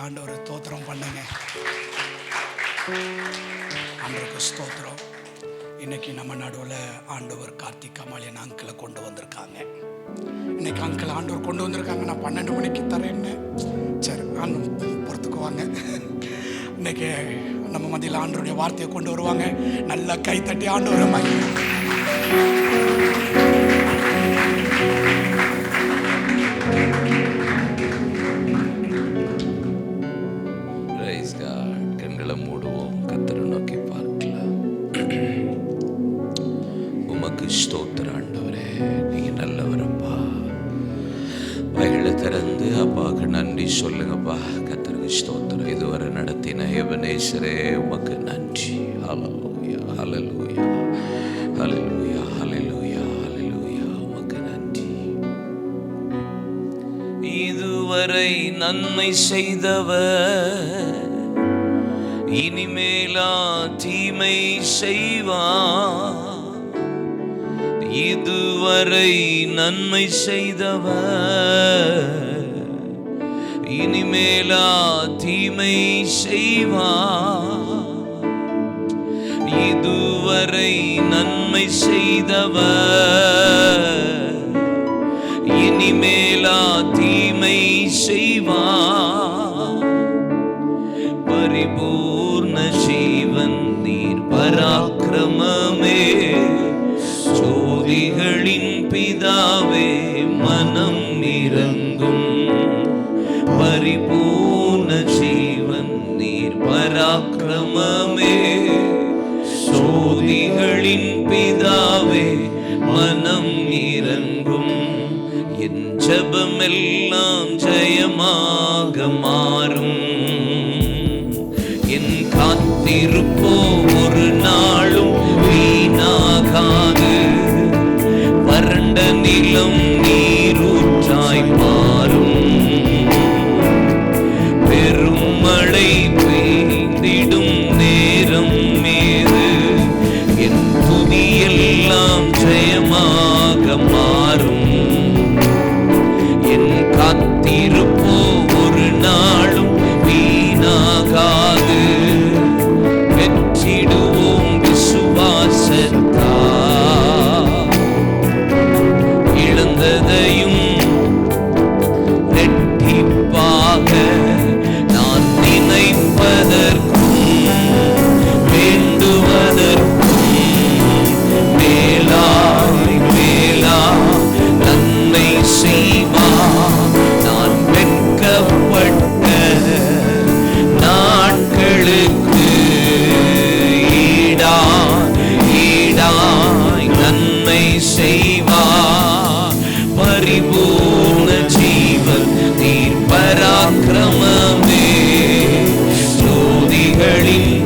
ஆண்டவரை ஸ்தோத்திரம் பண்ணுங்க. ஆண்டவருக்கு ஸ்தோத்திரம். இன்னைக்கு நம்ம நடுவில் ஆண்டவர் கார்த்திக் கமாலியன் அங்கிளை கொண்டு வந்திருக்காங்க. இன்னைக்கு அங்கிள் ஆண்டவர் கொண்டு வந்திருக்காங்க. நான் 12 மணிக்கு தரேன்னு சரி பொறுத்துக்குவாங்க. இன்னைக்கு நம்ம மத்தியில் ஆண்டவருடைய வார்த்தையை கொண்டு வருவாங்க. நல்லா கை தட்டி ஆண்டவரை கண்களை மூடுவோம், கர்த்தரை நோக்கி பார்க்கலாம். உமக்கு ஸ்தோத்திரம் ஆண்டவரே, நீங்க நல்லவரப்பா. வயலை திறந்து அப்பாவுக்கு நன்றி சொல்லுங்கப்பா. கர்த்தருக்கு ஸ்தோத்திரம். இதுவரை நடத்தின எபனேசரே உமக்கு நன்றி. ஹல்லேலூயா, ஹல்லேலூயா, ஹல்லேலூயா, ஹல்லேலூயா, ஹல்லேலூயா. உமக்கு நன்றி. இதுவரை நன்மை செய்தவர் இனிமேலா தீமை செய்வார். இதுவரை நன்மை செய்தவர் இனிமேலா தீமை செய்வார். இதுவரை நன்மை செய்தவர் இனிமேலா தீமை செய்வார். பரிபூர்ண ஜீவன் நீர் பராக்கிரமமே, ஜோதிகளின் பிதாவே மனம் இறங்கும். பரிபூர்ண ஜீவன் நீர் பராக்கிரமமே, ஜோதிகளின் பிதாவே மனம் இறங்கும். என் ஜெபமெல்லாம் ஜெயமாக மாறும். என் காத்திருப்போ ஒரு நாளும் வீணாகாது. வறண்ட நிலம் நீரூற்றாய் மாறும். பெரும் மழை பெய்திடும் நேரம் மீது என் துதியெல்லாம் ஜெயமாக மாறும். என் காத்திருப்போ ஒரு நாளும் வீணாகாது. வெற்றிடுவோம் விசுவாசத்தா. இழந்ததையும் ரெட்டிப்பாக நான் நினைப்பதற்கும் வேண்டுவதற்கும் மேலாய் மேலா நன்மை செய்வா. நான் வெட்கப்பட்ட நாட்களுக்கு ஈடாய் நன்மை செய்வா. பரிபூர்ண ஜீவன் நீர் பராக்கிரமமே, ஜோதிகளின்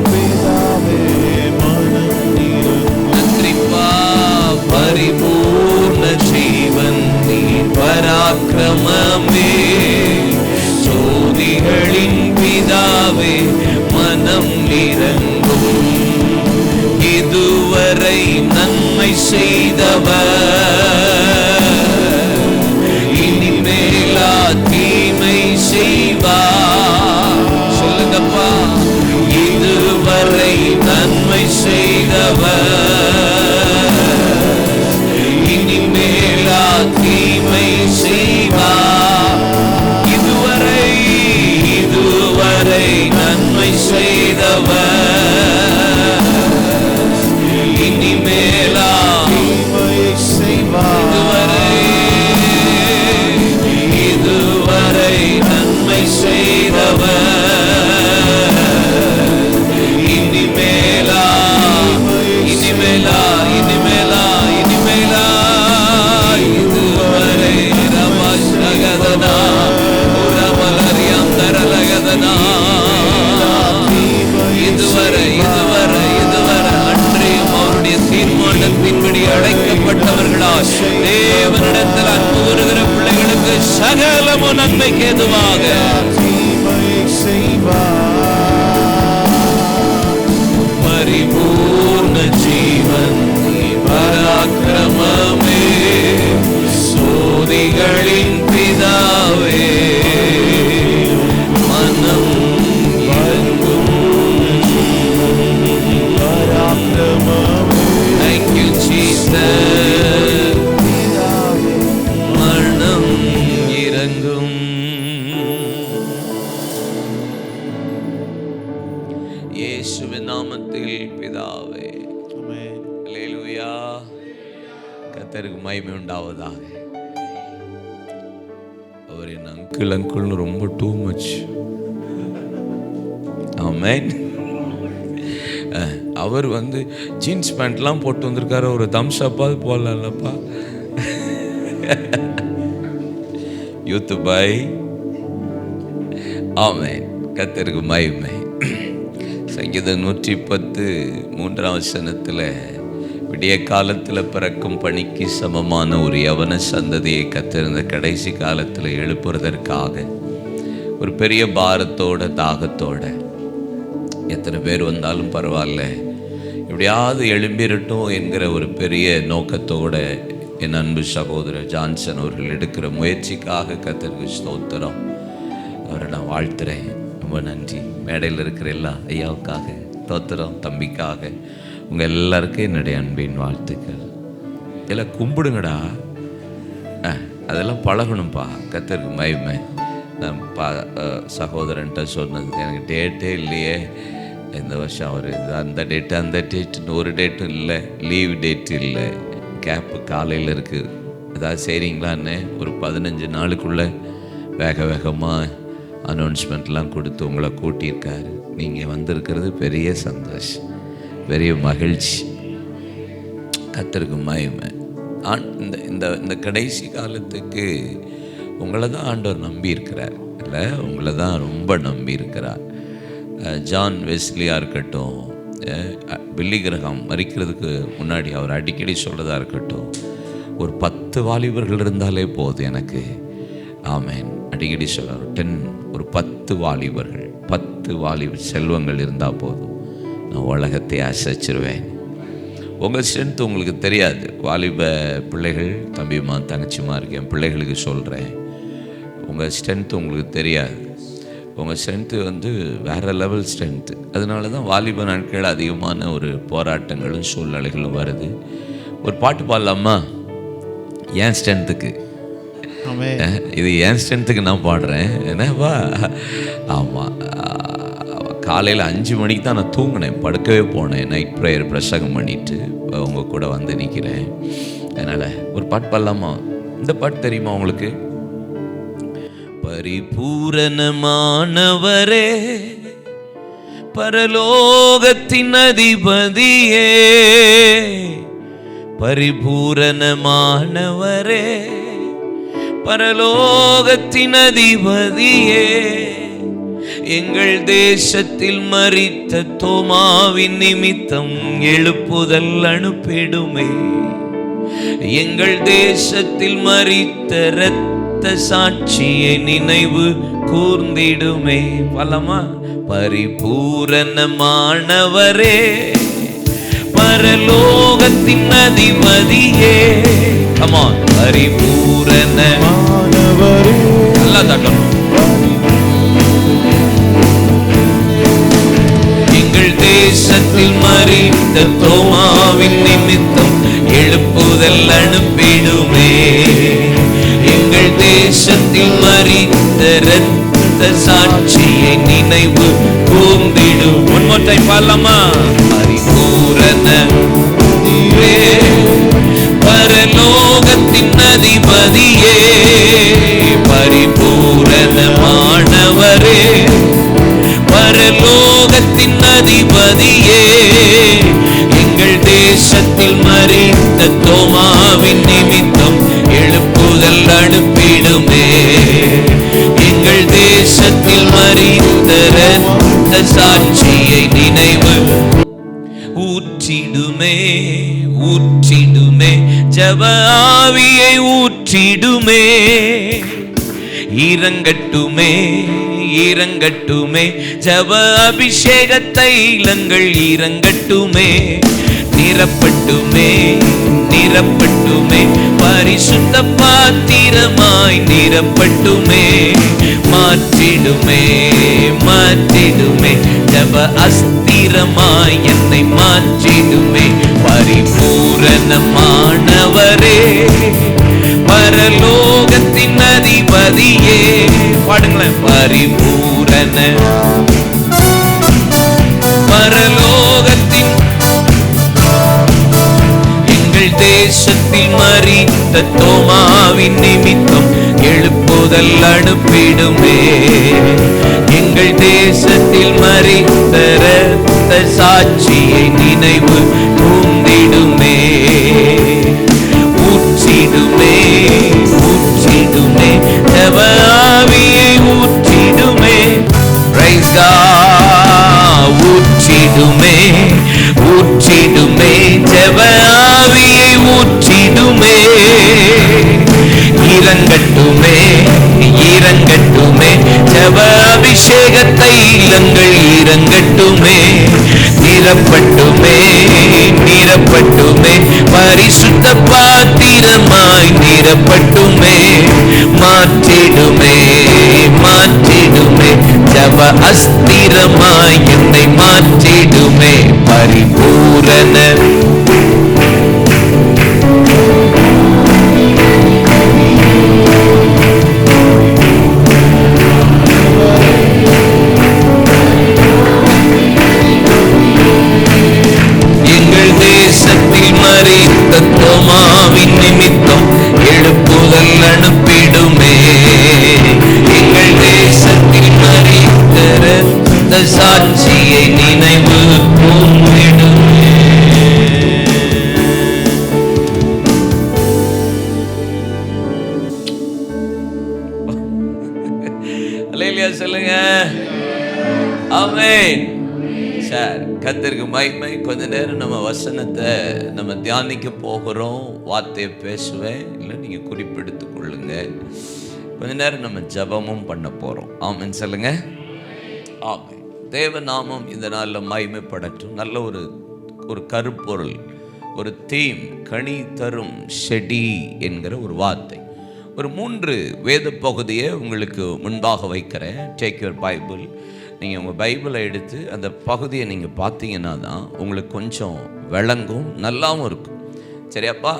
நன்றிப்பா. பரிபூர்ண ஜீவன் நீர் பராக்கிரமமே, ஜோதிகளின் பிதாவே மனம் இறங்கும். இதுவரை நன்மை செய்தவர் இனிமேலா தீமை செய்வார். சொல்லுங்கப்பா. இதுவரை நன்மை செய்தவர் இனிமேலா தீமை செய்வார். இதுவரை நன்மை செய்தவர் இனிமேலா தீமை செய்வார். இதுவரை நன்மை செய்தவர் இனிமேலா இனிமேலா இனிமேலா இனிமேலா. இதுவரை ரமசகதனா உரமலரியம் தரலகதனா. இதுவரை இதுவரை இதுவரை அன்றையும் அவருடைய தீர்மானத்தின்படி அழைக்கப்பட்டவர்களால் தேவனிடத்தில் அன்பு கூறுகிற பிள்ளைகளுக்கு சகலமும் நன்மைக்கு ஏதுவாக பரிபூர்ண ஜீவன் பராக்கிரமமே, சோதிகளின் பிதாவே மனம் இயேசுவின் நாமத்தில் பிதாவே. அல்லேலூயா. கர்த்தருக்கு மகிமை உண்டாவதாக. அவர் என் அங்கிள் ரொம்ப டூ மச். ஆமென். அவர் ஜீன்ஸ் பேண்ட்லாம் போட்டு வந்திருக்காரு. ஒரு தம்ஸ் அப்பாவது போடலப்பா. யூத் பாய். ஆமென். கர்த்தருக்கு மகிமை. சங்கீதம் 110:3 விடிய காலத்தில் பிறக்கும் பணிக்கு சமமான ஒரு யவன சந்ததியை கர்த்தர் இந்த கடைசி காலத்தில் எழுப்புறதற்காக ஒரு பெரிய பாரத்தோட தாகத்தோட, எத்தனை பேர் வந்தாலும் பரவாயில்ல, எப்படியாவது எழும்பிரட்டும் என்கிற ஒரு பெரிய நோக்கத்தோட என் அன்பு சகோதரர் ஜான்சன் அவர்கள் எடுக்கிற முயற்சிக்காக கர்த்தருக்கு ஸ்தோத்திரம். அவரை நான் வாழ்த்துறேன். ரொம்ப நன்றி. மேடையில் இருக்கிற எல்லா ஐயாவுக்காக ஸ்தோத்திரம், தம்பிக்காக உங்கள் எல்லாருக்கும் என்னுடைய அன்பின் வாழ்த்துக்கள். எல்லாம் கும்பிடுங்கடா. அதெல்லாம் பழகணும்ப்பா. கர்த்தருக்கு மகிமை. நான் சகோதரன்ட்ட சொன்னது, எனக்கு டேட்டே இல்லையே இந்த வருஷம். அவர் அந்த டேட்டுன்னு ஒரு டேட்டும் இல்லை, லீவ் டேட்டு இல்லை, கேப்பு காலையில் இருக்குது. ஏதாவது செய்கிறீங்களான்னு ஒரு 15 நாளுக்குள்ளே வேகமாக அனௌன்ஸ்மெண்ட்லாம் கொடுத்து உங்களை கூட்டியிருக்காரு. நீங்கள் வந்திருக்கிறது பெரிய சந்தோஷம், பெரிய மகிழ்ச்சி. கர்த்தருக்கு மகிமை. இந்த கடைசி காலத்துக்கு உங்களை தான் ஆண்டவர் நம்பி இருக்கிறார். இல்லை, உங்களை தான் ரொம்ப நம்பி இருக்கிறார். ஜான் வெஸ்லியாக இருக்கட்டும், பில்லி கிரஹாம் மரிக்கிறதுக்கு முன்னாடி அவர் அடிக்கடி சொல்கிறதா இருக்கட்டும், ஒரு 10 வாலிபர்கள் இருந்தாலே போதும் எனக்கு. ஆமேன். அடிக்கடி சொல்கிறார், ஒரு 10 வாலிபர்கள், 10 வாலிப செல்வங்கள் இருந்தால் போதும், நான் உலகத்தை அசைச்சிருவேன். உங்கள் ஸ்ட்ரென்த் உங்களுக்கு தெரியாது. வாலிப பிள்ளைகள், தம்பிமா தங்கச்சிமா இருக்கேன், பிள்ளைகளுக்கு சொல்கிறேன், உங்கள் ஸ்ட்ரென்த்து உங்களுக்கு தெரியாது. உங்கள் ஸ்ட்ரென்த்து வேறு லெவல் ஸ்ட்ரென்த்து. அதனால தான் வாலிப நாட்கள் அதிகமான ஒரு போராட்டங்களும் சூழ்நிலைகளும் வருது. ஒரு பாட்டு பாடலாமா? ஏன் ஸ்ட்ரென்த்துக்கு, இது ஏன் ஸ்ட்ரென்த்துக்கு நான் பாடுறேன். என்னப்பா? ஆமாம், காலையில் 5 மணிக்கு தான் நான் தூங்கினேன், படுக்கவே போனேன். நைட் ப்ரேயர் பிரசங்கம் பண்ணிவிட்டு உங்கள் கூட நிற்கிறேன். அதனால் ஒரு பாட்டு பாடலாமா? இந்த பாட்டு தெரியுமா உங்களுக்கு? பரிபூரணமானவரே, பரலோகத்தின் அதிபதியே, பரிபூரணமானவரே, பரலோகத்தின் அதிபதியே, எங்கள் தேசத்தில் மரித்த தோமாவின் நிமித்தம் எழுப்புதல் அனுப்பிடுமே, எங்கள் தேசத்தில் மரித்த இரத்த சாட்சியை நினைவு கூர்ந்திடுமே. பலமா? பரிபூரணமானவரே, பரலோகத்தின் அதிபதியே, கமா பரிபூரணமானவரே. நல்லா தட்டணும். எங்கள் தேசத்தில் மரித்த தோமாவின் நிமித்தம் எழுப்புதல் அனுப்பிடுமே, எங்கள் தேசத்தில் மரித்த இரத்த சாட்சியை நினைவு கூர்ந்திடும். One more time பாடலாமா? பரிபூரணரே, பரலோகத்தின் அதிபதியே, பரிபூரணமானவரே, பரலோகத்தின் அதிபதியே, எங்கள் தேசத்தில் மரித்த தோமாவின் நிமித்தம் எழுப்புதல் அனுப்பிடுமே, எங்கள் தேசத்தில் மரித்த இரத்த சாட்சியை நினைவு ஊற்றிடுமே, ஊற்றிடுமே, ஜப ஆவியை ஊற்றிடுமே, இறங்கட்டுமே, இறங்கட்டுமே, ஜப அபிஷேக தைலங்கள் இறங்கட்டுமே, நிரப்பட்டுமே, நிரப்பட்டுமே, பரிசுத்த பாத்திரமாய் நிரப்பட்டுமே, மாற்றிடுமே, மாற்றிடுமே, ஜப அஸ்திரமாய் என்னை மாற்றிடுமே, பரிபூரணமானவரே, பரலோகத்தின் அதிபதியே. பாடுங்களேன். பரிபூரண மரித்த தோமாவின் நிமித்தம் எழுப்புதல் அனுப்பிடுமே. எங்கள் தேசத்தில் மரித்த இரத்த சாட்சியை நினைவு கூர்ந்திடுமே. ஊற்றிடுமே ஊற்றிடுமே ஜெப ஆவியை ஊற்றிடுமே. Price God. ஊற்றிடுமே ஊற்றிடுமே ஜெப ஆவியை ஊற்றிடுமே. இறங்கட்டுமே இறங்கட்டுமே ஜெப அபிஷேக தைலங்கள் இறங்கட்டுமே. நிரப்பட்டுமே நிரப்பட்டுமே பரிசுத்த பாத்திரமாய் நிரப்பட்டுமே. மாற்றிடுமே மாற்றிடுமே ஜெப அஸ்திரமாய் என்னை மாற்றிடுமே. பரிபூரண தோமாவின் நிமித்தம் எழுப்புதல் அனுப்பிடுமே. எங்கள் தேசத்தில் மரித்த இரத்த சாட்சியை நினைவு கூர்ந்திடுமே. அல்லேலூயா சொல்லுங்க. ஆமென். சார் கர்த்தருக்கு மகிமை. கொஞ்ச நேரம் நம்ம வசனத்தை நம்ம தியானிக்க போகிறோம். வார்த்தையை பேசுவேன், இல்லை நீங்கள் குறிப்பெடுத்து கொள்ளுங்க. கொஞ்ச நேரம் நம்ம ஜெபமும் பண்ண போகிறோம். ஆமென் சொல்லுங்க. ஆமென். தேவ நாமம் இந்த நாளில் மகிமைப்படட்டும். நல்ல ஒரு கருப்பொருள், ஒரு தீம், கனி தரும் செடி என்கிற ஒரு வார்த்தை. ஒரு 3 வேத பகுதியை உங்களுக்கு முன்பாக வைக்கிறேன். Take your Bible. நீங்கள் உங்கள் பைபிளை எடுத்து அந்த பகுதியை நீங்கள் பார்த்தீங்கன்னா தான் உங்களுக்கு கொஞ்சம் விளங்கும், நல்லாவும் இருக்கும். சரியாப்பா?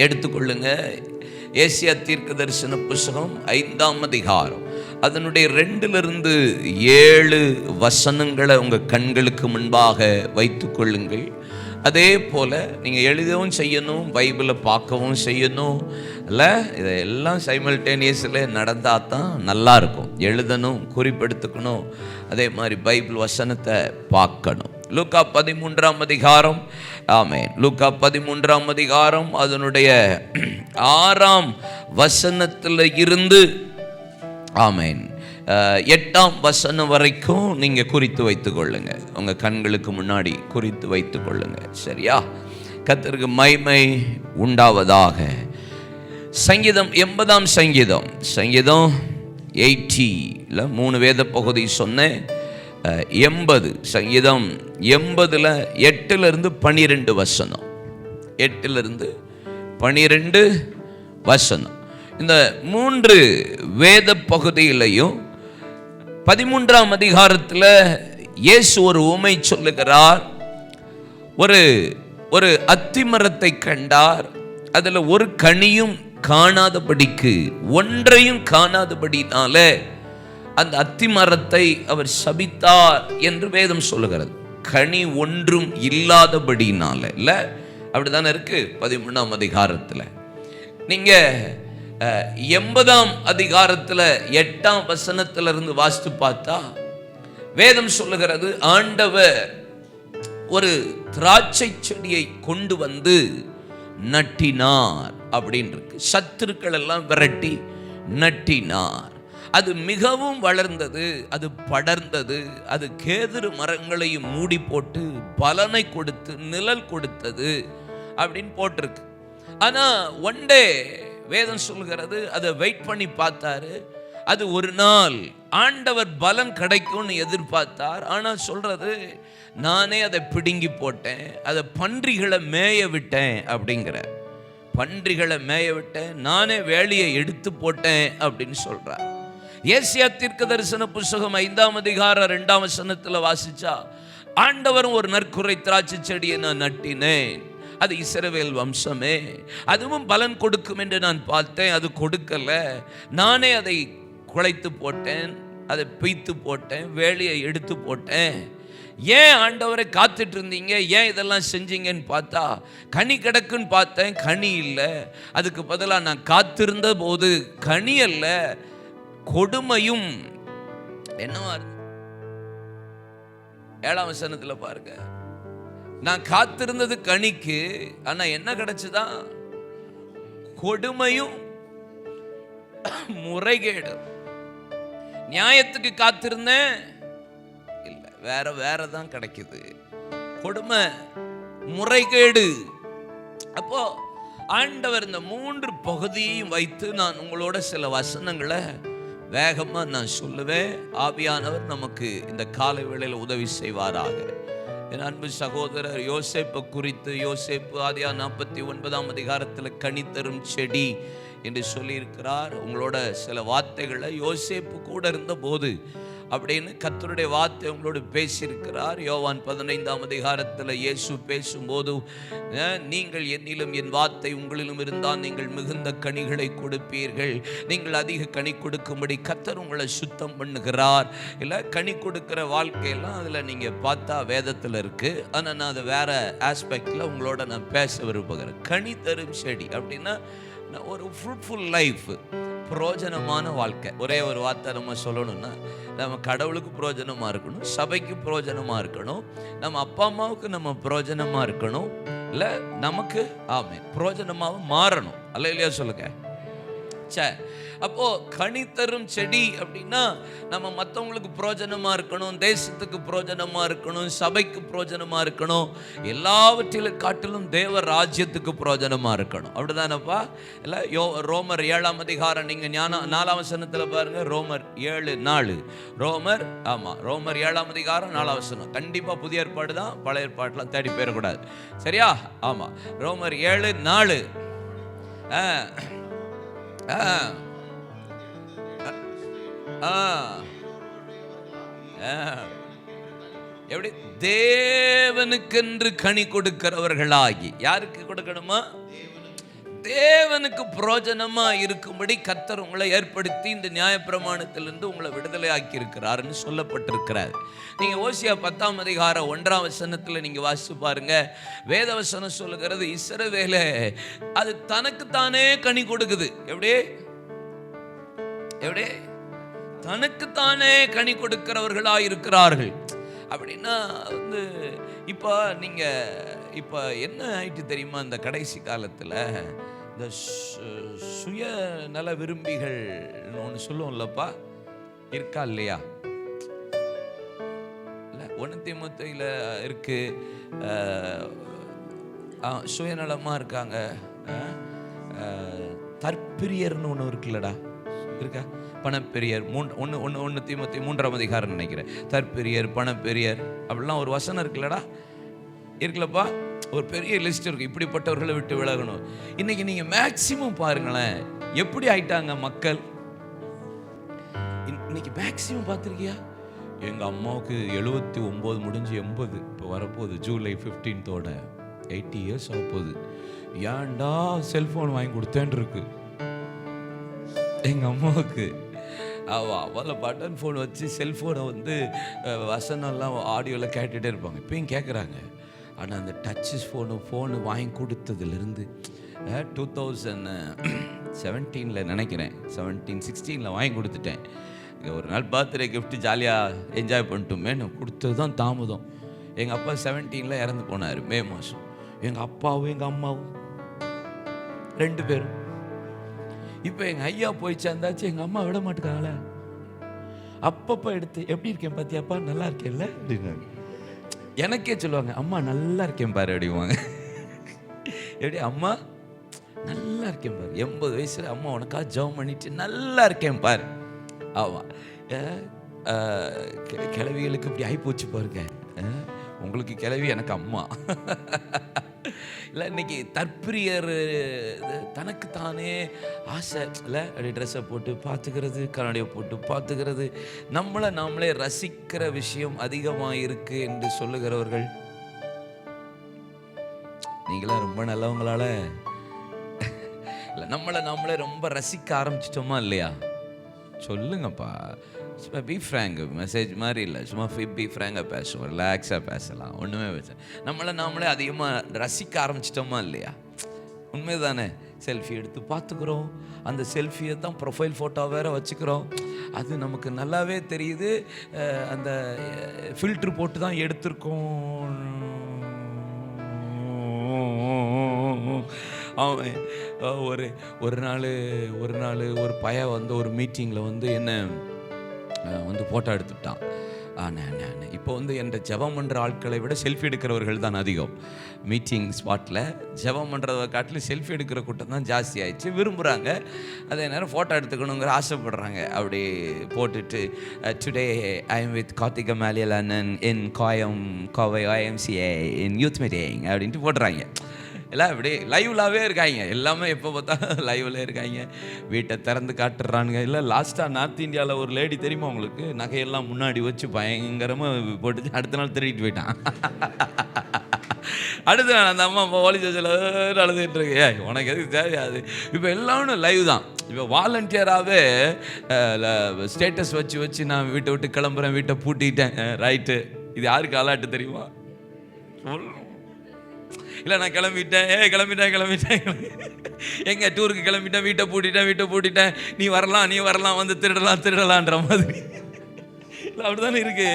எடுத்துக்கொள்ளுங்க. ஏசியா தீர்க்க தரிசன புஸ்தகம் 5ஆம் அதிகாரம் அதனுடைய 2லிருந்து 7 வசனங்களை உங்கள் கண்களுக்கு முன்பாக வைத்து கொள்ளுங்கள். அதே போல் நீங்கள் எழுதவும் செய்யணும், பைபிளை பார்க்கவும் செய்யணும். இல்லை, இதெல்லாம் சைமல்டேனியஸில் நடந்தால் தான் நல்லாயிருக்கும். எழுதணும், குறிப்பெடுத்துக்கணும், அதே மாதிரி பைபிள் வசனத்தை பார்க்கணும். லூக்கா 13ஆம் அதிகாரம். ஆமென். லூக்கா 13ஆம் அதிகாரம் அதனுடைய 6ஆம் வசனத்தில் இருந்து ஆமென் 8ஆம் வசனம் வரைக்கும் நீங்கள் குறித்து வைத்துக் கொள்ளுங்க. உங்கள் கண்களுக்கு முன்னாடி குறித்து வைத்துக் கொள்ளுங்க. சரியா? கர்த்தருக்கு மகிமை உண்டாவதாக. சங்கீதம் 80ஆம் சங்கீதம் 80ல் 3 வேத பகுதி சொன்னேன். 80 சங்கீதம் 80ல் 8லிருந்து 12 வசனம். 8லிருந்து 12 வசனம். இந்த 3 வேத பகுதியிலையும் 13ஆம் அதிகாரத்தில் இயேசு ஒரு உவமை சொல்லுகிறார். ஒரு அத்திமரத்தை கண்டார். அதில் ஒரு கனியும் காணாதபடிக்கு, ஒன்றையும் காணாதபடினால அந்த அத்திமரத்தை அவர் சபித்தார் என்று வேதம் சொல்லுகிறது. கனி ஒன்றும் இல்லாதபடினால. இல்லை, அப்படித்தானே இருக்கு 13ஆம் அதிகாரத்தில். நீங்கள் 80ஆம் அதிகாரத்தில் 8ஆம் வசனத்திலிருந்து வாசித்து பார்த்தா வேதம் சொல்லுகிறது, ஆண்டவர் ஒரு திராட்சை செடியை கொண்டு வந்து நட்டினார் அப்படின்னு இருக்கு. சத்துருக்கள் எல்லாம் விரட்டி நட்டினார். அது மிகவும் வளர்ந்தது, அது படர்ந்தது, அது கேதுரு மரங்களையும் மூடி போட்டு பலனை கொடுத்து நிழல் கொடுத்தது அப்படின்னு போட்டிருக்கு. ஆனா ஒன் டே வேதம் சொல்கிறது, அதை வெயிட் பண்ணி பார்த்தாரு. அது ஒரு நாள் ஆண்டவர் பலன் கிடைக்கும்னு எதிர்பார்த்தார். ஆனால் சொல்றது, நானே அதை பிடுங்கி போட்டேன், அதை பன்றிகளை மேய விட்டேன் அப்படிங்கிற. பன்றிகளை மேய விட்டேன், நானே வேலையை எடுத்து போட்டேன் அப்படின்னு சொல்றார். ஏசியா தீர்க்க தரிசன புஸ்தகம் 5ஆம் அதிகாரம் 2ஆம் வசனத்தில் வாசிச்சா, ஆண்டவரும் ஒரு நற்குறை திராட்சை செடியை நான் நட்டினேன், அது இஸ்ரவேல் வம்சமே, அதுவும் பலன் கொடுக்கும் என்று நான் பார்த்தேன், அது கொடுக்கல, நானே அதை குலைத்து போட்டேன், அதை பிய்த்து போட்டேன், வேலையை எடுத்து போட்டேன். ஏன் ஆண்டவரை காத்துட்டு இருந்தீங்க, ஏன் இதெல்லாம் செஞ்சீங்கன்னு பார்த்தா கனி கிடக்குன்னு பார்த்தேன், கனி இல்லை. அதுக்கு பதிலாக நான் காத்திருந்த போது கனி அல்ல, கொடுமையும் என்னவா இருக்கு. 7ஆம் வசனத்தில் பாருங்க, நான் காத்திருந்தது கனிக்கு, ஆனா என்ன கிடைச்சுதான், கொடுமையும் முறைகேடு. நியாயத்துக்கு காத்திருந்தேன், இல்லை, வேற தான் கிடைக்குது. கொடுமை, முறைகேடு. அப்போ ஆண்டவர் இந்த 3 பகுதியையும் வைத்து நான் உங்களோட சில வசனங்களை வேகமா நான் சொல்லுவேன். ஆவியானவர் நமக்கு இந்த காலை வேளையில் உதவி செய்வாராக. என் அன்பு சகோதரர், யோசேப்பை குறித்து, யோசேப்பு ஆதியாகமம் 49ஆம் அதிகாரத்தில் கனி தரும் செடி என்று சொல்லியிருக்கிறார். உங்களோட சில வார்த்தைகளை யோசேப்பு கூட இருந்த போது அப்படின்னு கர்த்தருடைய வார்த்தை உங்களோடு பேசியிருக்கிறார். யோவான் 15ஆம் அதிகாரத்தில் இயேசு பேசும்போது, நீங்கள் என்னிலும் என் வார்த்தை உங்களிலும் இருந்தால் நீங்கள் மிகுந்த கனிகளை கொடுப்பீர்கள், நீங்கள் அதிக கனி கொடுக்கும்படி கர்த்தர் உங்களை சுத்தம் பண்ணுகிறார். இல்லை, கனி கொடுக்கிற வாழ்க்கையெல்லாம் அதில் நீங்கள் பார்த்தா வேதத்தில் இருக்குது. ஆனால் நான் அதை வேற ஆஸ்பெக்டில் உங்களோட நான் பேச விரும்புகிறேன். கனி தரும் செடி அப்படின்னா ஒரு ஃப்ரூட்ஃபுல் லைஃப், பிரயோஜனமான வாழ்க்கை. ஒரே ஒரு வார்த்தை நம்ம சொல்லணும்னா, நம்ம கடவுளுக்கு பிரயோஜனமாக இருக்கணும், சபைக்கு பிரயோஜனமாக இருக்கணும், நம்ம அப்பா அம்மாவுக்கு நம்ம பிரயோஜனமாக இருக்கணும், இல்லை நமக்கு பிரயோஜனமாக மாறணும். அல்லையா சொல்லுங்க. சரி, அப்போ கனி தரும் செடி அப்படின்னா நம்ம மற்றவங்களுக்கு பிரயோஜனமா இருக்கணும், தேசத்துக்கு பிரயோஜனமா இருக்கணும், சபைக்கு பிரயோஜனமா இருக்கணும், எல்லாவற்றிலும் காட்டிலும் தேவ ராஜ்யத்துக்கு பிரயோஜனமா இருக்கணும். அப்படிதானப்பா? இல்லை, ரோமர் 7ஆம் அதிகாரம் நீங்க 4ஆம் வசனத்தில் பாருங்க. ரோமர் 7:4. ரோமர் 7ஆம் அதிகாரம் 4ஆம் வசனம். கண்டிப்பா புதிய ஏற்பாடு தான், பழைய ஏற்பாடுலாம் தேடி போயிடக்கூடாது. சரியா? ஆமா, ரோமர் 7:4. எப்படி? தேவனுக்கென்று கனி கொடுக்கிறவர்களாகி. யாருக்கு கொடுக்கணுமா? தேவனுக்கு பிரயோஜனமா இருக்கும்படி கர்த்தர் உங்களை ஏற்படுத்தி இந்த நியாயப்பிரமாணத்திலிருந்து உங்களை விடுதலை ஆக்கி இருக்கிறார்னு சொல்லப்பட்டிருக்கிறார். நீங்க ஓசியா 10ஆம் அதிகாரம் 1ஆம் வசனத்தில் நீங்க வாசிச்சு பாருங்க. வேத வசனம் சொல்லுகிறது, இஸ்ரவேலே அது தனக்குத்தானே கனி கொடுக்குது. எப்படி? தனக்குத்தானே கனி கொடுக்கிறவர்களா இருக்கிறார்கள். அப்படின்னா இப்போ நீங்க இப்போ என்ன ஆயிட்டு தெரியுமா? இந்த கடைசி காலத்தில் இந்த சுயநல விரும்பிகள் ஒன்று சொல்லுவோம்லப்பா, இருக்கா இல்லையா? இல்லை, 1 தீமோத்தேயுல இருக்கு. சுயநலமாக இருக்காங்க. தற்பிரியர்னு ஒன்று இருக்குல்லடா, இருக்கா? பணப்பெரியர். 1 தீமோத்தேயு 3ஆம் அதிகாரம் நினைக்கிறேன். தற்பிரியர், பணப்பெரியர் அப்படிலாம் ஒரு வசனம் இருக்குல்லடா, இருக்குல்லப்பா. ஒரு பெரிய லிஸ்ட் இருக்கு, இப்படிப்பட்டவர்களை விட்டு விலகணும். இன்னைக்கு நீங்க மேக்சிமம் பாருங்களேன், எப்படி ஆயிட்டாங்க மக்கள். இன்னைக்கு மேக்சிமம் பார்த்துருக்கியா? எங்க அம்மாவுக்கு 79 முடிஞ்சு 80 இப்போ வரப்போகுது. ஜூலை 15th 80 years ஆக போகுது. ஏன்டா செல்போன் வாங்கி கொடுத்தேன் இருக்கு எங்க அம்மாவுக்கு. அவளை பட்டன் ஃபோன் வச்சு செல்ஃபோனை வசனம்லாம் ஆடியோவில் கேட்டுகிட்டே இருப்பாங்க. இப்பயும் கேட்குறாங்க. ஆனால் அந்த டச்சு ஃபோனு வாங்கி கொடுத்ததுலேருந்து 2017 நினைக்கிறேன், 16 வாங்கி கொடுத்துட்டேன். ஒரு நாள் பர்த்டே கிஃப்ட் ஜாலியாக என்ஜாய் பண்ணிட்டோமேன்னு கொடுத்தது தான் தாமதம். எங்கள் அப்பா 17 இறந்து போனார், மே மாதம். எங்கள் அப்பாவும் எங்கள் அம்மாவும் 2 பேரும். இப்போ எங்கள் ஐயா போய் சேர்ந்தாச்சு, எங்கள் அம்மா விட மாட்டேங்காங்களே. அப்பப்போ எடுத்து எப்படி இருக்கேன் பார்த்தியாப்பா, நல்லா இருக்கேன்ல அப்படின்னாங்க. எனக்கே சொல்லுவாங்க, அம்மா நல்லா இருக்கேன் பாரு அப்படிவாங்க. எப்படி? அம்மா நல்லா இருக்கேன் பாரு. 80 வயசுல அம்மா உனக்காக ஜெபம் பண்ணிட்டு நல்லா இருக்கேன் பாரு. ஆமாம், கிளவிகளுக்கு இப்படி ஆகிப்போச்சு பாருங்க. உங்களுக்கு கிளவி, எனக்கு அம்மா. இல்லை, இன்னைக்கு தற்பிரியர் தனக்குத்தானே ஆசை இல்லை, அப்படி ட்ரெஸ்ஸை போட்டு பார்த்துக்கிறது, கண்ணாடியை போட்டு பார்த்துக்கிறது, நாமளே ரசிக்கிற விஷயம் அதிகமாக இருக்கு என்று சொல்லுகிறவர்கள் நீங்களாம் ரொம்ப நல்லவங்களால இல்லை, நாமளே ரொம்ப ரசிக்க ஆரம்பிச்சிட்டோமா இல்லையா? சொல்லுங்கப்பா. பி ஃப்ராங்க், மெசேஜ் மாதிரி இல்லை, சும்மா பி ஃப்ராங்காக பேசுவோம், ரிலாக்ஸாக பேசலாம், ஒன்றுமே பேச. நாமளே அதிகமாக ரசிக்க ஆரம்பிச்சிட்டோமா இல்லையா? உண்மை தானே? செல்ஃபி எடுத்து பார்த்துக்கிறோம், அந்த செல்ஃபியை தான் ப்ரொஃபைல் ஃபோட்டோ வேறு வச்சுக்கிறோம். அது நமக்கு நல்லாவே தெரியுது, அந்த ஃபில்ட்ரு போட்டு தான் எடுத்திருக்கோம். அவன் ஒரு நாள் ஒரு பையன் வந்து ஒரு மீட்டிங்கில் வந்து என்ன வந்து ஃபோட்டோ எடுத்துட்டான். இப்போ வந்து என்ற ஜெபம் பண்ணுற ஆட்களை விட செல்ஃபி எடுக்கிறவர்கள் தான் அதிகம். மீட்டிங் ஸ்பாட்டில் ஜெபம் பண்ணுறதை காட்டிலும் செல்ஃபி எடுக்கிற கூட்டம் தான் ஜாஸ்தி ஆயிடுச்சு. விரும்புகிறாங்க, அதே நேரம் ஃபோட்டோ எடுத்துக்கணுங்கிற ஆசைப்படுறாங்க. அப்படி போட்டுட்டு today I am with Karthika மேலியலன் in Kovai IMCA in youth meeting அப்படின்ட்டு போட்டுறாங்க. எல்லாம் இப்படி லைவ்லாகவே இருக்காங்க, எல்லாமே எப்போ பார்த்தா லைவில் இருக்காங்க. வீட்டை திறந்து காட்டுறானுங்க. இல்லை லாஸ்ட்டாக நார்த் இந்தியாவில் ஒரு லேடி தெரியுமா உங்களுக்கு, நகையெல்லாம் முன்னாடி வச்சு பயங்கரமாக போட்டு அடுத்த நாள் திருடிட்டு போயிட்டான். அடுத்த நாள் அந்த அம்மா போலீஸ் ஸ்டேஷனில் அழுதுட்டு இருக்கு. உனக்கு எதுக்கு தேவையாது? இப்போ எல்லாமே லைவ் தான். இப்போ வாலண்டியராகவே ஸ்டேட்டஸ் வச்சு நான் வீட்டை விட்டு கிளம்புறேன், வீட்டை பூட்டிட்டேன், ரைட்டு. இது யாருக்கு அலாட்டு தெரியுமா? இல்லை நான் கிளம்பிட்டேன் எங்க டூருக்கு கிளம்பிட்டேன், வீட்டை பூட்டிட்டேன், நீ வரலாம் வந்து திருடலான்ற மாதிரி. இல்லை அப்படி தானே இருக்கு.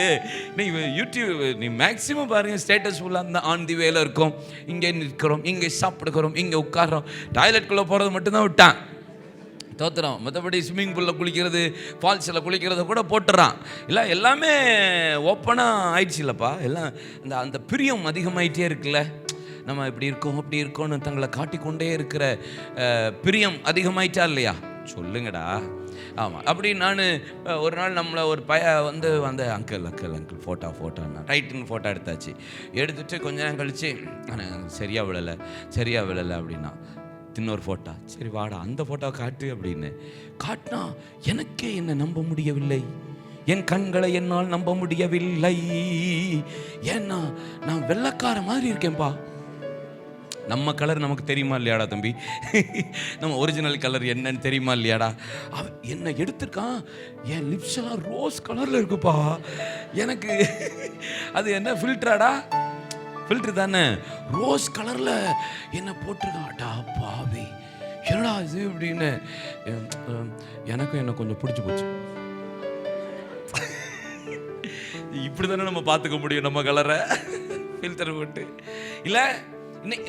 நீ யூடியூப் நீ மேக்ஸிமம் பாருங்கள், ஸ்டேட்டஸ் ஃபுல்லாக இருந்தால் ஆன் தி வேல இருக்கும், இங்கே நிற்கிறோம், இங்கே சாப்பிடுக்கிறோம், இங்கே உட்காரோம். டாய்லெட்குள்ளே போகிறது மட்டும்தான் விட்டான், தோத்துறோம். மற்றபடி ஸ்விம்மிங் பூலில் குளிக்கிறது, ஃபால்ஸில் குளிக்கிறத கூட போட்டுறான். இல்லை எல்லாமே ஓப்பனாக ஆயிடுச்சு இல்லைப்பா. எல்லாம் அந்த பிரியம் அதிகமாயிட்டே இருக்குல்ல. நம்ம இப்படி இருக்கோம்னு தங்களை காட்டிக்கொண்டே இருக்கிற பிரியம் அதிகமாயிட்டா இல்லையா? சொல்லுங்கடா. ஆமாம். அப்படி நான் ஒரு நாள் நம்மளை ஒரு வந்து அங்கிள் ஃபோட்டோன்னா ரைட்டுன்னு ஃபோட்டோ எடுத்தாச்சு. எடுத்துகிட்டு கொஞ்ச நேரம் கழித்து சரியாக விழலை அப்படின்னா இன்னொரு ஃபோட்டோ. சரி வாடா அந்த ஃபோட்டோ காட்டு அப்படின்னு காட்டினா எனக்கே என்னை நம்ப முடியவில்லை, என் கண்களை என்னால் நம்ப முடியவில்லை. ஏன்னா நான் வெள்ளைக்கார மாதிரி இருக்கேன்பா. நம்ம கலர் நமக்கு தெரியுமா இல்லையாடா தம்பி? நம்ம ஒரிஜினல் கலர் என்னன்னு தெரியுமா இல்லையாடா? என்ன எடுத்திருக்கான், என் லிப்ஸ் எல்லாம் ரோஸ் கலரில் இருக்குப்பா. எனக்கு அது என்ன ஃபில்டராடா? ஃபில்ட்ரு தானே, ரோஸ் கலரில் என்ன போட்டிருக்கான்டா பாவி, என்னடா இது அப்படின்னு. எனக்கும் என்ன கொஞ்சம் பிடிச்சி போச்சு. இப்படி தானே நம்ம பார்த்துக்க முடியும் நம்ம கலரை, ஃபில்டர் போட்டு. இல்லை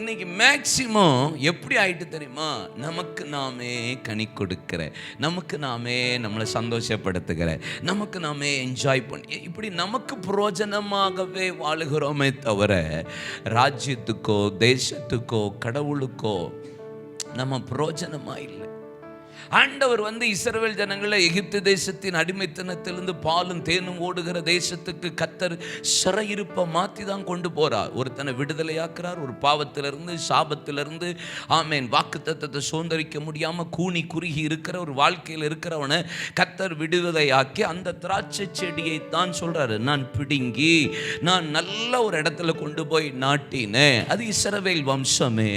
இன்னைக்கு மேக்சிமம் எப்படி ஆயிட்டு தெரியுமா? நமக்கு நாமே கனி கொடுக்கிற, நமக்கு நாமே நம்மளை சந்தோஷப்படுத்துகிற, நமக்கு நாமே என்ஜாய் பண்ணி இப்படி நமக்கு பிரயோஜனமாகவே வாழுகிறோமே தவிர ராஜ்யத்துக்கோ தேசத்துக்கோ கடவுளுக்கோ நம்ம பிரயோஜனமாக இல்லை. ஆண்டவர் வந்து இஸ்ரவேல் ஜனங்களை எகிப்து தேசத்தின் அடிமைத்தனத்திலிருந்து பாலும் தேனும் ஓடுகிற தேசத்துக்கு கர்த்தர் சிறையிருப்பை மாற்றி தான் கொண்டு போறார். ஒருத்தனை விடுதலையாக்குறார், ஒரு பாவத்திலிருந்து சாபத்திலிருந்து. ஆமேன். வாக்குத்தத்தத்தை சுதந்திரிக்க முடியாம கூனி குறுகி இருக்கிற ஒரு வாழ்க்கையில் இருக்கிறவனை கர்த்தர் விடுதலையாக்கி அந்த திராட்சை செடியை தான் சொல்றாரு, நான் பிடுங்கி நான் நல்ல ஒரு இடத்துல கொண்டு போய் நாட்டினேன். அது இஸ்ரவேல் வம்சமே.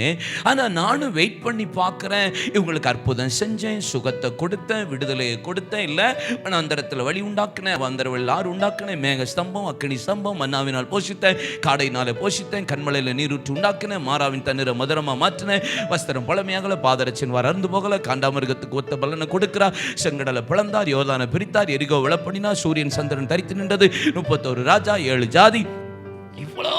ஆனா நானும் வெயிட் பண்ணி பார்க்கிறேன், இவங்களுக்கு அற்புதம் செஞ்சேன், சுகத்தை கொடுத்தேன், விடுதலையை கொடுத்தேன். இல்லை வனாந்தரத்தில் வழி உண்டாக்கினேன், வந்தரவில் ஆறு உண்டாக்கினேன், மேக ஸ்தம்பம் அக்கினி ஸ்தம்பம் மன்னாவினால் போஷித்தேன், காடையினால போஷித்தேன், கண்மலையில் நீரூற்று உண்டாக்கினேன், மாறாவின் தண்ணீரை மதுரமாக மாற்றினேன், வஸ்திரம் பழமையாகல, பாதரச்சின் அறந்து போகல, காண்டாமிருகத்துக்கு ஒத்த பலனை கொடுக்கிறார், செங்கடலை பிளந்தார், யோர்தானை பிரித்தார், எரிகோ விளப்பணினார், சூரியன் சந்திரன் தரித்து நின்றது, 31 ராஜா 7 ஜாதி. இவ்வளோ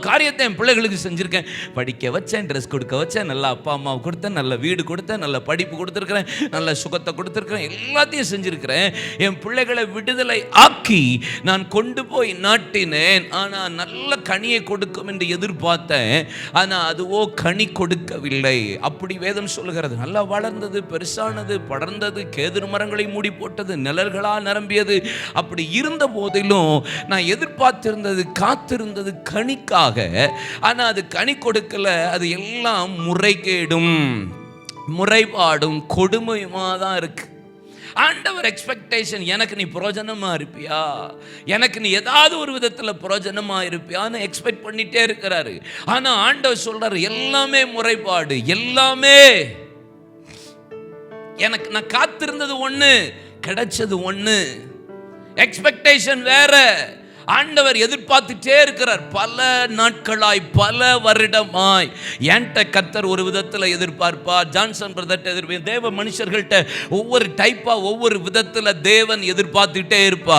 காரியத்தை என் பிள்ளைகளுக்கு செஞ்சுருக்கேன். படிக்க வச்சேன், ட்ரெஸ் கொடுக்க வச்சேன், நல்ல அப்பா அம்மாவை கொடுத்தேன், நல்ல வீடு கொடுத்தேன், நல்ல படிப்பு கொடுத்துருக்கிறேன், நல்ல சுகத்தை கொடுத்துருக்கிறேன், எல்லாத்தையும் செஞ்சுருக்கிறேன். என் பிள்ளைகளை விடுதலை ஆக்கி நான் கொண்டு போய் நாட்டினேன். ஆனால் நல்ல கனியை கொடுக்கும் என்று எதிர்பார்த்தேன், ஆனால் அதுவோ கனி கொடுக்கவில்லை. அப்படி வேதம் சொல்லுகிறது. நல்லா வளர்ந்தது, பெருசானது, படர்ந்தது, கேதுரு மரங்களை மூடி போட்டது, நிழல்களால் நிரம்பியது. அப்படி இருந்த போதிலும் நான் எதிர்பார்த்திருந்தது, காத்திருந்தது கனிக்காக. ஆனா அது கனி கொடுக்கல. அது எல்லாம் முறைகேடும் முறைபாடும் கொடுமையுமா தான் இருக்கு. ஆண்டவர் எக்ஸ்பெக்டேஷன், எனக்கு நீ பிரயோஜனமா இருப்பியா, எனக்கு நீ ஏதாவது ஒரு விதத்துல பிரயோஜனமா இருப்பியான்னு எக்ஸ்பெக்ட் பண்ணிட்டே இருக்கிறாரு. ஆனா ஆண்டவர் சொல்றாரு, எல்லாமே முறைப்பாடு, எல்லாமே எனக்கு நான் காத்திருந்தது ஒண்ணு, கிடைச்சது ஒண்ணு. எக்ஸ்பெக்டேஷன் வேற. ஆண்டவர் எதிர்பார்த்துட்டே இருக்கிறார். பல நாட்களாய், பல வருடமாய் என்கிட்ட கர்த்தர் ஒரு விதத்தில் எதிர்பார்ப்பா, ஜான்சன் பிரதர்ட்ட எதிர்ப்பு, தேவ மனுஷர்கள்ட்ட ஒவ்வொரு டைப்பா, ஒவ்வொரு விதத்தில் தேவன் எதிர்பார்த்துட்டே இருப்பா.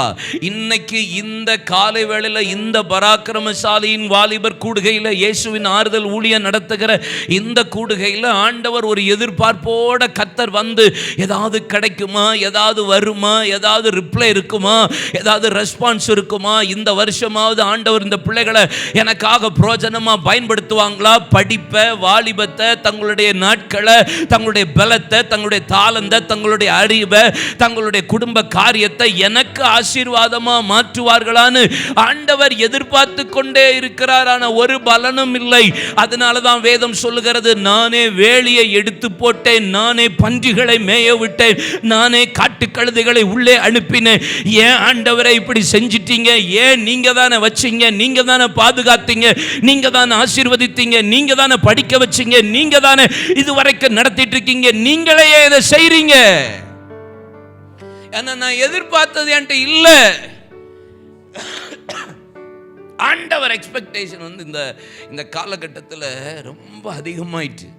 இன்னைக்கு இந்த காலை வேளையில் இந்த பராக்கிரமசாலியின் வாலிபர் கூடுகையில், இயேசுவின் ஆறுதல் ஊழியம் நடத்துகிற இந்த கூடுகையில் ஆண்டவர் ஒரு எதிர்பார்ப்போட கர்த்தர் வந்து ஏதாவது கிடைக்குமா, ஏதாவது வருமா, ஏதாவது ரிப்ளை இருக்குமா, ஏதாவது ரெஸ்பான்ஸ் இருக்குமா, இந்த வருஷமாவது ஆண்டவர் இந்த பிள்ளைகளை எனக்காக பிரயோஜனமா பயன்படுத்துவாங்களா, படிப்பை, வாலிபத்தை, தங்களுடைய நாட்களை, தங்களுடைய பலத்தை, தங்களுடைய தாளந்தை, தங்களுடைய அறிவை, தங்களுடைய குடும்ப காரியத்தை எனக்கு ஆசீர்வாதமா மாற்றுவார்களான்னு ஆண்டவர் எதிர்பார்த்து கொண்டே இருக்கிறார். ஆனா ஒரு பலனும் இல்லை. அதனாலதான் வேதம் சொல்லுகிறது, நானே வேலியை எடுத்து போட்டேன், நானே பன்றிகளை மேய விட்டேன், நானே காட்டுக்கழுதைகளை உள்ளே அனுப்பினேன். ஏன் ஆண்டவரை இப்படி செஞ்சிட்டீங்க? ஏன் நீங்க தானே வச்சீங்க, நீங்க தானே பாதுகாத்தீங்க, நீங்க தானே ஆசீர்வதித்தீங்க, நீங்க தானே படிக்க வச்சீங்க, நீங்க தானே இதுவரைக்கும் நடத்திட்டு இருக்கீங்க, நீங்களே இதை செய்றீங்க. ஏன்னா நான் எதிர்பார்த்தது என்கிட்ட இல்ல. ஆண்டவர் எக்ஸ்பெக்டேஷன் வந்து இந்த காலகட்டத்தில் ரொம்ப அதிகமாயிட்டு.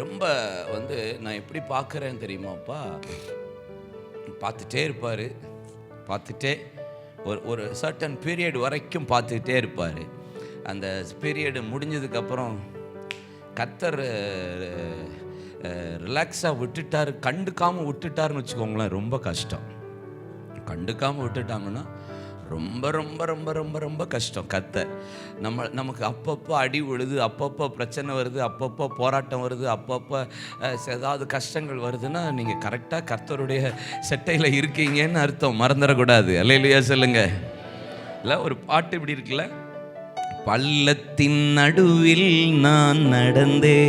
ரொம்ப வந்து நான் எப்படி பார்க்குறேன் தெரியுமாப்பா, பார்த்துட்டே இருப்பார், பார்த்துட்டே ஒரு சர்டன் பீரியட் வரைக்கும் பார்த்துக்கிட்டே இருப்பார். அந்த பீரியடு முடிஞ்சதுக்கப்புறம் கர்த்தர் ரிலாக்ஸாக விட்டுட்டார், கண்டுக்காமல் விட்டுட்டாருன்னு வச்சுக்கோங்களேன், ரொம்ப கஷ்டம். கண்டுக்காமல் விட்டுட்டாங்கன்னா ரொம்ப ரொம்ப ரொம்ப ரொம்ப ரொம்ப கஷ்டம். நமக்கு அப்பப்போ அடி விழுது, அப்பப்போ பிரச்சனை வருது, அப்பப்போ போராட்டம் வருது, அப்பப்போ ஏதாவது கஷ்டங்கள் வருதுன்னா நீங்கள் கரெக்டாக கர்த்தருடைய செட்டையில் இருக்கீங்கன்னு அர்த்தம். மறந்துடக்கூடாது. அல்லேலூயா சொல்லுங்க. இல்லை ஒரு பாட்டு இப்படி இருக்குல்ல, பள்ளத்தின் நடுவில் நான் நடந்தே,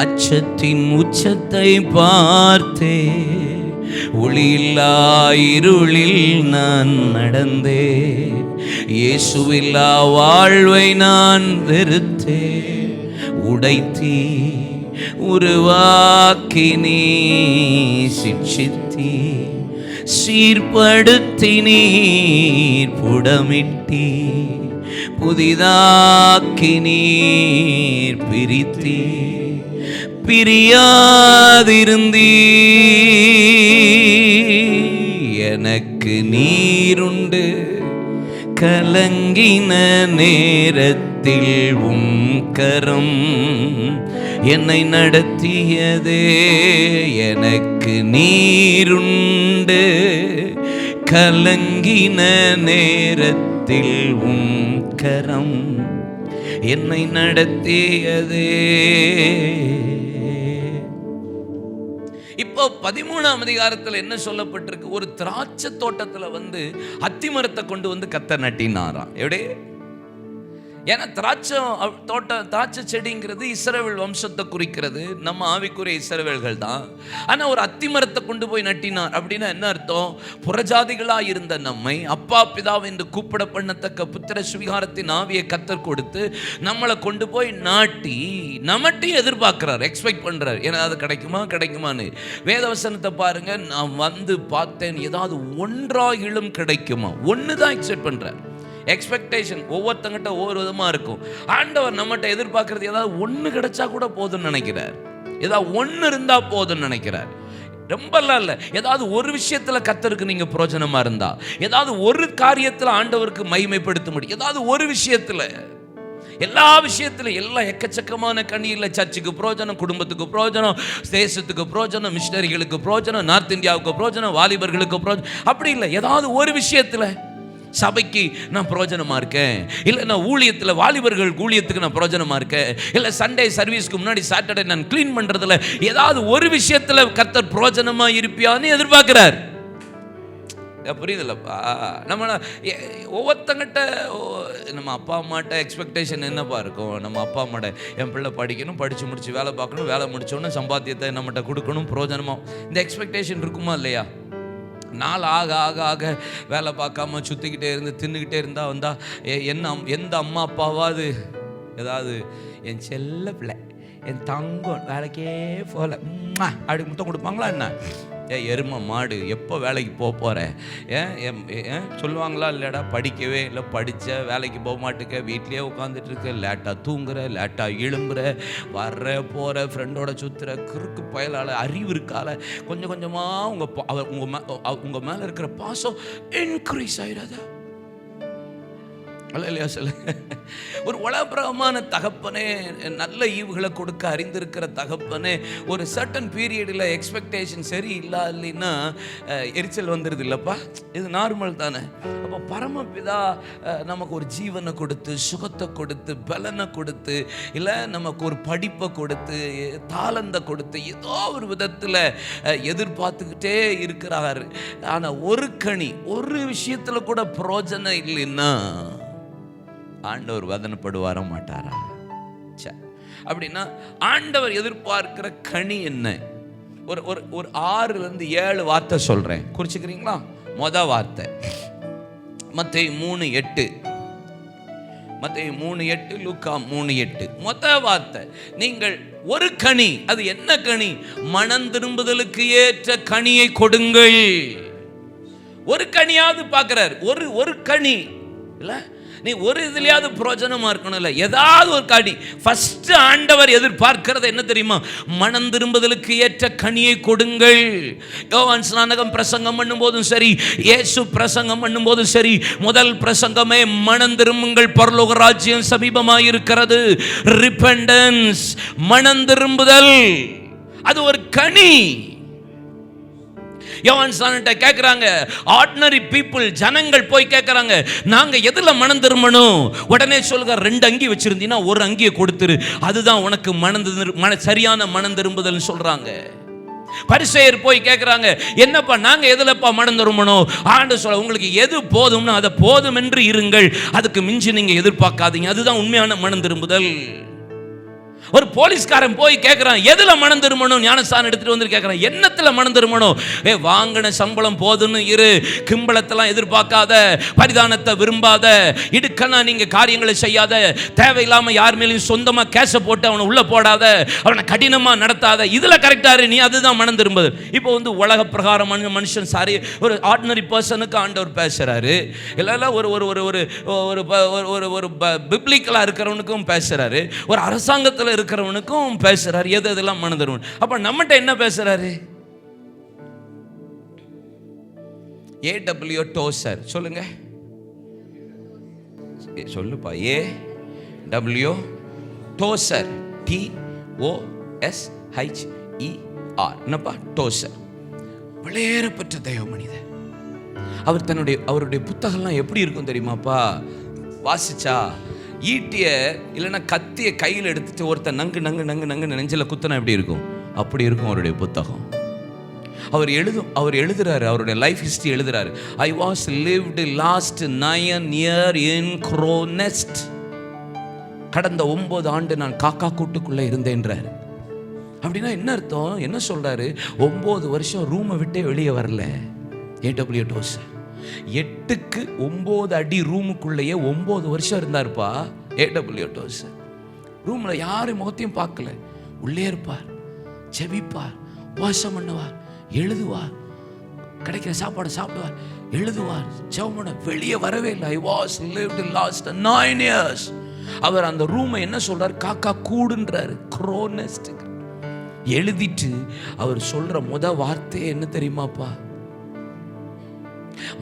அச்சத்தின் உச்சத்தை பார்த்தே, ஒளியில்லா இருளில் நான் நடந்தே, இயேசுவில்லா வாழ்வை நான் வெறுத்தே, உடைத்தீ உருவாக்கி நீ சிட்சித்தீ, சீர்படுத்தி நீர் புடமிட்டி, புதிதாக்கி நீர் பிரித்தீ, பிரியாதிருந்தீ, எனக்கு நீருண்டு, கலங்கின நேரத்தில் உம் கரம் என்னை நடத்தியதே. எனக்கு நீருண்டு, கலங்கின நேரத்தில் உம் கரம் என்னை நடத்தியதே. இப்போ 13ஆம் அதிகாரத்தில் என்ன சொல்லப்பட்டிருக்கு? ஒரு திராட்சை தோட்டத்தில் வந்து அத்திமரத்தை கொண்டு வந்து கர்த்தர் நட்டினாராம். எப்படி? ஏன்னா திராட்சை செடிங்கிறது இஸ்ரவேல் வம்சத்தை குறிக்கிறது, நம்ம ஆவிக்குரிய இஸ்ரவேல்கள் தான். ஆனால் ஒரு அத்திமரத்தை கொண்டு போய் நட்டினார் அப்படின்னா என்ன அர்த்தம்? புறஜாதிகளாக இருந்த நம்மை அப்பா பிதாவை என்று கூப்பிட பண்ணத்தக்க புத்திர சுவிகாரத்தின் ஆவியை கர்த்தர் கொடுத்து நம்மளை கொண்டு போய் நாட்டி நம்மட்டையும் எதிர்பார்க்கிறார், எக்ஸ்பெக்ட் பண்ணுறார். ஏன்னா அது கிடைக்குமான்னு வேதவசனத்தை பாருங்க. நான் வந்து பார்த்தேன், ஏதாவது ஒன்றாகிலும் கிடைக்குமா, ஒன்று தான் எக்ஸ்பெக்ட் பண்ணுறார். எக்ஸ்பெக்டேஷன் ஒவ்வொருத்தங்கிட்ட ஒவ்வொரு விதமாக இருக்கும். ஆண்டவர் நம்மகிட்ட எதிர்பார்க்கறது ஏதாவது ஒன்று கிடைச்சா கூட போதும்னு நினைக்கிறார், ஏதாவது ஒன்று இருந்தால் போதும்னு நினைக்கிறார். ரொம்பலாம் இல்லை, ஏதாவது ஒரு விஷயத்தில் கர்த்தருக்கு நீங்கள் பிரயோஜனமாக இருந்தா, ஏதாவது ஒரு காரியத்தில் ஆண்டவருக்கு மகிமைப்படுத்த முடியும், ஏதாவது ஒரு விஷயத்தில். எல்லா விஷயத்திலும் எல்லாம் எக்கச்சக்கமான கண்ணியில் சர்ச்சுக்கு பிரயோஜனம், குடும்பத்துக்கு பிரயோஜனம், தேசத்துக்கு பிரயோஜனம், மிஷனரிகளுக்கு பிரயோஜனம், நார்த் இந்தியாவுக்கு பிரயோஜனம், வாலிபர்களுக்கு பிரயோஜனம். அப்படி இல்லை, ஏதாவது ஒரு விஷயத்தில் சபைக்கு நான் பிரயோஜனமாக இருக்கேன், இல்லை நான் ஊழியத்தில் வாலிபர்கள் ஊழியத்துக்கு நான் பிரயோஜனமாக இருக்கேன், இல்லை சண்டே சர்வீஸ்க்கு முன்னாடி சாட்டர்டே நான் க்ளீன் பண்ணுறதுல ஏதாவது ஒரு விஷயத்தில் கர்த்தர் பிரயோஜனமாக இருப்பியான்னு எதிர்பார்க்குறார். புரியுதுல்லப்பா? நம்ம ஒவ்வொருத்தங்கிட்ட நம்ம அப்பா அம்மாட்ட எக்ஸ்பெக்டேஷன் என்னப்பா இருக்கும்? நம்ம அப்பா அம்மாட்ட என் பிள்ளை படிக்கணும், படித்து முடிச்சு வேலை பார்க்கணும், வேலை முடிச்சோன்னு சம்பாத்தியத்தை நம்மகிட்ட கொடுக்கணும், பிரயோஜனமாக. இந்த எக்ஸ்பெக்டேஷன் இருக்குமா இல்லையா? நாள் ஆக ஆக ஆக வேலை பார்க்காம சுற்றிக்கிட்டே இருந்து தின்னுக்கிட்டே இருந்தால் எந்த அம்மா அப்பாவாவது ஏதாவது என் செல்ல பிள்ளை, என் தங்கம் வேலைக்கே போகல அப்படி முத்தம் கொடுப்பாங்களா என்ன? எருமை மாடு எப்போ வேலைக்கு போகிற? ஏன் சொல்லுவாங்களா இல்லைடா, படிக்கவே இல்லை, படித்த வேலைக்கு போக மாட்டேக்க, வீட்லேயே உட்காந்துட்டு இருக்க, லேட்டாக தூங்குற, லேட்டாக எழும்புற, வர்ற போகிற, ஃப்ரெண்டோட சுற்றுற, கிறுக்கு பயலால், அறிவு இருக்கால, கொஞ்சம் கொஞ்சமாக உங்கள் மேலே இருக்கிற பாசம் இன்க்ரீஸ் ஆகிடாத? இல்லையா சொல்ல? ஒரு உலகப்பிரகமான தகப்பனே, நல்ல ஈவுகளை கொடுக்க அறிந்திருக்கிற தகப்பனே, ஒரு சர்டன் பீரியடில் எக்ஸ்பெக்டேஷன் சரி இல்லைன்னா எரிச்சல் வந்துடுது இல்லைப்பா? இது நார்மல் தானே. அப்போ பரமபிதா நமக்கு ஒரு ஜீவனை கொடுத்து, சுகத்தை கொடுத்து, பலனை கொடுத்து, இல்லை நமக்கு ஒரு படிப்பை கொடுத்து, தாளந்தை கொடுத்து, ஏதோ ஒரு விதத்தில் எதிர்பார்த்துக்கிட்டே இருக்கிறாரு. ஆனால் ஒரு கனி, ஒரு விஷயத்தில் கூட பிரயோஜனம் இல்லைன்னா ஆண்டவர் வேதனைப்படுவார மாட்டாரா? அப்படின்னா ஆண்டவர் எதிர்பார்க்கிற கனி என்ன? ஒரு 6-7 வார்த்தை சொல்றேன், குறிச்சுக்கிறீங்களா? மொதல் வார்த்தை மத்தேயு 3:8, மத்தேயு 3:8, லூக்கா 3:8. மொதல் வார்த்தை, நீங்கள் ஒரு கனி. அது என்ன கனி? மனம் திரும்புதலுக்கு ஏற்ற கனியை கொடுங்கள். ஒரு கனியாவது பார்க்கிறார். ஒரு கனி இல்லை, நீ ஒரு இதுலையாவது பிரயோஜனமா இருக்கணும். இல்லை, ஏதாவது ஒரு கனி. ஃபர்ஸ்ட் ஆண்டவர் எதிர்பார்க்கிறது என்ன தெரியுமா? மனம் திரும்புதலுக்கு ஏற்ற கனியை கொடுங்கள். யோவான் ஸ்நானகம் பிரசங்கம் பண்ணும் போதும் சரி, இயேசு பிரசங்கம் பண்ணும் போதும் சரி, முதல் பிரசங்கமே மனம் திரும்புங்கள், பரலோக ராஜ்யம் சமீபமாக இருக்கிறது. ரிபெண்டன்ஸ், மனம் திரும்புதல், அது ஒரு கனி. யோவான் ஸ்நானன்ட்ட கேட்குறாங்க, ஆர்டினரி பீப்புள், ஜனங்கள் போய் கேட்குறாங்க, நாங்கள் எதில் மனம் திரும்பணும்? உடனே சொல்லுங்க, 2 அங்கி வச்சிருந்தீங்கன்னா ஒரு அங்கியை கொடுத்துரு, அதுதான் உனக்கு சரியான மனம் திரும்புதல்னு சொல்கிறாங்க. பரிசேயர் போய் கேட்குறாங்க, என்னப்பா நாங்கள் எதுலப்பா மனம் திரும்பணும்? ஆண்டு சொல்ல, உங்களுக்கு எது போதும்னு அதை போதும் என்று இருங்கள், அதுக்கு மிஞ்சி நீங்கள் எதிர்பார்க்காதீங்க, அதுதான் உண்மையான மனம் திரும்புதல். ஒரு போலீஸ்காரன் போய் கேட்கிறான், எதுல மனம் திரும்பணும்? ஞானஸ்தானம் எடுத்துட்டு வந்து கேட்கிறான், என்னத்துல மனம் திரும்பணும்? வாங்கின சம்பளம் போதுன்னு இரு, கிம்பளத்தெல்லாம் எதிர்பார்க்காத, பரிதானத்தை விரும்பாத, இடுக்கனா நீங்க காரியங்களை செய்யாத, தேவையில்லாம யார் மேலேயும் சொந்தமா கேஸை போட்டு அவனை உள்ள போடாத, அவனை கடினமா நடத்தாத, இதுல கரெக்டாரு நீ, அதுதான் மனம் திரும்புது. இப்போ வந்து உலக பிரகாரம் மனுஷன் சாரி, ஒரு ஆர்டினரி பர்சனுக்கு ஆண்டவர் பேசுறாரு, இல்ல ஒரு பிப்ளிக்கலா இருக்கிறவனுக்கும் பேசுறாரு, ஒரு அரசாங்கத்தில் இருக்கிறவனுக்கும் பேசுறாரு, எதெல்லாம் மனம் திரும்பணும். அப்ப நம்மகிட்ட என்ன பேசுறாரு? ஏடபிள்யூ டோசர் சொல்லுங்க, சொல்லுப்பா. ஏடபிள்யூ டோசர், TOSHER, என்னப்பா டோசர்? விளையேறப்பட்ட தெய்வ மனிதர். அவர் அவருடைய புத்தகம்லாம் எப்படி இருக்கும் தெரியுமாப்பா? வாசிச்சா ஈட்டிய இல்லைன்னா கத்திய கையில் எடுத்துட்டு ஒருத்தர் நங்கு நங்கு நங்கு நங்கு நெஞ்சில குத்தனா எப்படி இருக்கும்? அப்படி இருக்கும் அவருடைய புத்தகம். அவர் எழுதுறாரு, அவருடைய லைஃப் ஹிஸ்டரி எழுதுறாரு. I was lived last 9 years in crow nest. கடந்த 9 ஆண்டு நான் காக்கா கூட்டுக்குள்ள இருந்தேன்றாரு. அப்படின்னா என்ன அர்த்தம்? என்ன சொல்றாரு? 9 வருஷம் ரூமை விட்டே வெளியே வரல. ஏடபிள்யூ டோசர் 8க்கு 9 அடி ரூமுக்குள்ளேயே 9 வருஷம் இருந்தார்ப்பா. ஏடபிள்யூ டோசர் ரூம்ல யாரும் முகத்தையும் பார்க்கல, உள்ளே இருப்பார், செபிப்பார், வாசம் பண்ணுவார், எழுதுவார், கிடைக்கிற சாப்பாடு சாப்பிடுவார், எழுதுவார், ஜெபம், வெளியே வரவே இல்லை. ஐ வாஸ் லிவ்டு லாஸ்ட் 9 years. அவர் அந்த ரூமை என்ன சொல்றாரு? காக்கா கூடுன்றாரு, க்ரோ நெஸ்ட். எழுதிட்டு அவர் சொல்ற முத வார்த்தை என்ன தெரியுமாப்பா?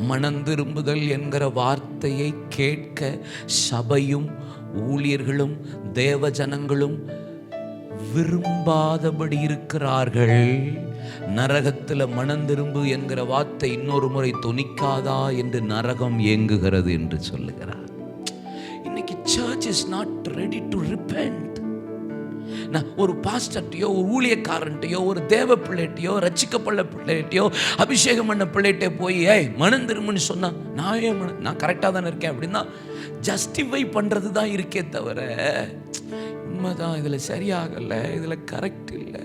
மனம் திரும்புதல் என்கிற வார்த்தையை கேட்க சபையும் ஊழியர்களும் தேவ ஜனங்களும் விரும்பாதபடி இருக்கிறார்கள். நரகத்தில் மனம் திரும்பு என்கிற வார்த்தை இன்னொரு முறை தொனிக்காதா என்று நரகம் ஏங்குகிறது என்று சொல்லுகிறார். இன்னைக்கு church is not ready to repent. ஒரு பாஸ்டர்ட்டையோ, ஒரு ஊழியக்காரன்ட்டையோ, ஒரு தேவ பிள்ளைட்டையோ, ரட்சிக்கப்பட்ட பிள்ளைட்டையோ, அபிஷேகம் பண்ண பிள்ளைகிட்ட போய் மனம் திரும்புன்னு சொன்னா, நான் கரெக்டாக தானே இருக்கேன் அப்படின்னா ஜஸ்டிஃபை பண்ணுறது தான் இருக்கே தவிர, உண்மைதான் இதில் சரியாகலை, இதில் கரெக்ட் இல்லை,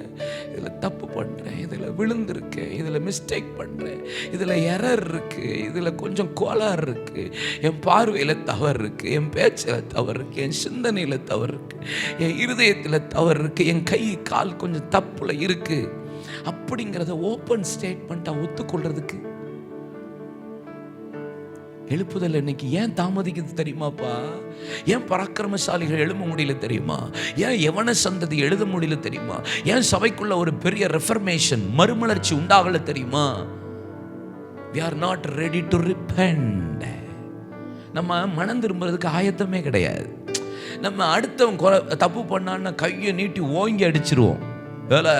இதில் தப்பு பண்ணுறேன், இதில் விழுந்திருக்கேன், இதில் மிஸ்டேக் பண்ணுறேன், இதில் எரர் இருக்குது, இதில் கொஞ்சம் கோளாறு இருக்குது, என் பார்வையில் தவறு இருக்குது, என் பேச்சில் தவறு இருக்குது, என் சிந்தனையில் தவறு இருக்குது, என் இருதயத்தில் தவறு இருக்குது, என் கை கால் கொஞ்சம் தப்புல இருக்குது அப்படிங்கிறத ஓப்பன் ஸ்டேட்மெண்ட்டா ஒத்துக்கொள்றதுக்கு எழுப்புதல் இன்னைக்கு ஏன் தாமதிக்குது தெரியுமாப்பா? ஏன் பராக்கிரமசாலிகள் எழும்ப முடியல தெரியுமா? ஏன் யவன சந்ததி எழுத முடியல தெரியுமா? ஏன் சபைக்குள்ள ஒரு பெரிய ரெஃபர்மேஷன் மறுமலர்ச்சி உண்டாகல தெரியுமா? we are not ready to repent. நம்ம மனம் திரும்புறதுக்கு ஆயத்தமே கிடையாது. நம்ம அடுத்தவன் தப்பு பண்ணான்னு கையை நீட்டி ஓங்கி அடிச்சிருவோம். வேலை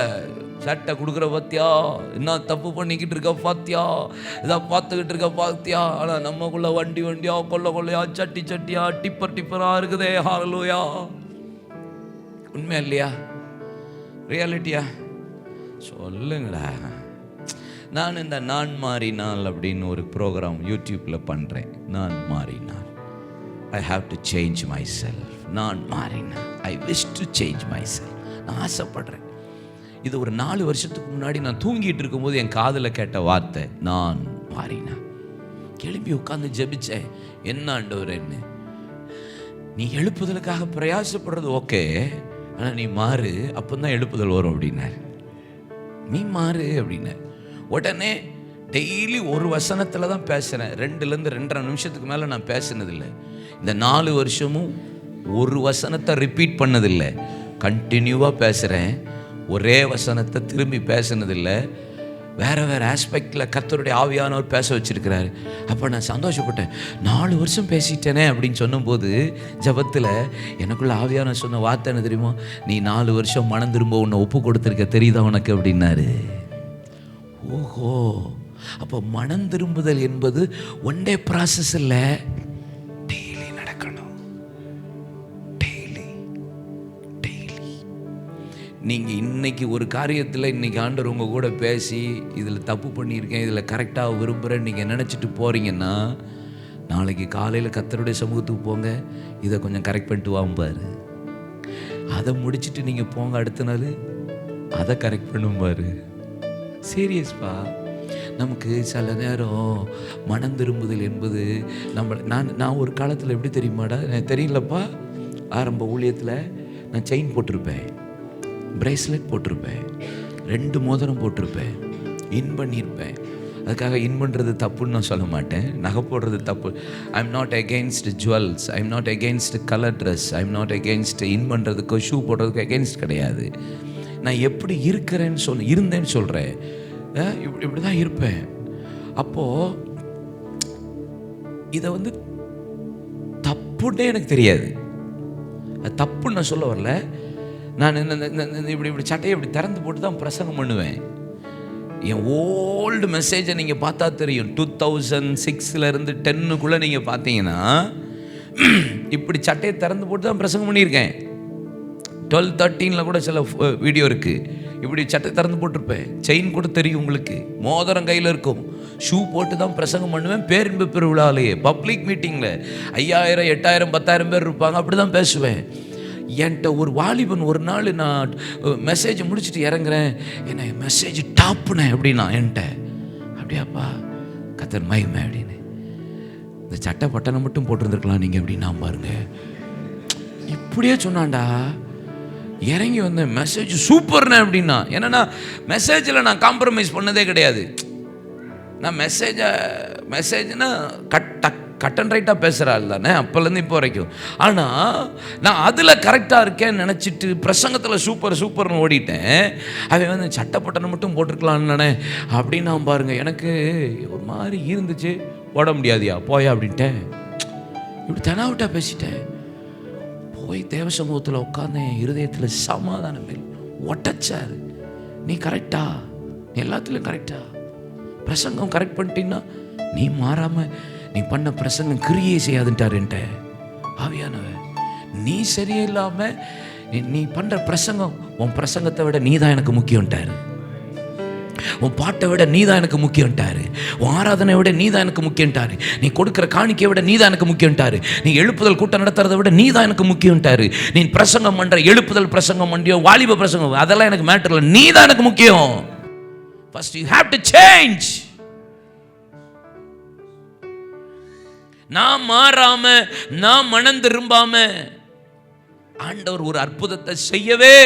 சட்டை கொடுக்குற பாத்தியா, என்ன தப்பு பண்ணிக்கிட்டு இருக்க பாத்தியா, இதை பார்த்துக்கிட்டு இருக்க பாத்தியா. ஆனால் நம்மக்குள்ள வண்டி வண்டியா, கொள்ளையா, சட்டியா, டிப்பரா இருக்குதே. ஹalleluya. உண்மையா இல்லையா? ரியாலிட்டியா? சொல்லுங்களா. நான் இந்த நான் மாறினால் அப்படின்னு ஒரு ப்ரோக்ராம் யூடியூப்பில் பண்ணுறேன். நான் மாறினால் I have to change my self. நான் மாறினால் I wish to change my self. நான் ஆசைப்படுறேன். இது ஒரு 4 வருஷத்துக்கு முன்னாடி நான் தூங்கிட்டு இருக்கும்போது என் காதில் கேட்ட வார்த்தை நான் மாறினேன். எழுப்பி உட்காந்து ஜெபிச்சேன். என்ன ஆண்டவரேன்னு, நீ எழுப்புதலுக்காக பிரயாசப்படுறது ஓகே, ஆனால் நீ மாறு, அப்போதான் எழுப்புதல் வரும் அப்படின்னாரு. நீ மாறு அப்படின்னாரு. உடனே டெய்லி ஒரு வசனத்தில் தான் பேசுகிறேன். 2லேருந்து 2.5 நிமிஷத்துக்கு மேலே நான் பேசினதில்லை. இந்த 4 வருஷமும் ஒரு வசனத்தை ரிப்பீட் பண்ணதில்லை. கண்டினியூவாக பேசுகிறேன். ஒரே வசனத்தை திரும்பி பேசினதில்லை. வேறு வேறு ஆஸ்பெக்டில் கர்த்தருடைய ஆவியானவர் பேச வச்சிருக்கிறாரு. அப்போ நான் சந்தோஷப்பட்டேன். 4 வருஷம் பேசிட்டேனே அப்படின்னு சொன்னபோது ஜபத்தில் எனக்குள்ள ஆவியானவர் சொன்ன வார்த்தை என்ன தெரியுமா? நீ 4 வருஷம் மனம் திரும்ப உன்னை ஒப்பு கொடுத்துருக்க, தெரியுதா உனக்கு அப்படின்னாரு. ஓஹோ, அப்போ மனம் திரும்புதல் என்பது ஒன் டே ப்ராசஸ் இல்லை, டெய்லி நடக்கணும். டெய்லி. நீங்கள் இன்னைக்கு ஒரு காரியத்தில் இன்னைக்கு ஆண்டவர் உங்கள் கூட பேசி இதில் தப்பு பண்ணியிருக்கேன், இதில் கரெக்டாக விரும்புகிறேன்னு நீங்கள் நினச்சிட்டு போகிறீங்கன்னா, நாளைக்கு காலையில் கர்த்தருடைய சமூகத்துக்கு போங்க, இதை கொஞ்சம் கரெக்ட் பண்ணிட்டு வாம்பார். அதை முடிச்சுட்டு நீங்கள் போங்க, அடுத்த நாள் அதை கரெக்ட் பண்ணும்பார். சீரியஸ்பா. நமக்கு சில நேரம் மனம் திரும்புதல் என்பது நான் ஒரு காலத்தில் எப்படி தெரியுமாடா, எனக்கு தெரியலப்பா, ஆரம்ப ஊழியத்தில் நான் செயின் போட்டிருப்பேன், பிரேஸ்லெட் போட்டிருப்பேன், 2 மோதிரம் போட்டிருப்பேன், இன் பண்ணியிருப்பேன். அதுக்காக இன் பண்ணுறது தப்புன்னு நான் சொல்ல மாட்டேன், நகை போடுறது தப்பு. I am not against jewels, I am not against colour dress, I am not against இன் பண்ணுறதுக்கோ ஷூ போடுறதுக்கோ அகெயின்ஸ்ட் கிடையாது. நான் எப்படி இருக்கிறேன்னு இருந்தேன்னு சொல்கிறேன். இப்படி தான் இருப்பேன். அப்போது இதை தப்புன்னே எனக்கு தெரியாது. தப்புன்னு நான் சொல்ல வரல. நான் இப்படி சட்டையை இப்படி திறந்து போட்டு தான் பிரசங்கம் பண்ணுவேன். என் ஓல்டு மெசேஜை நீங்கள் பார்த்தா தெரியும். 2006 10க்குள்ளே நீங்கள் பார்த்தீங்கன்னா இப்படி சட்டையை திறந்து போட்டு தான் பிரசங்கம் பண்ணியிருக்கேன். 12-13 கூட சில வீடியோ இருக்குது. இப்படி சட்டை திறந்து போட்டிருப்பேன். செயின் கூட தெரியும் உங்களுக்கு, மோதிரம் கையில் இருக்கும், ஷூ போட்டு தான் பிரசங்கம் பண்ணுவேன். பேரின்பு பெருவிழாலேயே பப்ளிக் மீட்டிங்கில் 5000 8000 10,000 பேர் இருப்பாங்க, அப்படி தான் பேசுவேன். என்கிட்ட ஒரு வாலிபன் ஒரு நாள் நான் மெசேஜை முடிச்சுட்டு இறங்குறேன், என்ன மெசேஜ் டாப்புனேன் அப்படின்னா என்கிட்ட. அப்படியாப்பா, கர்த்தர் மகிமை அப்படின்னு. இந்த சட்டை பட்டனை மட்டும் போட்டிருந்துருக்கலாம் நீங்கள் அப்படின்னா பாருங்க. இப்படியே சொன்னான்டா. இறங்கி வந்த மெசேஜ் சூப்பர்ண்ணே அப்படின்னா. என்னன்னா மெசேஜில் நான் காம்ப்ரமைஸ் பண்ணதே கிடையாது. நான் மெசேஜ்னா கட் அண்ட் ரைட்டாக பேசுகிற ஆள் தானே அப்போலேருந்து இப்போ வரைக்கும். ஆனால் நான் அதில் கரெக்டாக இருக்கேன்னு நினச்சிட்டு பிரசங்கத்தில் சூப்பர்னு ஓடிட்டேன். அவன் சட்டப்பட்டனை மட்டும் போட்டிருக்கலான்னு அப்படின்னா பாருங்க, எனக்கு ஒரு மாதிரி இருந்துச்சு. ஓட முடியாதியா போயா அப்படின்ட்டேன். இப்படி தெனாவிட்டா பேசிட்டேன். போய் தேவ சமூகத்தில் உட்காந்தேன். இருதயத்தில் சமாதானம் ஒட்டச்சார். நீ கரெக்டா, நீ எல்லாத்துலேயும் கரெக்டா, பிரசங்கம் கரெக்ட் பண்ணிட்டீங்கன்னா நீ மாறாமல் நீ பண்ண பிரசங்கம் கிரியே செய்யாதுன்ட்டாருன்ட்ட ஆவியானவன். நீ சரியே இல்லாமல் நீ பண்ணுற பிரசங்கம், உன் பிரசங்கத்தை விட நீ தான் எனக்கு முக்கியம்ட்டாரு. உன் பாட்டை விட நீ தான் எனக்கு முக்கியம்ட்டாரு. உன் ஆராதனை விட நீ தான் எனக்கு முக்கியம்ட்டாரு. நீ கொடுக்குற காணிக்கையை விட நீ தான் எனக்கு முக்கியம்ட்டாரு. நீ எழுப்புதல் கூட்டம் நடத்துறதை விட நீ தான் எனக்கு முக்கியம்ட்டாரு. நீ பிரசங்கம் பண்ணுற எழுப்புதல் பிரசங்கம் பண்ணியோ வாலிப பிரசங்கம் அதெல்லாம் எனக்கு மேட்டர் இல்லை. நீ தான் எனக்கு முக்கியம். First you have to change. நான் மாறாம, நான் மனம் திரும்பாம ஆண்டவர் ஒரு அற்புதத்தை செய்யவே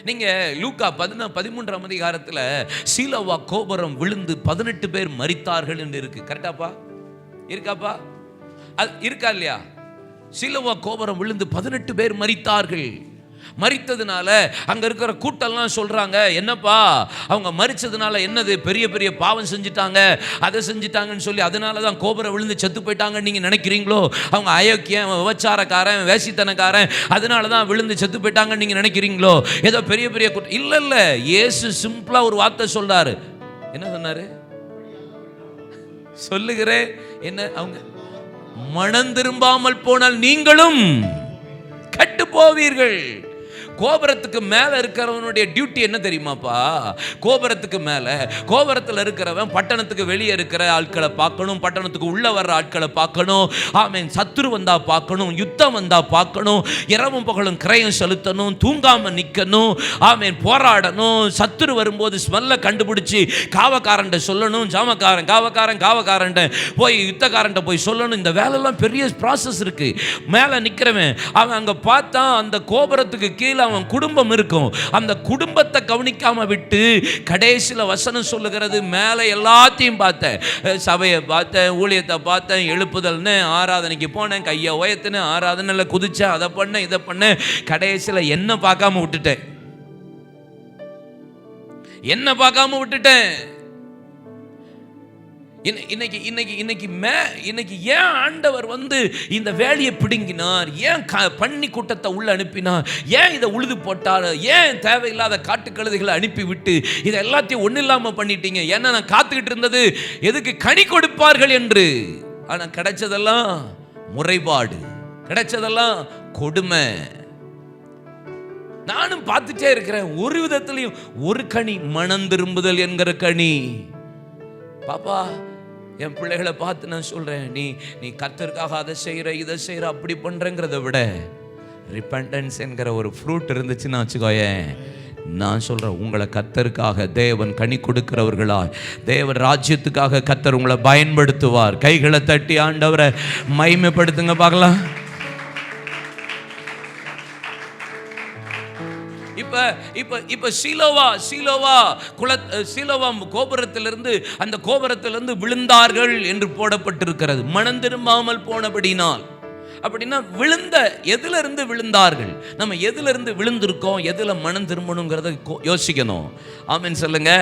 நீங்க லூக்கா 13ஆம் அதிகாரத்தில் சீலோவா கோபுரம் விழுந்து 18 பேர் மரித்தார்கள் என்று இருக்கு. கரெக்டாப்பா? இருக்காப்பா? அது இருக்கா இல்லையா? சீலோவா கோபுரம் விழுந்து 18 பேர் மரித்தார்கள். மரித்ததுனால அங்க இருக்கிற கூட்டம்லாம் சொல்றாங்க, என்னப்பா அவங்க மரிச்சதுனால என்னது, பெரிய பெரிய பாவம் செஞ்சுட்டாங்க, அதை செஞ்சுட்டாங்கன்னு சொல்லி அதனால தான் கோபுரம் விழுந்து செத்து போயிட்டாங்கன்னு நீங்க நினைக்கிறீங்களோ? அவங்க அயோக்கியம், விபச்சாரக்காரன், வேசித்தனக்காரன், அதனால தான் விழுந்து செத்து போயிட்டாங்கன்னு நீங்க நினைக்கிறீங்களோ? ஏதோ பெரிய பெரிய கூட்டம் இல்ல இல்ல. இயேசு சிம்பிளா ஒரு வார்த்தை சொல்றாரு. என்ன சொன்னாரு? சொல்லுகிறேன், என்ன, அவங்க மனம் திரும்பாமல் போனால் நீங்களும் கெட்டு போவீர்கள். கோபுரத்துக்கு மேல இருக்கிறவனுடைய டியூட்டி என்ன தெரியுமாப்பா? கோபுரத்துக்கு மேல, கோபுரத்தில் இருக்கிறவன் பட்டணத்துக்கு வெளியே இருக்கிற ஆட்களை பார்க்கணும், பட்டணத்துக்கு உள்ள வர்ற ஆட்களை பார்க்கணும். ஆமென். சத்துரு வந்தா பார்க்கணும், யுத்தம் வந்தா பார்க்கணும், இரவும் பகலும் கிரயம் செலுத்தணும், தூங்காம நிக்கணும். ஆமென். போராடணும். சத்துரு வரும்போது ஸ்மெல்ல கண்டுபிடிச்சு காவக்காரன்ட்ட சொல்லணும். ஜாமக்காரன் காவக்காரன் போய் யுத்தக்காரன்ட்ட போய் சொல்லணும். இந்த வேலையெல்லாம் பெரிய ப்ராசஸ் இருக்கு. மேல நிக்கிறவன் அவன் அங்க பார்த்தா அந்த கோபுரத்துக்கு கீழே அவன் குடும்பம் இருக்கும். அந்த குடும்பத்தை கவனிக்காம விட்டு கடைசியில் வசனம் சொல்லுகிறது, மேலே எல்லாத்தையும் பார்த்தேன், சபையை பார்த்தேன், ஊழியத்தை பார்த்தேன், எழுப்புதல்னு ஆராதனைக்கு போனேன், கையை உயர்த்தினேன், ஆராதனையில் குதிச்சேன், அதை பண்ணேன், இதை பண்ணேன், கடைசியில் என்ன பார்க்காம விட்டுட்டேன். இன்னைக்கு ஏன் ஆண்டவர் வந்து இந்த வேலையை பிடுங்கினார்? ஏன் பண்ணி கூட்டத்தை உள்ள அனுப்பினார்? ஏன் இதை உழுது போட்டார்? ஏன் தேவையில்லாத காட்டு கழுதைகளை அனுப்பி விட்டு இதை எல்லாத்தையும் ஒன்றும் இல்லாமல் பண்ணிட்டீங்க? ஏன்னா நான் காத்துக்கிட்டு இருந்தது எதுக்கு? கனி கொடுப்பார்கள் என்று. ஆனால் கிடைச்சதெல்லாம் முறைப்பாடு, கிடைச்சதெல்லாம் கொடுமை. நானும் பார்த்துட்டே இருக்கிறேன். ஒரு விதத்திலையும் ஒரு கனி, மனம் திரும்புதல் என்கிற கனி. பாப்பா, என் பிள்ளைகளை பார்த்து நான் சொல்றேன், நீ கர்த்தருக்காக அதை செய்யற, இதை செய்யற, அப்படி பண்றேங்கிறத விட ரிப்பெண்டன்ஸ் என்கிற ஒரு ஃப்ரூட் இருந்துச்சுன்னா வச்சுக்கோயேன், நான் சொல்றேன், உங்களை கர்த்தருக்காக தேவன் கனி கொடுக்கிறவர்களா, தேவன் ராஜ்யத்துக்காக கர்த்தர் உங்களை பயன்படுத்துவார். கைகளை தட்டி ஆண்டவரை மகிமைப்படுத்துங்க பார்க்கலாம். இப்ப சீலோவா கோபுரத்திலிருந்து, அந்த கோபுரத்திலிருந்து விழுந்தார்கள் என்று போடப்பட்டிருக்கிறது. மனம் திரும்பாமல் போனபடினால். அப்படின்னா விழுந்த எதுல இருந்து விழுந்தார்கள்? நம்ம எதுல இருந்து விழுந்திருக்கோம், எதுல மனம் திரும்பணுங்கிறத யோசிக்கணும். ஆமென் சொல்லுங்க.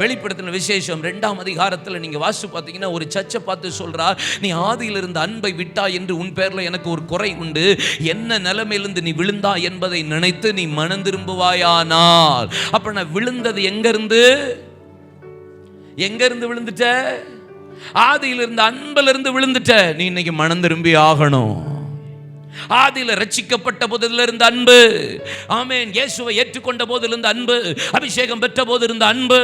வெளிப்படுத்தின விசேஷம் 2ஆம் அதிகாரத்தில் நீங்க வாசிச்சு பார்த்தீங்கன்னா, ஒரு சர்ச்சை பார்த்து சொல்றார், நீ ஆதியில் இருந்த அன்பை விட்டா என்று உன் பேர்ல எனக்கு ஒரு குறை உண்டு. என்ன நிலைமையிலிருந்து நீ விழுந்தா என்பதை நினைத்து நீ மனம் திரும்புவாயானால். அப்ப நான் விழுந்தது எங்க இருந்து விழுந்துட்ட? ஆதியில் இருந்த அன்பில் இருந்து விழுந்துட்ட. நீ இன்னைக்கு மனம் திரும்பி ஆகணும். ஆதியில ரட்சிக்கப்பட்ட போதில் இருந்த அன்பு, ஆமென், இயேசுவை ஏற்றுக்கொண்ட போதில் இருந்த அன்பு, அபிஷேகம் பெற்ற போது இருந்த அன்பு,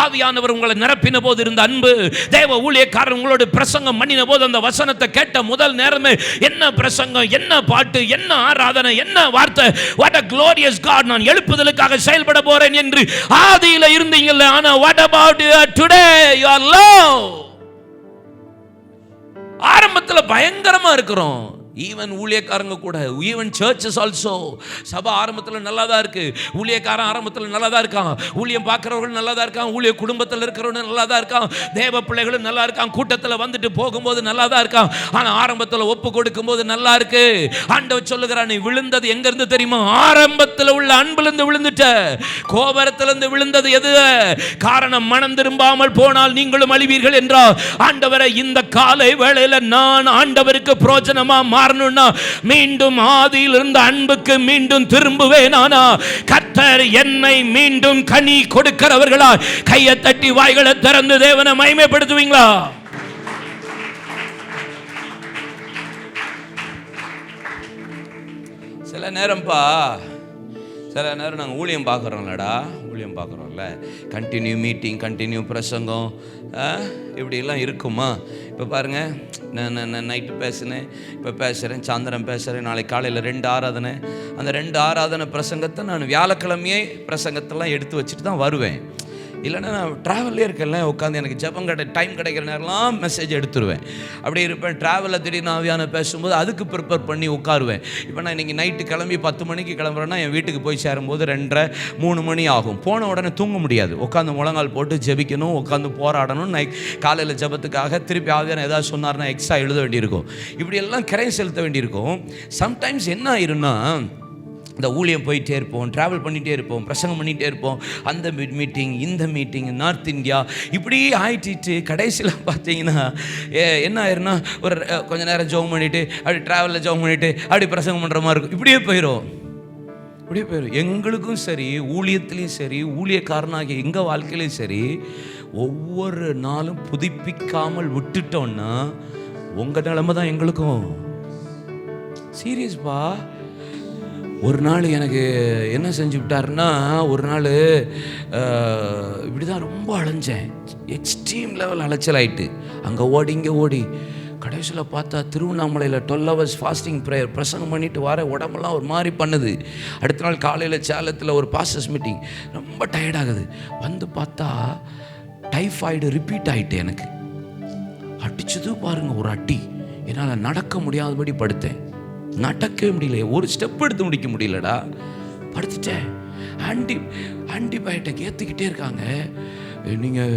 ஆவியானவர் உங்களை நிரப்பின போது இருந்த அன்பு, தேவ ஊழியக்காரர் உங்களோட பிரசங்கம் பண்ணின போது அந்த வசனத்தை கேட்ட முதல் நேரமே என்ன பிரசங்கம், என்ன பாட்டு, என்ன ஆராதனை, என்ன வார்த்தை, what a glorious God, நான் எழுப்புதலுக்காக செயல்பட போறேன் என்று ஆதியில இருந்தீங்கல்ல. ஆனா what about today? You are low. ஆரம்பத்தில் பயங்கரமா இருக்கிறோம். ஈவன் ஊழியக்காரங்க கூட, ஈவன் சர்ச்சஸ் ஆல்சோ. சபை ஆரம்பத்தில் நல்லா தான் இருக்கு, ஊழியக்காரன் ஆரம்பத்தில் நல்லா தான் இருக்கான், ஊழியம் பார்க்குறவர்கள் நல்லா தான் இருக்கான், ஊழிய குடும்பத்தில் இருக்கிறவங்க நல்லா தான் இருக்கான், தேவ பிள்ளைகளும் நல்லா இருக்கான், கூட்டத்தில் வந்துட்டு போகும்போது நல்லா தான் இருக்கான். ஆனால் ஆரம்பத்தில் ஒப்பு கொடுக்கும் போது நல்லா இருக்கு. ஆண்டவர் சொல்லுகிறான், நீ விழுந்தது எங்க இருந்து தெரியுமா? ஆரம்பத்தில் உள்ள அன்பிலிருந்து விழுந்துட்ட. கோபுரத்திலிருந்து விழுந்தது எது? காரணம், மனம் திரும்பாமல் போனால் நீங்களும் அழிவீர்கள் என்றார். ஆண்டவரை, இந்த காலை வேளையில நான் ஆண்டவருக்கு பிரோஜனமா மீண்டும் ஆதியில் இருந்த அன்புக்கு மீண்டும் திரும்புவேனானா? கர்த்தர் என்னை மீண்டும் கனி கொடுக்கிறவர்களா? கையை தட்டி வாய்களை திறந்து தேவனை மகிமைப்படுத்துவீங்களா? சில நேரம் நாங்கள் ஊழியம் பார்க்குறோம்ல, கண்டினியூ மீட்டிங், கண்டினியூ பிரசங்கம், இப்படிலாம் இருக்குமா? இப்போ பாருங்கள், நான் நைட்டு பேசினேன், இப்போ பேசுகிறேன், சாயந்தரம் பேசுகிறேன், நாளைக்கு காலையில் 2 ஆராதனை. அந்த 2 ஆராதனை பிரசங்கத்தை நான் வியாழக்கிழமையே பிரசங்கத்தெல்லாம் எடுத்து வச்சுட்டு தான் வருவேன். இல்லைன்னா நான் ட்ராவல்லே இருக்கேன்ல, உட்காந்து எனக்கு ஜெபம் டைம் கிடைக்கிற நேரம்லாம் மெசேஜ் எடுத்துருவேன். அப்படி இருப்பேன். ட்ராவலில் திடீர்னு ஆவியான பேசும்போது அதுக்கு ப்ரிப்பேர் பண்ணி உட்காருவேன். இப்போ நான் இன்றைக்கி நைட்டு கிளம்பி 10 மணிக்கு கிளம்புறேன்னா என் வீட்டுக்கு போய் சேரும்போது 2:30 3 மணி ஆகும். போன உடனே தூங்க முடியாது, உட்காந்து முழங்கால் போட்டு ஜெபிக்கணும், உட்காந்து போராடணும். காலையில் ஜெபத்துக்காக திருப்பி ஆவியான ஏதாவது சொன்னார்னா எக்ஸ்ட்ரா எழுத வேண்டியிருக்கும். இப்படியெல்லாம் கரை செலுத்த வேண்டியிருக்கும். சம்டைம்ஸ் என்ன ஆயிருன்னா, இந்த ஊழியம் போயிட்டே இருப்போம், ட்ராவல் பண்ணிகிட்டே இருப்போம், பிரசங்கம் பண்ணிகிட்டே இருப்போம், அந்த மீட்டிங் இந்த மீட்டிங், நார்த் இந்தியா இப்படி ஆயிட்டு கடைசியில் பார்த்தீங்கன்னா என்ன ஆயிருன்னா, ஒரு கொஞ்சம் நேரம் ஜெபம் பண்ணிவிட்டு அப்படி ட்ராவலில் ஜெபம் பண்ணிவிட்டு அப்படி பிரசங்கம் பண்ணுற மாதிரி இருக்கும். இப்படியே போயிடும். எங்களுக்கும் சரி, ஊழியத்துலேயும் சரி, ஊழியக்காரனாகிய எங்கள் வாழ்க்கையிலையும் சரி, ஒவ்வொரு நாளும் புதுப்பிக்காமல் விட்டுட்டோன்னா உங்கள் நிலைமை தான் எங்களுக்கும். சீரியஸ்பா. ஒரு நாள் எனக்கு என்ன செஞ்சு விட்டாருன்னா, ஒரு நாள் இப்படி தான் ரொம்ப அலைஞ்சேன், எக்ஸ்ட்ரீம் லெவல் அலைச்சல் ஆகிட்டு, அங்கே ஓடி இங்கே ஓடி கடைசியில் பார்த்தா திருவண்ணாமலையில் 12 hours ஃபாஸ்டிங் ப்ரேயர் பிரசங்கம் பண்ணிட்டு வர உடம்பெல்லாம் ஒரு மாதிரி பண்ணுது. அடுத்த நாள் காலையில் சேலத்தில் ஒரு பாஸ்டர்ஸ் மீட்டிங், ரொம்ப டயர்டாகுது. வந்து பார்த்தா டைஃபாய்டு ரிப்பீட் ஆகிட்டு எனக்கு. அடிச்சது பாருங்கள் ஒரு அடி. என்னால் நடக்க முடியாதபடி படுத்தேன், நடக்கவே முடியல, ஒரு ஸ்டெப் எடுத்து முடிக்க முடியலடா, படுத்துட்டேன். ஆன்டிபயோட்டிக் ஏற்றிக்கிட்டே இருக்காங்க. நீங்கள்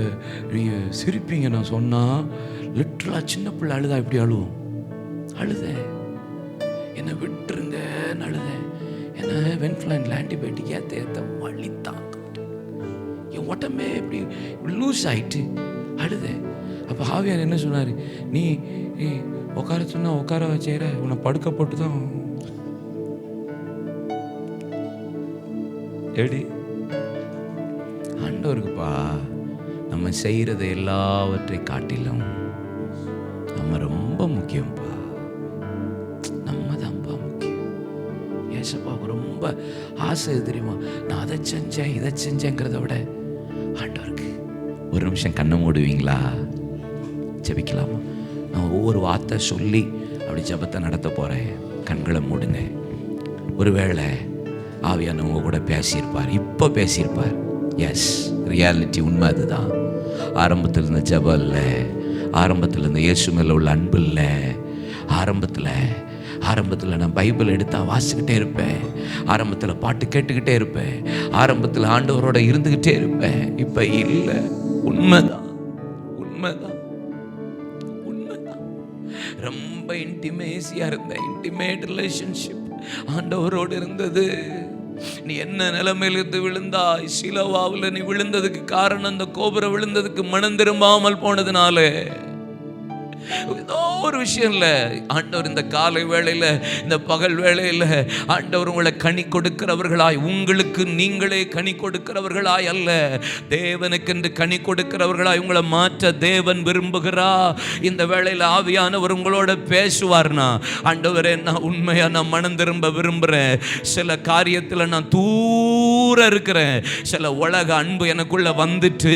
சிரிப்பீங்க நான் சொன்னால், லிட்டரலாக சின்ன பிள்ளை அழுதா இப்படி அழுதேன். என்னை விட்டுருங்கன்னு அழுதேன். ஏன்னா வென்ஃப்ளைனில் ஆன்டிபயோட்டிக் ஏற்ற வழி தாங்க, என் உடம்பே இப்படி லூஸ் ஆகிட்டு அழுதேன். அப்போ ஆவியார் என்ன சொன்னார், நீ உட்கார சொன்னா உட்கார வச்சேற, உன்னை படுக்க போட்டு தான் எப்படி ஆண்டவருக்குப்பா. நம்ம செய்கிறத எல்லாவற்றை காட்டிலும் நம்ம ரொம்ப முக்கியம்ப்பா. நம்ம தான்ப்பா முக்கியம். ஏசப்பாவுக்கு ரொம்ப ஆசை தெரியுமா, நான் அதை செஞ்சேன் இதை செஞ்சேங்கிறத விட ஆண்டவருக்கு. ஒரு நிமிஷம் கண்ணை மூடுவீங்களா? ஜெபிக்கலாமா? நான் ஒவ்வொரு வார்த்தை சொல்லி அப்படி ஜெபத்தை நடத்த போகிறேன். கண்களை மூடுங்க. ஒருவேளை ஆவியானவங்க கூட பேசியிருப்பார், இப்போ பேசியிருப்பார். எஸ், ரியாலிட்டி உண்மை அதுதான். ஆரம்பத்தில் இருந்த ஜெபம் இல்லை, ஆரம்பத்தில் இருந்த இயேசு மேலே உள்ள அன்பு இல்லை. ஆரம்பத்தில் நான் பைபிள் எடுத்தால் வாசிக்கிட்டே இருப்பேன், ஆரம்பத்தில் பாட்டு கேட்டுக்கிட்டே இருப்பேன், ஆரம்பத்தில் ஆண்டவரோட இருந்துக்கிட்டே இருப்பேன். இப்போ இல்லை. உண்மைதான். ரொம்ப இன்டிமேசியா இருந்த இன்டிமேட் ரிலேஷன்ஷிப் ஆண்டவரோடு இருந்தது. நீ என்ன நிலைமையிலிருந்து விழுந்தாய்? சிலவாவில் நீ விழுந்ததுக்கு காரணம் அந்த கோபுரம் விழுந்ததுக்கு மனம் திரும்பாமல் போனதுனால. ஏதோ ஒரு விஷயம் இல்லை. ஆண்டவர் இந்த காலை வேளையில், இந்த பகல் வேளையில் ஆண்டவர் உங்களை கனி கொடுக்கிறவர்களாய், உங்களுக்கு நீங்களே கனி கொடுக்கிறவர்களாய் அல்ல, தேவனுக்கென்று கனி கொடுக்கிறவர்களாய் உங்களை மாற்ற தேவன் விரும்புகிறா. இந்த வேளையில் ஆவியானவர் உங்களோட பேசுவார்னா, ஆண்டவரே நான் உண்மையா நான் மனம் திரும்ப விரும்புகிறேன், சில காரியத்தில் நான் தூர இருக்கிறேன், சில உலக அன்பு எனக்குள்ள வந்துட்டு,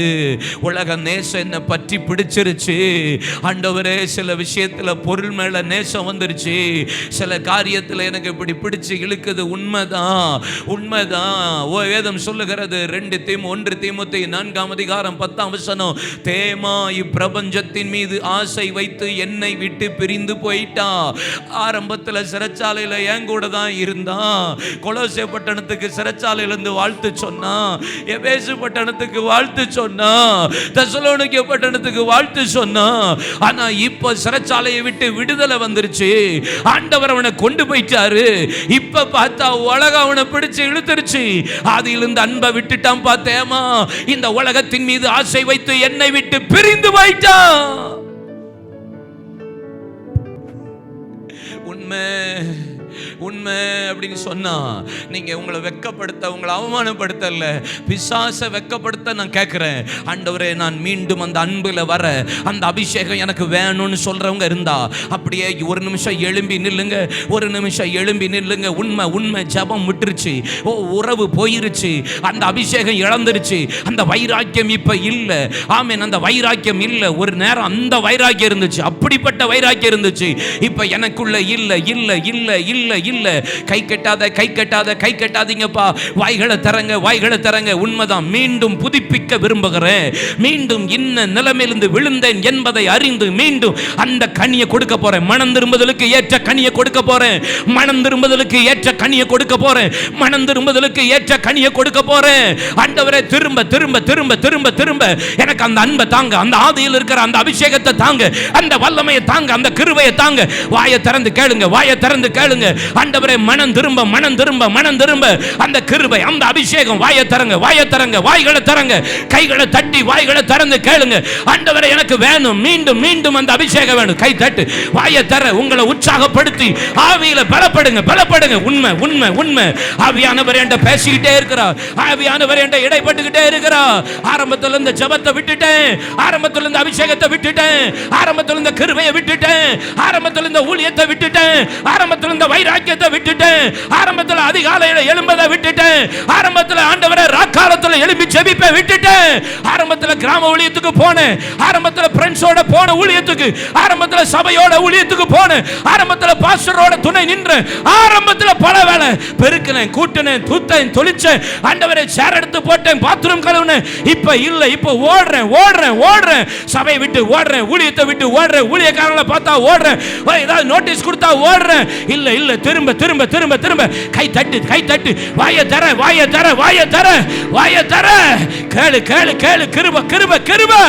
உலக நேசம் என்னை பற்றி பிடிச்சிருச்சு ஆண்டவரே, சில விஷயத்தில் பொருள் மேல நேசம் வந்துருச்சு, சில காரியத்தில் எனக்கு இப்படி பிடிச்சு இழுக்குது. உண்மைதான். வேதம் சொல்லுகிறது 1 தீமோத்தேயு 4:10 தேமா இப்பிரபஞ்சத்தின் மீது ஆசை வைத்து என்னை விட்டு பிரிந்து போயிட்டா. ஆரம்பத்தில் சிறைச்சாலையில் என் கூட தான் இருந்தான். கொலோசே பட்டணத்துக்கு சிறைச்சாலையிலிருந்து வாழ்த்து சொன்னா, எபேசு பட்டணத்துக்கு வாழ்த்து சொன்னா, தெசலோனிக்கே பட்டணத்துக்கு வாழ்த்து சொன்னா. ஆனா இப்ப சிறைச்சாலையை விட்டு விடுதலை வந்துருச்சு. ஆண்டவர் அவனை கொண்டு போயிட்டாரு. இப்ப பார்த்தா உலகம் அவனை பிடிச்சு இழுத்துருச்சு. அதிலிருந்து அன்பை விட்டுட்டான். பார்த்தேமா, இந்த உலகத்தின் மீது ஆசை வைத்து என்னை விட்டு பிரிந்து போயிட்டான். உண்மை அப்படின்னு சொன்னா, நீங்க உங்களை வெட்கப்படுத்த, உங்களை அவமானப்படுத்தல, பிசாசை வெட்கப்படுத்த நான் கேட்கிறேன். ஆண்டவரே, நான் மீண்டும் அந்த அன்புல வர, அந்த அபிஷேகம் எனக்கு வேணும்னு சொல்றவங்க இருந்தா அப்படியே ஒரு நிமிஷம் எழும்பி நில்லுங்க. உண்மை ஜெபம் விட்டுருச்சு, உறவு போயிருச்சு, அந்த அபிஷேகம் இழந்துருச்சு, அந்த வைராக்கியம் இப்ப இல்ல. ஆமென். அந்த வைராக்கியம் இல்ல. ஒரு நேரம் அந்த வைராக்கியம் இருந்துச்சு, அப்படிப்பட்ட வைராக்கியம் இருந்துச்சு. இப்ப எனக்குள்ள இல்ல. இல்ல இல்ல. கை கட்டாத, கை கட்டாத, கை கட்டாதீங்கப்பா. வாய்களை தரங்க, வாய்களை தரங்க. உண்மைதான், மீண்டும் புதுப்பிக்க விரும்புகிறேன். மீண்டும் இன்ன நிலைமையிலிருந்து விழுந்தேன் என்பதை அறிந்து மீண்டும் அந்த கனியை கொடுக்க போறேன். மனம் திரும்புதலுக்கு ஏற்ற கனியை கொடுக்க போறேன். மனம் திரும்புதலுக்கு ஏற்ற கனியை கொடுக்க போறேன். மனம் திரும்புதலுக்கு ஏற்ற கனியை கொடுக்க போறேன். ஆண்டவரே, திரும்ப திரும்ப திரும்ப திரும்ப திரும்ப எனக்கு அந்த அன்பை தாங்க, அந்த ஆதியில் இருக்கிற அந்த அபிஷேகத்தை தாங்க, அந்த வல்லமையை தாங்க, அந்த கிருபையை தாங்க. வாயை திறந்து கேளுங்க, வாயை திறந்து கேளுங்க. ஆண்டவரே, மனம் திரும்ப, மனம் திரும்ப, மனம் திரும்ப அந்த கிருபை, அந்த அபிஷேகம். வாயை திறங்க, வாயை திறங்க, வாய்களை திறங்க, கைகளை தட்டி வாய்களை திறந்து கேளுங்க. ஆண்டவரே, எனக்கு வேணும், மீண்டும் மீண்டும் அந்த அபிஷேகம் வேணும். கை தட்டு, வாயை தர, உங்களை உற்சாகப்படுத்தி ஆவியில பலப்படுங்க, பலப்படுங்க. உண்மை உண்மை உண்மை. ஆவியானவர் என்கிட்ட பேசிக்கிட்டே இருக்கிறார். ஆவியானவர் என்கிட்ட இடைப்பட்டுக்கிட்டே இருக்கிறார். ஆரம்பத்தில் இந்த ஜபத்தை விட்டுட்டேன், ஆரம்பத்தில் இந்த அபிஷேகத்தை விட்டுட்டேன், ஆரம்பத்தில் இந்த கிருபையை விட்டுட்டேன், ஆரம்பத்தில் இந்த ஊழியத்தை விட்டுட்டேன், ஆரம்பத்தில் இந்த வைராக்கியத்தை விட்டுட்டேன், ஆரம்பத்தில் அதிகாலையில எழும்பதை விட்டுட்டேன், ஆரம்பத்தில் ஆண்டவரே ராக்காலத்தில் எழும்பி ஜெபிப்பை விட்டுட்டேன், ஆரம்பத்தில் கிராம ஊழியத்துக்கு போனேன், ஆரம்பத்தில் ஃப்ரெண்ட்ஸோட போன ஊழியத்துக்கு, ஆரம்பத்தில் சபையோட ஊழியத்துக்கு போனேன், ஆரம்பத்தில் பாஸ்டரோட துணை நின்றேன், ஆரம்பத்தில் பல வேலை பெருக்கினேன், கூட்டினேன், தூத்தேன், தொளிச்சேன், ஆண்டவரை சேர் எடுத்து போட்டேன், பாத்ரூம் கழுவுனேன். இப்ப இல்ல, இப்ப ஓடுறேன் ஓடுறேன் ஓடுறேன், சபையை விட்டு ஓடுறேன், ஊழியத்தை விட்டு ஓடுறேன், ஊழியக்காரங்களை பார்த்தா ஓடுறேன், ஏதாவது நோட்டீஸ் கொடுத்தா ஓடுறேன். இல்ல இல்ல, திரும்ப திரும்ப திரும்ப திரும்ப கை தட்டு, கை தட்டு, வாயை தர, வாயை தர, வாயை தர, வாயை தர. கேளு கேளு கேளு, கிருபை கிருபை கிருபை.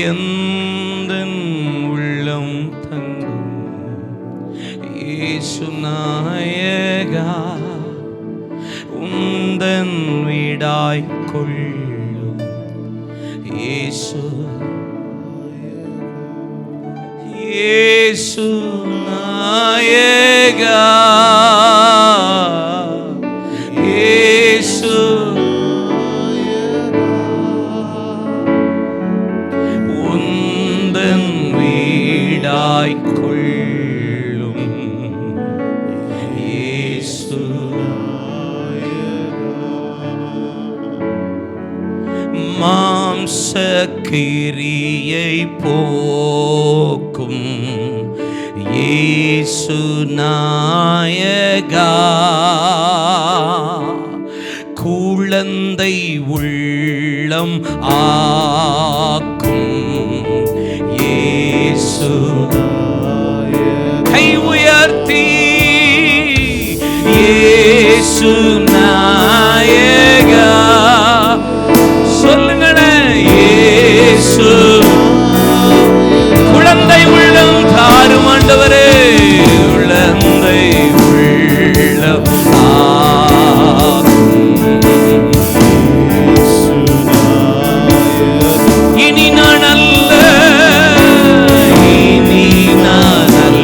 எந்தன் உள்ளம் தங்கும் இயேசு நாயகா, உந்தன் வீடாய் கொள்ளும் இயேசு, இயேசு நாயகா, இயேசு கொள்ளும் இயேசு, மாம்ச கிரியை போக்கும் இயேசு நாயகா, குழந்தை உள்ளம் ஆக்கும் இயேசு, கை உயர்த்தி இயேசு நாயகா சொல்லுங்களேன். இயேசு குழந்தை உள்ளம் தாரும் ஆண்டவரே, குழந்தை உள்ளம் இனி நான் அல்ல, இனி நான் அல்ல,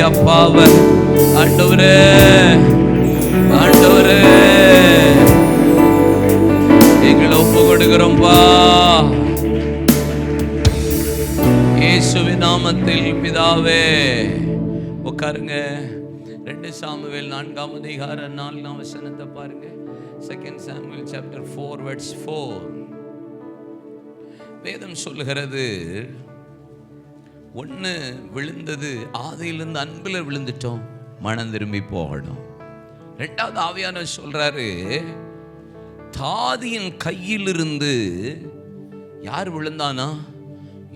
அப்பாவை ஆண்டவரே, ஆண்டவரே எங்களை ஒப்பு கொடுக்கிறோம்பா. இயேசுவின் நாமத்தில் பிதாவே. உட்காருங்க. 2 சாமுவேல் 4ஆம் அதிகாரம் 4ஆம் வசனத்தை பாருங்க. 2 சாமுவேல் chapter 4 verse 4. வேதம் சொல்லுகிறது, ஒன்று விழுந்தது, ஆதியிலிருந்து அன்பில் விழுந்துட்டோம், மனம் திரும்பி போகணும். 2வது ஆவியானவர் சொல்றாரு, தாதியின் கையிலிருந்து யார் விழுந்தானா?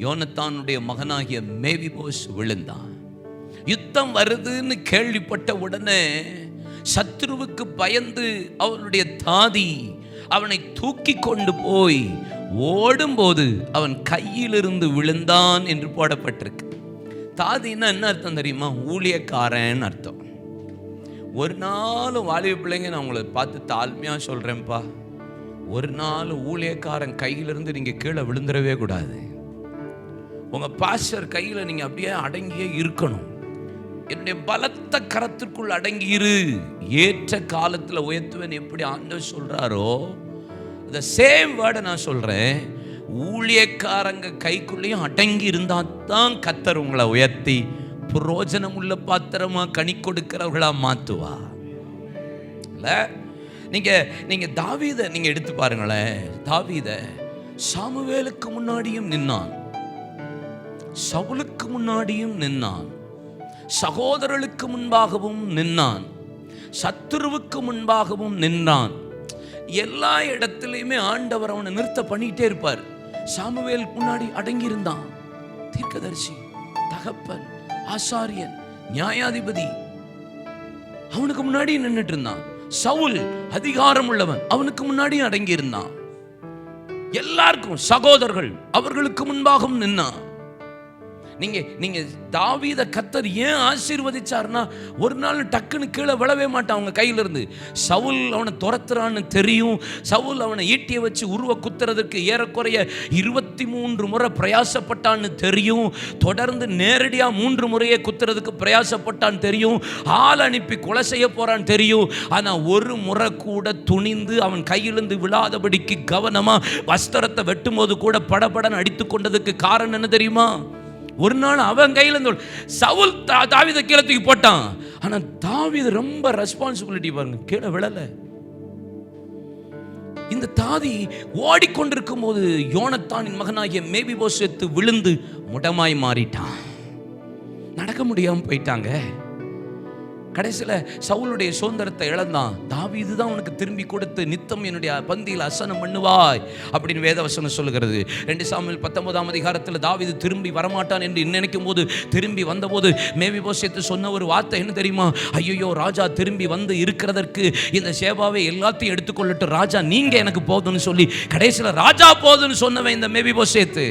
யோனத்தானுடைய மகனாகிய மேவிபோஸ் விழுந்தான். யுத்தம் வருதுன்னு கேள்விப்பட்ட உடனே சத்ருவுக்கு பயந்து அவனுடைய தாதி அவனை தூக்கி கொண்டு போய் ஓடும்போது அவன் கையிலிருந்து விழுந்தான் என்று போடப்பட்டிருக்கு. தாதின்னா என்ன அர்த்தம் தெரியுமா? ஊழியக்காரன் அர்த்தம். ஒரு நாள் வாலிப பிள்ளைங்க, நான் உங்களை பார்த்து தாழ்மையாக சொல்கிறேன்ப்பா, ஒரு நாள் ஊழியக்காரன் கையிலிருந்து நீங்கள் கீழே விழுந்துடவே கூடாது. உங்கள் பாஸ்டர் கையில் நீங்கள் அப்படியே அடங்கியே இருக்கணும். என்னுடைய பலத்த கரத்திற்குள் அடங்கியிரு, ஏற்ற காலத்தில் உயர்த்துவேன் எப்படி ஆண்டவர் சொல்கிறாரோ, இந்த சேம் வேர்டை நான் சொல்கிறேன். ஊழியக்காரங்க கைக்குள்ளேயும் அடங்கி இருந்தால் தான் கர்த்தர் உங்களை உயர்த்தி புரோஜனம் உள்ள பாத்திரமா கனி கொடுக்கிறவர்களா மாத்துவா. இல்ல, நீங்க தாவீதை நீங்க எடுத்து பாருங்களேன். தாவீதை சாமுவேலுக்கு முன்னாடியும் நின்னான், சவுலுக்கு முன்னாடியும் நின்னான், சகோதரர்களுக்கு முன்பாகவும் நின்னான், சத்துருவுக்கு முன்பாகவும் நின்றான். எல்லா இடத்திலையுமே ஆண்டவர் அவனை நிறுத்த பண்ணிட்டே இருப்பார். சாமுவேல் முன்னாடி அடங்கி இருந்தான், தீர்க்கதரிசி, தகப்பன், ஆசாரியன், நியாயாதிபதி, அவனுக்கு முன்னாடி நின்றுட்டு இருந்தான். சவுல் அதிகாரம் உள்ளவன், அவனுக்கு முன்னாடி அடங்கி இருந்தான். எல்லாருக்கும் சகோதரர்கள், அவர்களுக்கு முன்பாகவும் நின்னான். நீங்க தாவீதை கர்த்தர் ஏன் ஆசீர்வதிச்சார்னா, ஒரு நாள் டக்குன்னு கீழே விழவே மாட்டான் அவங்க கையில இருந்து. சவுல் அவனை துரத்துறான்னு தெரியும். சவுல் அவனை ஈட்டியை வச்சு உருவ குத்துறதுக்கு ஏறக்குறைய 23 முறை பிரயாசப்பட்டான்னு தெரியும். தொடர்ந்து நேரடியாக 3 முறையே குத்துறதுக்கு பிரயாசப்பட்டான்னு தெரியும். ஆள் அனுப்பி கொலை செய்ய போறான்னு தெரியும். ஆனா ஒரு முறை கூட துணிந்து அவன் கையிலிருந்து விழாதபடிக்கு கவனமா வஸ்திரத்தை வெட்டும் போது கூட படபடன்னு அடித்து கொண்டதுக்கு காரணம் என்ன தெரியுமா? ஒரு நாள் அவன் கையில் இருந்து சவுல் தாவீதை கீழே தூக்கி போட்டான். ஆனா தாவீது ரொம்ப ரெஸ்பான்சிபிலிட்டி பாருங்க, கீழே விழல. இந்த தாதி ஓடிக்கொண்டிருக்கும் போது யோனத்தானின் மகனாகிய மேபிபோசேத்து விழுந்து முடமாய் மாறிட்டான். நடக்க முடியாம போயிட்டாங்க. கடைசியில் சவுலுடைய சுதந்திரத்தை இழந்தான். தாவீது தான் உனக்கு திரும்பி கொடுத்து நித்தம் என்னுடைய பந்தியில் அசனம் பண்ணுவாய் அப்படின்னு வேதவசனம் சொல்லுகிறது. 2 சாமுவேல் 19ஆம் அதிகாரத்தில் தாவீது திரும்பி வரமாட்டான் என்று நினைக்கும் போது, திரும்பி வந்தபோது மேவிபோசேத்து சொன்ன ஒரு வார்த்தை என்ன தெரியுமா? ஐயோ, ராஜா திரும்பி வந்து இருக்கிறதற்கு இந்த சேபாவை எல்லாத்தையும் எடுத்துக்கொள்ளட்டும், ராஜா நீங்க எனக்கு போதும்னு சொல்லி கடைசியில் ராஜா போதுன்னு சொன்னவன் இந்த மேவிபோசேத்து.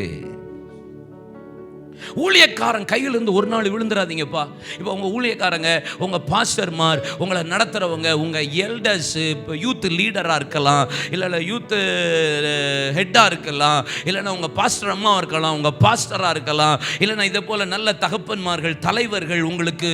ஊழியக்காரன் கையில் இருந்து ஒரு நாள் விழுந்துடாதீங்கப்பா. இப்போ உங்கள் ஊழியக்காரங்க, உங்கள் பாஸ்டர்மார், உங்களை நடத்துகிறவங்க, உங்கள் எல்டர்ஸ், இப்போ யூத் லீடராக இருக்கலாம், இல்லை யூத் ஹெட்டாக இருக்கலாம், இல்லைன்னா உங்கள் பாஸ்டர் அம்மாவாக இருக்கலாம், உங்கள் பாஸ்டராக இருக்கலாம், இல்லைன்னா இதே போல் நல்ல தகப்பன்மார்கள், தலைவர்கள் உங்களுக்கு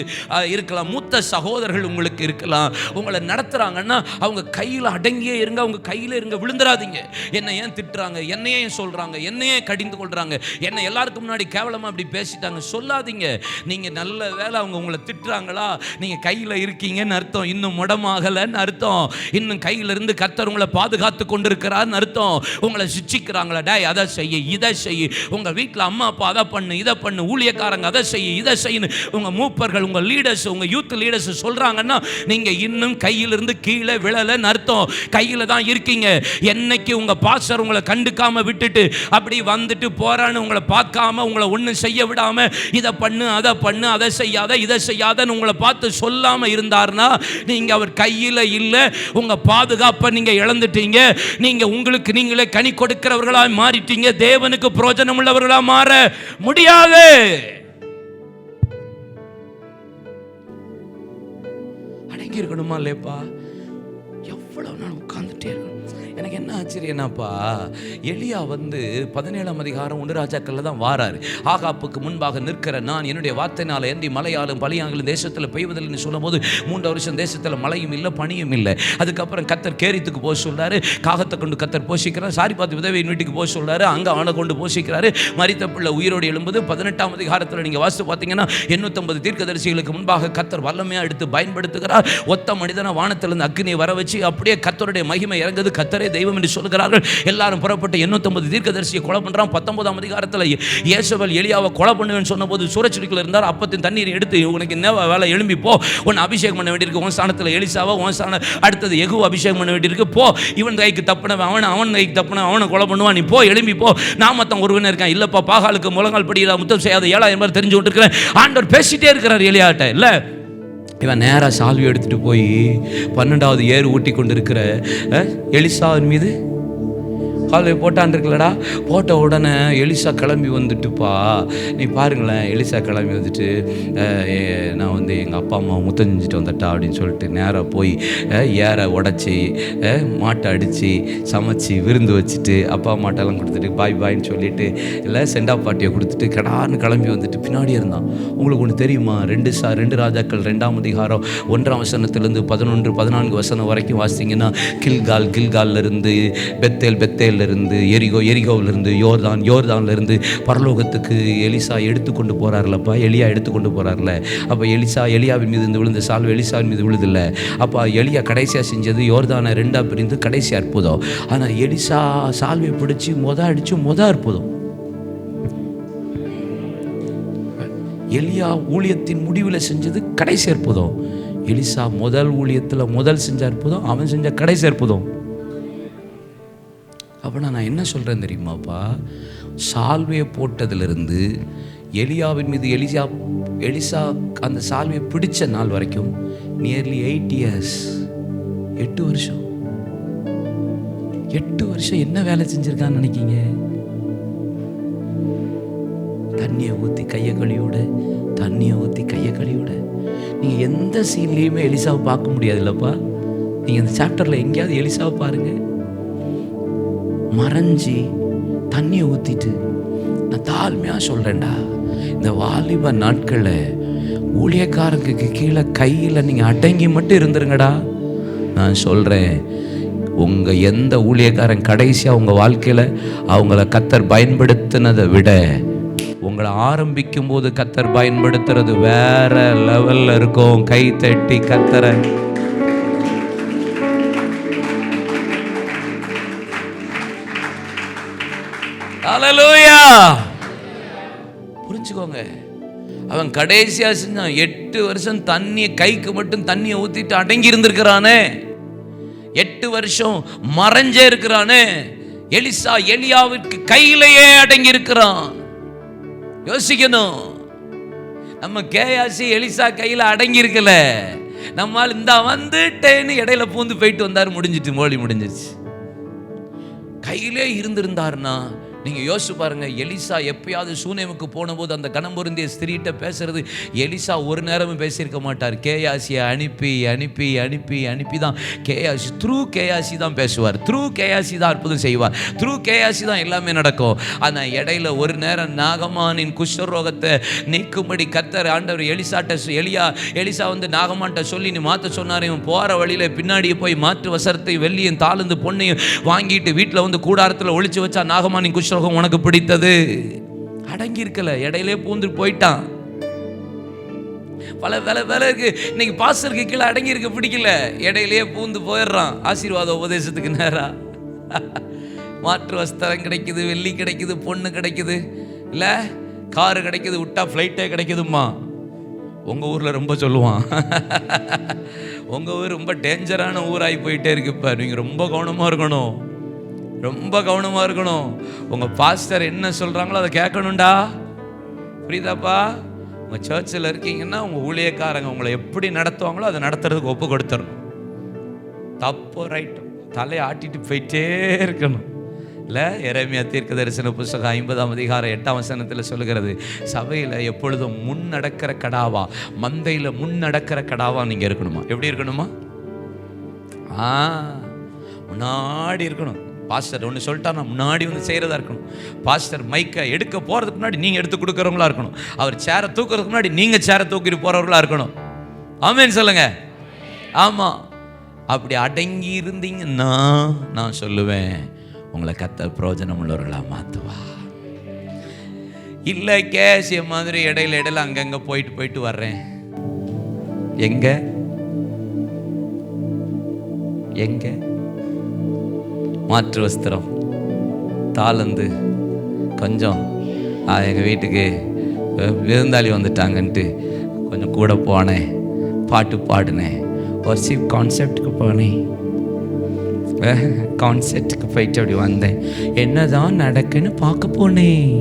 இருக்கலாம், மூத்த சகோதரர்கள் உங்களுக்கு இருக்கலாம். உங்களை நடத்துகிறாங்கன்னா அவங்க கையில் அடங்கியே இருங்க, அவங்க கையில் இருங்க, விழுந்துடாதீங்க. என்னை ஏன் திட்டுறாங்க, என்னையே சொல்கிறாங்க, என்னையே கடிந்து கொள்கிறாங்க, என்னை எல்லாருக்கும் முன்னாடி கேவலமாக அப்படி பேசிட்டாங்க சொல்லாதீங்க. நீங்க நல்ல வேலை அவங்க உங்களை திட்டுறாங்களா, நீங்க கையில இருக்கீங்கன்னு அர்த்தம். இன்னும் முடமாகலன்னு அர்த்தம். இன்னும் கையில இருந்து கர்த்தர் உங்களை பாதுகாத்து கொண்டிருக்கிறார்னு அர்த்தம். உங்களை சிச்சிக்கிறாங்களா, டேய் அதை செய்ய இதை செய்ய, உங்க வீட்டில் அம்மா அப்பா அதை பண்ணு இதை பண்ணு, ஊழியக்காரங்க அதை செய்ய இதை செய்யு, உங்க மூப்பர்கள், உங்க லீடர்ஸ், உங்க யூத் லீடர்ஸ் சொல்றாங்கன்னா நீங்க இன்னும் கையிலிருந்து கீழே விழலன்னு அர்த்தம். கையில தான் இருக்கீங்க. என்னைக்கு உங்க பாஸ்டர் உங்களை கண்டுக்காம விட்டுட்டு அப்படி வந்துட்டு போறான்னு உங்களை பார்க்காம உங்களை ஒன்றும் செய்ய விடாம இதை பண்ணு அதை பண்ணு, அதை செய்யாத இதை செய்யாதன்னு உங்களை பார்த்து சொல்லாம இருந்தார்னா நீங்க அவர் கையில இல்ல. உங்க பாதுகாப்பை நீங்க இழந்துட்டீங்க. நீங்க உங்களுக்கு நீங்களே கனி கொடுக்கிறவர்களாய் மாறிட்டீங்க. தேவனுக்கு பிரயோஜனம் உள்ளவர்களா மாற முடியாது. அடங்கி இருக்கணுமா இல்லையப்பா? எவ்வளவு நாள் உட்கார்ந்துட்டே இருக்கணும். எனக்கு என்ன ஆச்சரியம்னாப்பா, எலியா வந்து 17ஆம் அதிகாரம் 1 ராஜாக்கள்ல தான் வாராரு. ஆகாப்புக்கு முன்பாக நிற்கிற நான் என்னுடைய வார்த்தையினால ஏந்தி மலையாலும் பலியாங்களும் தேசத்தில் பெய்வதில்லைன்னு சொல்லும் போது 3 வருஷம் தேசத்தில் மழையும் இல்லை பனியும் இல்லை. அதுக்கப்புறம் கத்தர் கேரித்துக்கு போக சொல்றாரு. காகத்தை கொண்டு கத்தர் போஷிக்கிறார். சாரி பார்த்து விதவையின் வீட்டுக்கு போக சொல்றாரு. அங்கே அவனை கொண்டு போஷிக்கிறாரு. மரித்த பிள்ளை உயிரோடு எழும்புது. 18ஆம் அதிகாரத்தில் நீங்க வாசித்து பார்த்தீங்கன்னா 850 தீர்க்கதரிசிகளுக்கு முன்பாக கத்தர் வல்லமையா எடுத்து பயன்படுத்துகிறார். ஒத்த மனிதனை வானத்திலிருந்து அக்னியை வர வச்சு அப்படியே கத்தருடைய மகிமை இறங்குது. கத்தரே தெய்வம் என்று சொல்கிறார்கள். எல்லாரும் புறப்பட்டு 850 தீர்க்கதரிசியை கொலை பண்றான். 19ஆம் அதிகாரத்தில் இயேசுவல் எலியாவை கொலை பண்ணுவேன்னு சொன்னபோது சூரச்சுடிக்குள்ள இருந்தார். அப்பத்தின் தண்ணீரை எடுத்து உனக்கு என்ன வேலை, எழும்பி போ, உன்னை அபிஷேகம் பண்ண வேண்டியிருக்கு. உன் ஸ்தானத்தில் எலிசாவை, உன் ஸ்தான அடுத்தது எகு அபிஷேகம் பண்ண வேண்டியிருக்கு. போ, இவன் கைக்கு தப்புனவன் அவன் கைக்கு தப்புன அவனை கொலை பண்ணுவான், நீ போ, எழும்பி போ. நான் மொத்தம் ஒருவன் இருக்கான். இல்லப்பா, பாகாலுக்கு முழங்கால் படியில் முத்தம் செய்யாத 7000 தெரிஞ்சு விட்டுருக்கிறேன். ஆண்டவர் பேசிட்டே இருக்கிறார் எலியாட்ட. இல்லை, இவன் நேராக சால்வி எடுத்துட்டு போய் 12வது ஏறு ஊட்டி கொண்டு இருக்கிற எலிசாவின் மீது சால்வை போட்டான் இருக்குல்லடா. போட்ட உடனே எலிசா கிளம்பி வந்துட்டுப்பா, நீ பாருங்களேன், எலிசா கிளம்பி வந்துட்டு நான் வந்து எங்கள் அப்பா அம்மா முத்தம் செஞ்சுட்டு வந்துட்டா அப்படின்னு சொல்லிட்டு நேராக போய் ஏரை உடச்சி மாட்டை அடித்து சமைச்சி விருந்து வச்சுட்டு அப்பா அம்மாட்டெல்லாம் கொடுத்துட்டு பாய் பாய்ன்னு சொல்லிட்டு இல்லை செண்டா பாட்டியை கொடுத்துட்டு கடார்னு கிளம்பி வந்துட்டு பின்னாடி இருந்தான். உங்களுக்கு ஒன்று தெரியுமா? 2 ராஜாக்கள் 2ஆம் அதிகாரம் 1ஆம் வசனத்திலேருந்து 11, 14 வசனம் வரைக்கும் வாசிங்கன்னா கில்கால்லேருந்து பெத்தேல்லேருந்து எரிகோவிலேருந்து யோர்தான்லேருந்து பரலோகத்துக்கு எலிசா எடுத்துக்கொண்டு போகிறார்லப்பா, எலியா எடுத்துக்கொண்டு போகிறார்ல. அப்போ எலியாவின் மீது இருந்து விழுந்த சால்வை எலிசாவின் மீது விழுதில்ல. அப்போ எலியா கடைசியாக செஞ்சது யோர்தானை 2ஆக பிரிந்து கடைசி அற்புதம். ஆனால் எலிசா சால்வை பிடிச்சி அடித்து அற்புதம். எலியா ஊழியத்தின் முடிவில் செஞ்சது கடைசி அற்புதம். எலிசா முதல் ஊழியத்தில் செஞ்ச அற்புதம், அவன் செஞ்ச கடைசி அற்புதம். அப்போ நான் என்ன சொல்கிறேன் தெரியுமாப்பா? சால்வையை போட்டதிலிருந்து எலியாவின் மீது எலிசா அந்த சால்வையை பிடிச்ச நாள் வரைக்கும் நியர்லி 8 years, 8 வருஷம். 8 வருஷம் என்ன வேலை செஞ்சுருக்கான்னு நினைக்கிங்க? தண்ணியை ஊற்றி கையை கழுவிவிட. நீங்கள் எந்த சீன்லேயுமே எலிசாவை பார்க்க முடியாது இல்லைப்பா. நீங்கள் அந்த சாப்டரில் எங்கேயாவது எலிசாவை பாருங்கள், மறைஞ்சி தண்ணியை ஊற்றிட்டு. நான் தாழ்மையாக சொல்கிறேன்டா, இந்த வாலிப நாட்களில் ஊழியக்காரங்களுக்கு கீழே கையில் நீங்கள் அடங்கி மட்டும் இருந்துருங்கடா. நான் சொல்கிறேன், உங்கள் எந்த ஊழியக்காரன் கடைசியாக உங்கள் வாழ்க்கையில் அவங்கள கர்த்தர் பயன்படுத்தினதை விட உங்களை ஆரம்பிக்கும் போது கர்த்தர் பயன்படுத்துறது வேற லெவலில் இருக்கும். கை தட்டி கர்த்தரை ஹல்லேலூயா புரிஞ்சுக்கோங்க. அவன் கடைசியா செஞ்சான் 8 வருஷம் தண்ணியை கைக்கு மட்டும் தண்ணியை ஊத்திட்டு அடங்கி இருந்திருக்கிறானே. 8 வருஷம் மறைஞ்சே இருக்கிறானே. எலிசா எலியாவிற்கு கையிலேயே அடங்கி இருக்கிறான். யோசிக்கணும். நம்ம கேயாசி எலிசா கையில அடங்கி இருக்கல. நம்மால் இந்த வந்துட்டேன்னு இடையில பூந்து போயிட்டு வந்தார், முடிஞ்சிட்டு மோழி முடிஞ்சிருச்சு. கையிலே இருந்திருந்தாருன்னா நீங்க யோசிச்சு பாருங்க. எலிசா எப்பயாவது சூனேமுக்கு போன போது அந்த கணம் பொருந்திய ஸ்திரீட்ட பேசுறது எலிசா ஒரு நேரமும் பேசியிருக்க மாட்டார். கேயாசியை அனுப்பி தான் கேயாசி கேயாசி தான் பேசுவார். கேயாசி தான் அற்புதம் செய்வார். கேயாசி தான் எல்லாமே நடக்கும். ஆனால் இடையில ஒரு நேரம் நாகமானின் குஷ்டரோகத்தை நீக்கும்படி கர்த்தர் ஆண்டவர் எலிசா வந்து நாகமான்ட்ட சொல்லி நீ மாற்ற சொன்னார். இவன் போகிற வழியில பின்னாடியே போய் மாற்று வசரத்தை வெள்ளியும் தாளந்து பொண்ணையும் வாங்கிட்டு வீட்டில் வந்து கூடாரத்தில் ஒளிச்சு வச்சா நாகமானின் குஷ்டரோகம் உனக்கு பிடித்தது. அடங்கி இருக்கல, இடையிலே பூந்து போயிட்டான். பல வேலை இருக்கு. இன்னைக்கு பாஸ்டருக்கு கீழே அடங்கி இருக்க பிடிக்கல, இடையிலேயே பூந்து போயிடுறான். ஆசீர்வாத உபதேசத்துக்கு நேரா மாற்று வஸ்திரம் கிடைக்குது, வெள்ளி கிடைக்குது, பொண்ணு கிடைக்குது, இல்லை காரு கிடைக்குது, விட்டா ஃப்ளைட்டே கிடைக்குதும்மா. உங்கள் ஊரில் ரொம்ப சொல்லுவான். உங்கள் ஊர் ரொம்ப டேஞ்சரான ஊராகி போயிட்டே இருக்குப்பா. நீங்கள் ரொம்ப கவனமாக இருக்கணும். உங்கள் பாஸ்டர் என்ன சொல்கிறாங்களோ அதை கேட்கணும்டா. புரியுதாப்பா? உங்கள் சர்ச்சில் இருக்கீங்கன்னா உங்கள் ஊழியக்காரங்க உங்களை எப்படி நடத்துவாங்களோ அதை நடத்துறதுக்கு ஒப்பு கொடுத்துடணும். தப்போ ரைட்டும் தலையை ஆட்டிட்டு போயிட்டே இருக்கணும். இல்லை, எரேமியா தீர்க்க தரிசன புஸ்தகம் 50ஆம் அதிகாரம் 8ஆம் வசனத்தில் சொல்லுகிறது, சபையில் எப்பொழுதும் முன் நடக்கிற கடாவா, மந்தையில் முன் நடக்கிற கடாவா நீங்கள் இருக்கணுமா? எப்படி இருக்கணுமா? முன்னாடி இருக்கணும். பாஸ்டர் ஒன்று சொல்லிட்டாருன்னா முன்னாடி வந்து செய்கிறதா இருக்கணும். பாஸ்டர் மைக்கை எடுக்க போகிறதுக்கு முன்னாடி நீங்கள் எடுத்து கொடுக்குறவங்களா இருக்கணும். அவர் சேரை தூக்குறதுக்கு முன்னாடி நீங்கள் சேரை தூக்கிட்டு போகிறவர்களா இருக்கணும். ஆமேன்னு சொல்லுங்க. ஆமாம், அப்படி அடங்கி இருந்தீங்கன்னா நான் சொல்லுவேன் உங்களை கர்த்தர் பிரயோஜனம் உள்ளவர்களாக மாற்றுவா. இல்லை கேசிய மாதிரி இடையில அங்கங்கே போயிட்டு வர்றேன். எங்க மாற்று வஸ்திரம் தாளந்து கொஞ்சம் எங்கள் வீட்டுக்கு விருந்தாளி வந்துட்டாங்கன்ட்டு கொஞ்சம் கூட போனேன், பாட்டு பாடினேன், வர்ஷிப் கான்செப்டுக்கு போனேன், கான்செப்டுக்கு போயிட்டு அப்படி வந்தேன். என்னதான் நடக்குன்னு பார்க்க போனேன்.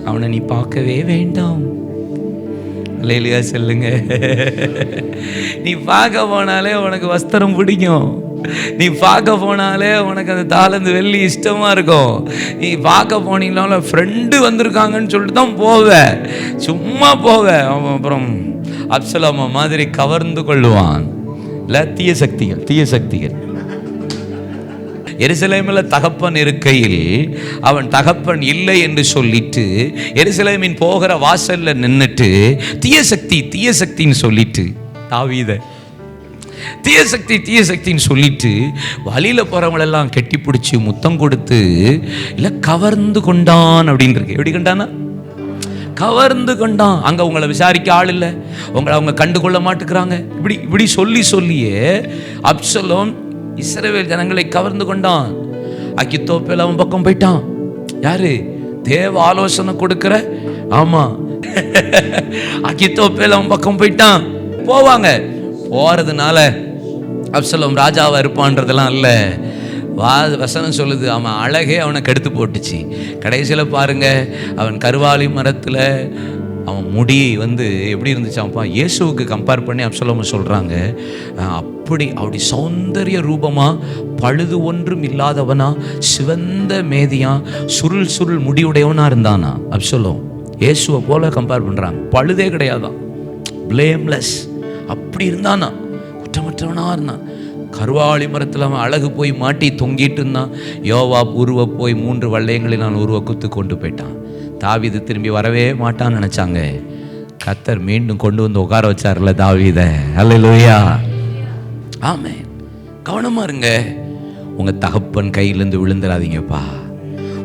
அவனை நீ பார்க்கவே வேண்டாம். இல்லையா சொல்லுங்க. நீ பார்க்க போனாலே உனக்கு வஸ்திரம் பிடிக்கும். நீ பார்க்க போனாலே உனக்கு அந்த தாளந்து வெள்ளி இஷ்டமா இருக்கும். நீ பார்க்க போனீங்கனாலும் ஃப்ரெண்டு வந்திருக்காங்கன்னு சொல்லிட்டு தான் போவேன், சும்மா போவேன். அவன் அப்புறம் அப்சலோம மாதிரி கவர்ந்து கொள்ளுவான். இல்லை, தீய சக்திகள். எருசலேமில் தகப்பன் இருக்கையில் அவன் தகப்பன் இல்லை என்று சொல்லிட்டு எருசலேமின் போகிற வாசல்ல நின்னுட்டு தீய சக்தின்னு சொல்லிட்டு தாவீதை தீய சக்தின்னு சொல்லிட்டு வழியில போறவங்களெல்லாம் கெட்டி பிடிச்சி முத்தம் கொடுத்து இல்ல கவர்ந்து கொண்டான் அப்படின்னு இருக்கு. எப்படி கண்டானா? கவர்ந்து கொண்டான். அங்க உங்களை விசாரிக்க ஆள் இல்லை, உங்களை அவங்க கண்டுகொள்ள மாட்டுக்கிறாங்க. இப்படி சொல்லியே அப்சலோம் இஸ்ரவேல் ஜனங்களை கவர்ந்து கொண்டான். அகித்தோப்பேல் அவன் பக்கம் போயிட்டான். யாரு? தேவ ஆலோசனை கொடுக்கிற, ஆமா, அகித்தோப்பேல் அவன் பக்கம் போயிட்டான். போறதுனால அப்சலோம் ராஜாவா இருப்பான்றதெல்லாம் இல்ல. வசனம் சொல்லுது, அவன் அழகே அவனை கெடுத்து போட்டுச்சு. கடைசியில் பாருங்க, அவன் கருவாலி மரத்தில் அவன் முடி எப்படி இருந்துச்சாப்பா, இயேசுவுக்கு கம்பேர் பண்ணி அப்சலோம் சொல்கிறாங்க. அப்படி சௌந்தரிய ரூபமாக பழுது ஒன்றும் இல்லாதவனா, சிவந்த மேதியா, சுருள் முடியுடையவனா இருந்தானா அப்சலோம். இயேசுவை போல கம்பேர் பண்ணுறாங்க. பழுதே கிடையாதான், பிளேம்லெஸ். அப்படி இருந்தானா, குற்றமற்றவனா இருந்தான். கருவாளி மரத்தில் அவன் அழகு போய் மாட்டி தொங்கிட்டு இருந்தான். யோவாப் உருவ போய் 3 வளையங்களில் நான் உருவ குத்து கொண்டு போயிட்டான். தாவீது திரும்பி வரவே மாட்டான்னு நினைச்சாங்க. கர்த்தர் மீண்டும் கொண்டு வந்து உட்கார வச்சார்ல தாவீதை. அல்லேலூயா, ஆமென். கவனமா இருங்க. உங்க தகப்பன் கையிலேருந்து விழுந்துடாதீங்கப்பா.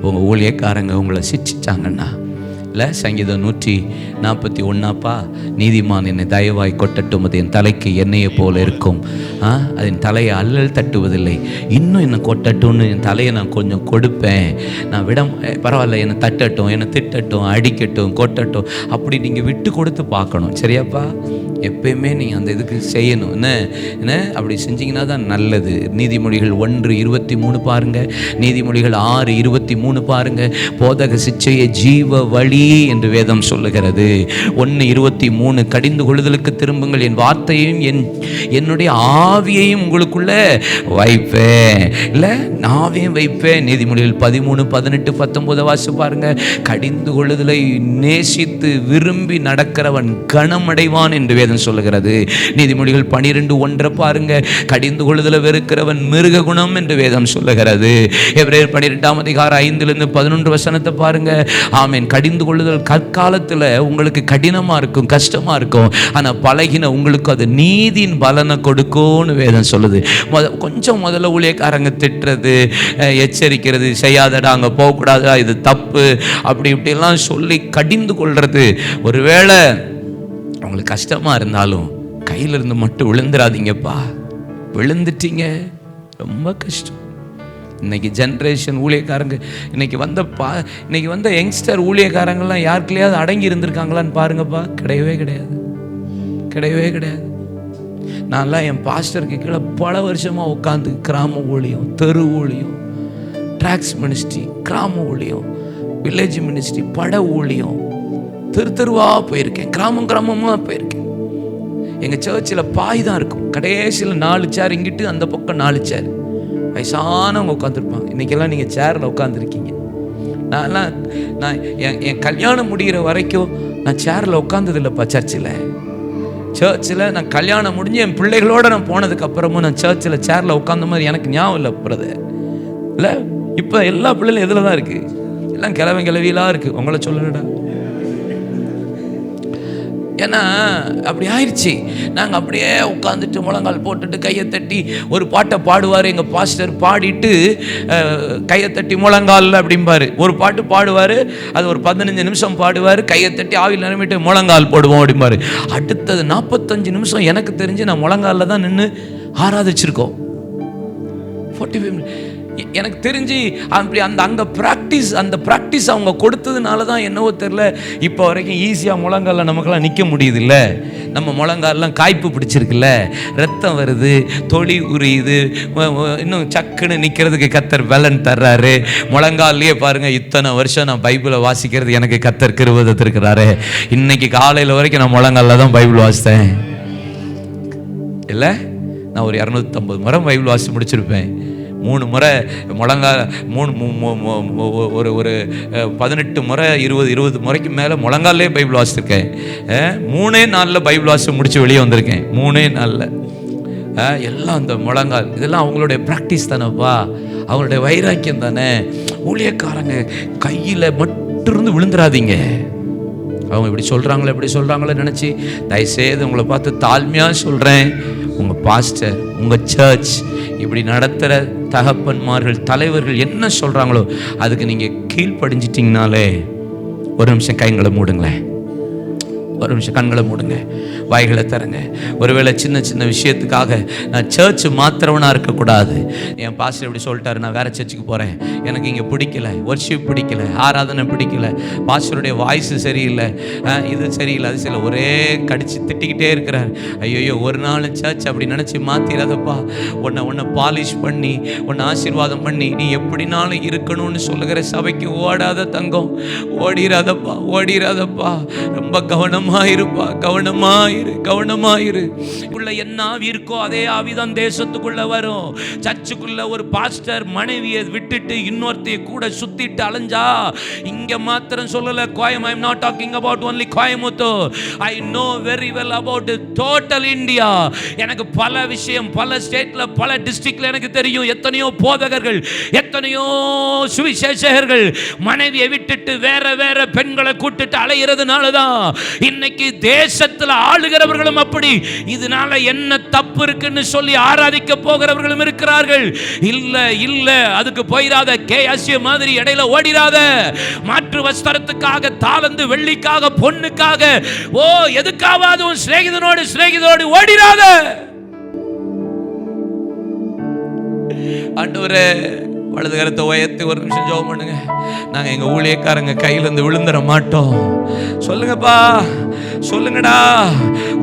உங்க ஊழியக்காரங்க உங்களை சிரிச்சிட்டாங்கன்னா இல்லை, சங்கீதம் 141 நீதிமான் என்னை தயவாய் கொட்டட்டும், அது என் தலைக்கு எண்ணெயை போல இருக்கும், அதன் தலையை அல்லல் தட்டுவதில்லை, இன்னும் என்னை கொட்டட்டும்னு என் தலையை நான் கொஞ்சம் கொடுப்பேன், நான் பரவாயில்ல, என்னை தட்டட்டும், என்னை திட்டட்டும், அடிக்கட்டும், கொட்டட்டும், அப்படி நீங்கள் விட்டு கொடுத்து பார்க்கணும். சரியாப்பா? எப்பயுமே நீங்கள் அந்த இதுக்கு செய்யணும். என்ன அப்படி செஞ்சீங்கன்னா தான் நல்லது. நீதிமொழிகள் 1:23 பாருங்க, நீதிமொழிகள் 6:23 பாருங்க. போதக சிச்சையை ஜீவ வழி என்று வேதம் சொல்லுகிறது. 1:23 கடிந்து கொள்ளுதலுக்கு திரும்புங்கள், என் வார்த்தையையும் என்னுடைய ஆவியையும் உங்களுக்குள்ள வைப்பேன். இல்லை, ஆவியும் வைப்பேன். நீதிமொழிகள் 13:18-19 வாசி பாருங்க. கடிந்து கொள்ளுதலை நேசித்து விரும்பி நடக்கிறவன் கனமடைவான் என்று வேதம் சொல்லுகிறது. நீதிமொழிகள் 12:1 பாருங்க. கடிந்து கொள்ளுதலை வெறுக்கிறவன் மிருக குணம் என்று வேதம் சொல்லுகிறது. எபிரேயர் 12:5-11 வசனத்தை பாருங்க. ஆமென். கடிந்து கொள்ளுதல் கற்காலத்தில் உங்களுக்கு கடினமா இருக்கும், கஷ்டமா இருக்கும். ஆனா பழகின உங்களுக்கு அது நீதியின் பலனை கொடுக்கும்னு வேதம் சொல்லுது. கொஞ்சம் முதல்ல ஊழியக்காரங்க திட்டுறது, எச்சரிக்கிறது, செய்யாதடா, அங்க போகக்கூடாதா, இது தப்பு, அப்படி இப்படிலாம் சொல்லி கடிந்து கொள்றது. ஒருவேளை உங்களுக்கு கஷ்டமா இருந்தாலும் கையிலிருந்து மட்டும் விழுந்துடாதீங்கப்பா. விழுந்துட்டீங்க ரொம்ப கஷ்டம். இன்னைக்கு ஜென்ரேஷன் ஊழியக்காரங்க, இன்னைக்கு வந்த யங்ஸ்டர் ஊழியக்காரங்கள்லாம் யாருக்குள்ளேயாவது அடங்கி இருந்திருக்காங்களான்னு பாருங்கப்பா. கிடையவே கிடையாது. நான்லாம் என் பாஸ்டருக்கு கீழே பல வருஷமாக உட்காந்து கிராம ஊழியம், தெரு ஊழியம், ட்ராக்ஸ் மினிஸ்ட்ரி, கிராம ஊழியம், வில்லேஜ் மினிஸ்ட்ரி, பட ஊழியம், தெருவா போயிருக்கேன், கிராமமாக போயிருக்கேன். எங்கள் சர்ச்சில் பாய் தான் இருக்கும். கடைசியில் 4 சேர் இங்கிட்டு, அந்த பக்கம் 4 சேர். வயசானவங்க உட்காந்துருப்பாங்க. இன்றைக்கெல்லாம் நீங்கள் சேரில் உட்காந்துருக்கீங்க. நான் என் கல்யாணம் முடிகிற வரைக்கும் நான் சேரில் உட்காந்ததில்லைப்பா. சர்ச்சில் நான் கல்யாணம் முடிஞ்சு என் பிள்ளைகளோடு நான் போனதுக்கப்புறமும் நான் சர்ச்சில் சேரில் உட்காந்த மாதிரி எனக்கு ஞாபகம் இல்லை பிரதர். இல்லை, இப்போ எல்லா பிள்ளைகளும் எதில் தான் இருக்குது, எல்லாம் கிளவிலாம் இருக்குது. உங்களை சொல்லணுடா. ஏன்னா அப்படி ஆயிடுச்சு. நாங்கள் அப்படியே உட்காந்துட்டு முழங்கால் போட்டுட்டு கையை தட்டி ஒரு பாட்டை பாடுவார் எங்கள் பாஸ்டர். பாடிட்டு கையை தட்டி முழங்கால் அப்படிம்பார். ஒரு பாட்டு பாடுவார், அது ஒரு 15 நிமிஷம் பாடுவார். கையை தட்டி ஆவில் நிரம்பிட்டு முழங்கால் போடுவோம் அப்படிம்பார். அடுத்தது 45 நிமிஷம் எனக்கு தெரிஞ்சு நான் முழங்காலில் தான் நின்று ஆராதிச்சிருக்கோம். 45 minutes. எனக்கு தெரிஞ்சு அப்படி அந்த ப்ராக்டிஸ் அவங்க கொடுத்ததுனால தான் என்னவோ தெரியல, இப்போ வரைக்கும் ஈஸியாக முழங்காலில் நமக்கெல்லாம் நிற்க முடியுது. இல்லை, நம்ம முழங்காலெலாம் காய்ப்பு பிடிச்சிருக்குல்ல, ரத்தம் வருது, தொளி உரியுது, இன்னும் சக்குன்னு நிற்கிறதுக்கு கர்த்தர் பலன் தர்றாரு. முழங்கால்லையே பாருங்கள், இத்தனை வருஷம் நான் பைபிளை வாசிக்கிறது எனக்கு கர்த்தர் கிருபை தந்திருக்கிறாரு. இன்னைக்கு காலையில் வரைக்கும் நான் முழங்காலில் தான் பைபிள் வாசித்தேன். இல்லை, நான் ஒரு 250 முறை பைபிள் வாசி முடிச்சிருப்பேன். 3 முறை முழங்கால், 3 ஒரு 18 முறை 20 முறைக்கு மேலே முழங்காலே பைபிள் வாசிச்சிருக்கேன். 3 நாளில் பைபிள் வாசி முடித்து வெளியே வந்திருக்கேன். 3 நாளில் எல்லாம் அந்த முழங்கால் இதெல்லாம் அவங்களுடைய ப்ராக்டிஸ் தானேப்பா, அவங்களுடைய வைராக்கியம் தானே. ஊழியக்காரங்க கையில் மட்டும் இருந்து விழுந்துடாதீங்க. அவங்க இப்படி சொல்கிறாங்களே நினச்சி தயவுசெய்து உங்களை பார்த்து தாழ்மையாக சொல்கிறேன், உங்கள் பாஸ்டர், உங்கள் சர்ச் இப்படி நடத்துகிற தகப்பன்மார்கள், தலைவர்கள் என்ன சொல்கிறாங்களோ அதுக்கு நீங்கள் கீழ்ப்படிஞ்சிட்டிங்கனாலே, ஒரு நிமிஷம் கைங்களை மூடுங்களேன், ஒரு நிமிஷம் கண்களை மூடுங்க, வாய்களை தரங்க. ஒருவேளை சின்ன சின்ன விஷயத்துக்காக நான் சர்ச் மாத்திரவனாக இருக்கக்கூடாது. என் பாஸ்டர் எப்படி சொல்லிட்டாரு, நான் வேறு சர்ச்சுக்கு போகிறேன், எனக்கு இங்கே பிடிக்கல, வர்ஷிப் பிடிக்கல, ஆராதனை பிடிக்கல, பாஸ்டருடைய வாய்ஸு சரியில்லை, இது சரியில்லை, அது சரியில்லை, ஒரே கடிச்சு திட்டிக்கிட்டே இருக்கிறார். ஐயோ, ஒரு நாள் சர்ச் அப்படி நினச்சி மாற்றிடாதப்பா. உன்னை பாலிஷ் பண்ணி, உன்னை ஆசீர்வாதம் பண்ணி நீ எப்படினாலும் இருக்கணும்னு சொல்லுகிற சபைக்கு ஓடாத தங்கம், ஓடிராதப்பா. ரொம்ப கவனமாயிருப்பா, கவனமாயிரு. என்ன ஆவி இருக்கோ அதே ஆவிதான் தேசத்துக்குள்ள வரும். சர்ச்சுக்குள்ள ஒரு பாஸ்டர் மனைவியை விட்டுட்டு இன்னொருத்தைய கூட சுத்திட்டு அலைஞ்சா, இங்க மாத்திரம் சொல்லல, I am not talking about only Coimbatore. I know very well about total India. எனக்கு பல விஷயம், பல ஸ்டேட்ல, பல டிஸ்ட்ரிக்ட்ல எனக்கு தெரியும். எத்தனையோ போதகர்கள், எத்தனையோ சுவிசேஷகர்கள் மனைவியை விட்டுட்டு வேற பெண்களை கூட்டிட்டு அலையிறதுனால தான் இன்னைக்கு தேசத்துல ஆளுகிறவர்களும் அப்படி, இதனால என்ன தப்பு இருக்குன்னு சொல்லி ஆராதிக்க போகிறவர்களும் இருக்கிறார்கள். இல்ல அதுக்கு போயிராத, கேசிய மாதிரி இடையில ஓடிராத. மாற்று வஸ்திரத்துக்காக, தாளந்து வெள்ளிக்காக, பொண்ணுக்காக, எதுக்காவது உன் சிநேகிதனோடு ஓடிராத. ஆண்டவரே, வலது கரத்தை உயர்த்தி ஒரு நிமிஷம் ஜெபம் பண்ணுங்க. நாங்கள் எங்கள் ஊழியக்காரங்க கையிலேருந்து விழுந்துட மாட்டோம். சொல்லுங்கப்பா, சொல்லுங்கடா.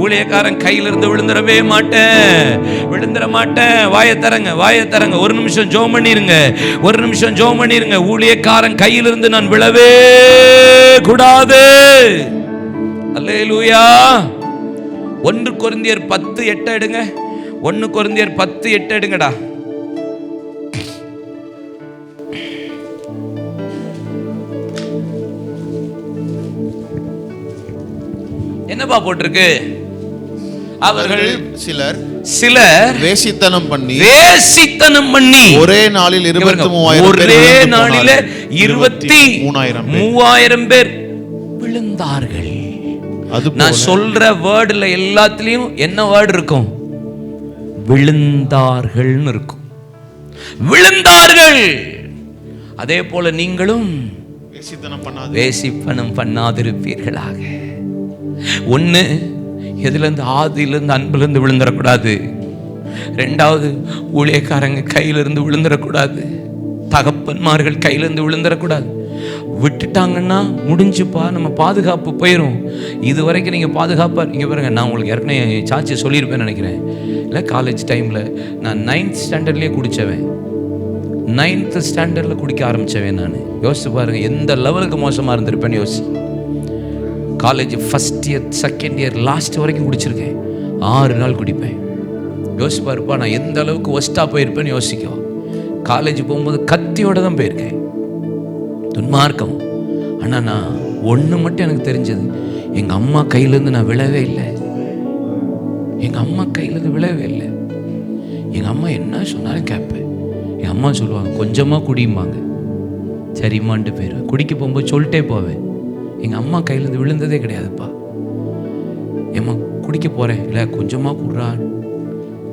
ஊழியக்காரன் கையிலிருந்து விழுந்துட மாட்டேன். வாயை தரங்க. ஒரு நிமிஷம் ஜெபம் பண்ணிருங்க. ஊழியக்காரன் கையிலிருந்து நான் விழவே கூடாது. அல்லேலூயா. 1 கொரிந்தியர் 10:8 எடுங்க. 1 கொரிந்தியர் 10:8 எடுங்கடா. என்னப்பா போட்டிருக்கு? அவர்கள் சிலர் வேசித்தனம் பண்ணி ஒரே நாளில் 23,000 பேர் விழுந்தார்கள். நான் சொல்ற வேர்டுல எல்லாத்துலயும் என்ன வேர்டு இருக்கும்? விழுந்தார்கள் இருக்கும். விழுந்தார்கள். அதே போல நீங்களும் வேசித்தனம் பண்ணாதிருப்பீர்களாக. ஒன்று, எதுலேருந்து? ஆதியிலேருந்து, அன்பிலிருந்து விழுந்துடக்கூடாது. 2வது, ஊழியக்காரங்க கையிலிருந்து விழுந்துடக்கூடாது. தகப்பன்மார்கள் கையிலிருந்து விழுந்துடக்கூடாது. விட்டுட்டாங்கன்னா முடிஞ்சுப்பா, நம்ம பாதுகாப்பு போயிடும். இது வரைக்கும் நீங்கள் பாதுகாப்பாக நீங்கள் பாருங்க. நான் உங்களுக்கு ஏற்கனவே சாட்சி சொல்லியிருப்பேன்னு நினைக்கிறேன். இல்லை, காலேஜ் டைமில் நான் 9th ஸ்டாண்டர்ட்லேயே குடித்தவன். 9th ஸ்டாண்டர்டில் குடிக்க ஆரம்பித்தவன் நான். யோசிச்சு பாருங்கள் எந்த லெவலுக்கு மோசமாக இருந்திருப்பேன்னு யோசி. College first year, second year, last வரைக்கும் குடிச்சிருக்கேன். 6 நாள் குடிப்பேன். யோசிப்பாருப்பா நான் எந்த அளவுக்கு ஒஸ்ட்டாக போயிருப்பேன்னு யோசிக்கும். காலேஜ் போகும்போது கத்தியோடு தான் போயிருக்கேன். துன்மார்க்கம். ஆனால் நான் ஒன்று மட்டும் எனக்கு தெரிஞ்சது, எங்கள் அம்மா கையிலேருந்து நான் விழவே இல்லை. எங்கள் அம்மா என்ன சொன்னாலும் கேட்பேன். எங்கள் அம்மா சொல்லுவாங்க கொஞ்சமாக குடியும்பாங்க. சரிம்மான்ட்டு போயிடுவேன். குடிக்க போகும்போது சொல்லிட்டே போவேன். எங்கள் அம்மா கையிலேருந்து விழுந்ததே கிடையாதுப்பா. ஏம்மா குடிக்க போகிறேன், இல்லை கொஞ்சமாக குடுறா,